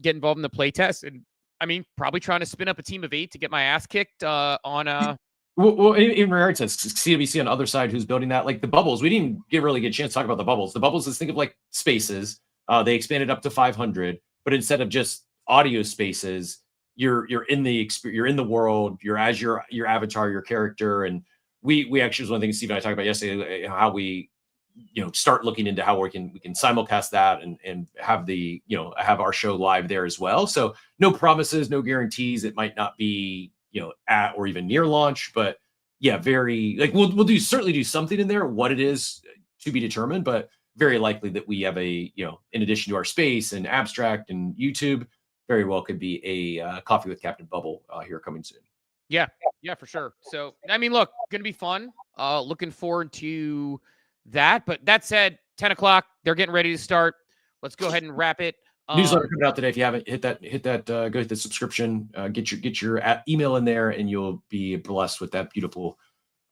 get involved in the play test, and I mean, probably trying to spin up a team of 8 to get my ass kicked on. Well, in regards to CWC on the other side, who's building that, like the bubbles, we didn't really get a chance to talk about the bubbles. The bubbles is, think of like spaces. They expanded up to 500, but instead of just audio spaces, you're in the world, you're as your avatar, your character. And we actually, was one thing Steve and I talked about yesterday, how we start looking into how we can simulcast that and have have our show live there as well. So no promises, no guarantees. It might not be at or even near launch, but yeah, very like we'll certainly do something in there. What it is to be determined, but very likely that we have a in addition to our space and abstract and YouTube, very well could be a Coffee with Captain bubble here coming soon. Yeah, for sure. So I mean, look, gonna be fun. Looking forward to that. But that said, 10 o'clock, they're getting ready to start. Let's go ahead and wrap it. Newsletter coming out today. If you haven't hit that, go hit the subscription, get your email in there, and you'll be blessed with that beautiful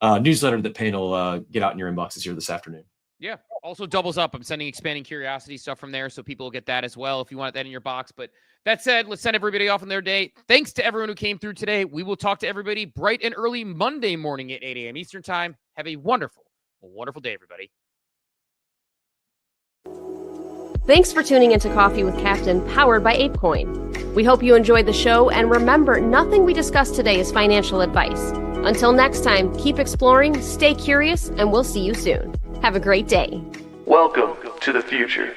newsletter that Payne will get out in your inboxes here this afternoon. Yeah. Also doubles up. I'm sending Expanding Curiosity stuff from there, so people will get that as well if you want that in your box. But that said, let's send everybody off on their day. Thanks to everyone who came through today. We will talk to everybody bright and early Monday morning at 8 a.m. Eastern time. Have a wonderful day, everybody. Thanks for tuning into Coffee with Captain, powered by ApeCoin. We hope you enjoyed the show, and remember, nothing we discussed today is financial advice. Until next time, keep exploring, stay curious, and we'll see you soon. Have a great day. Welcome to the future.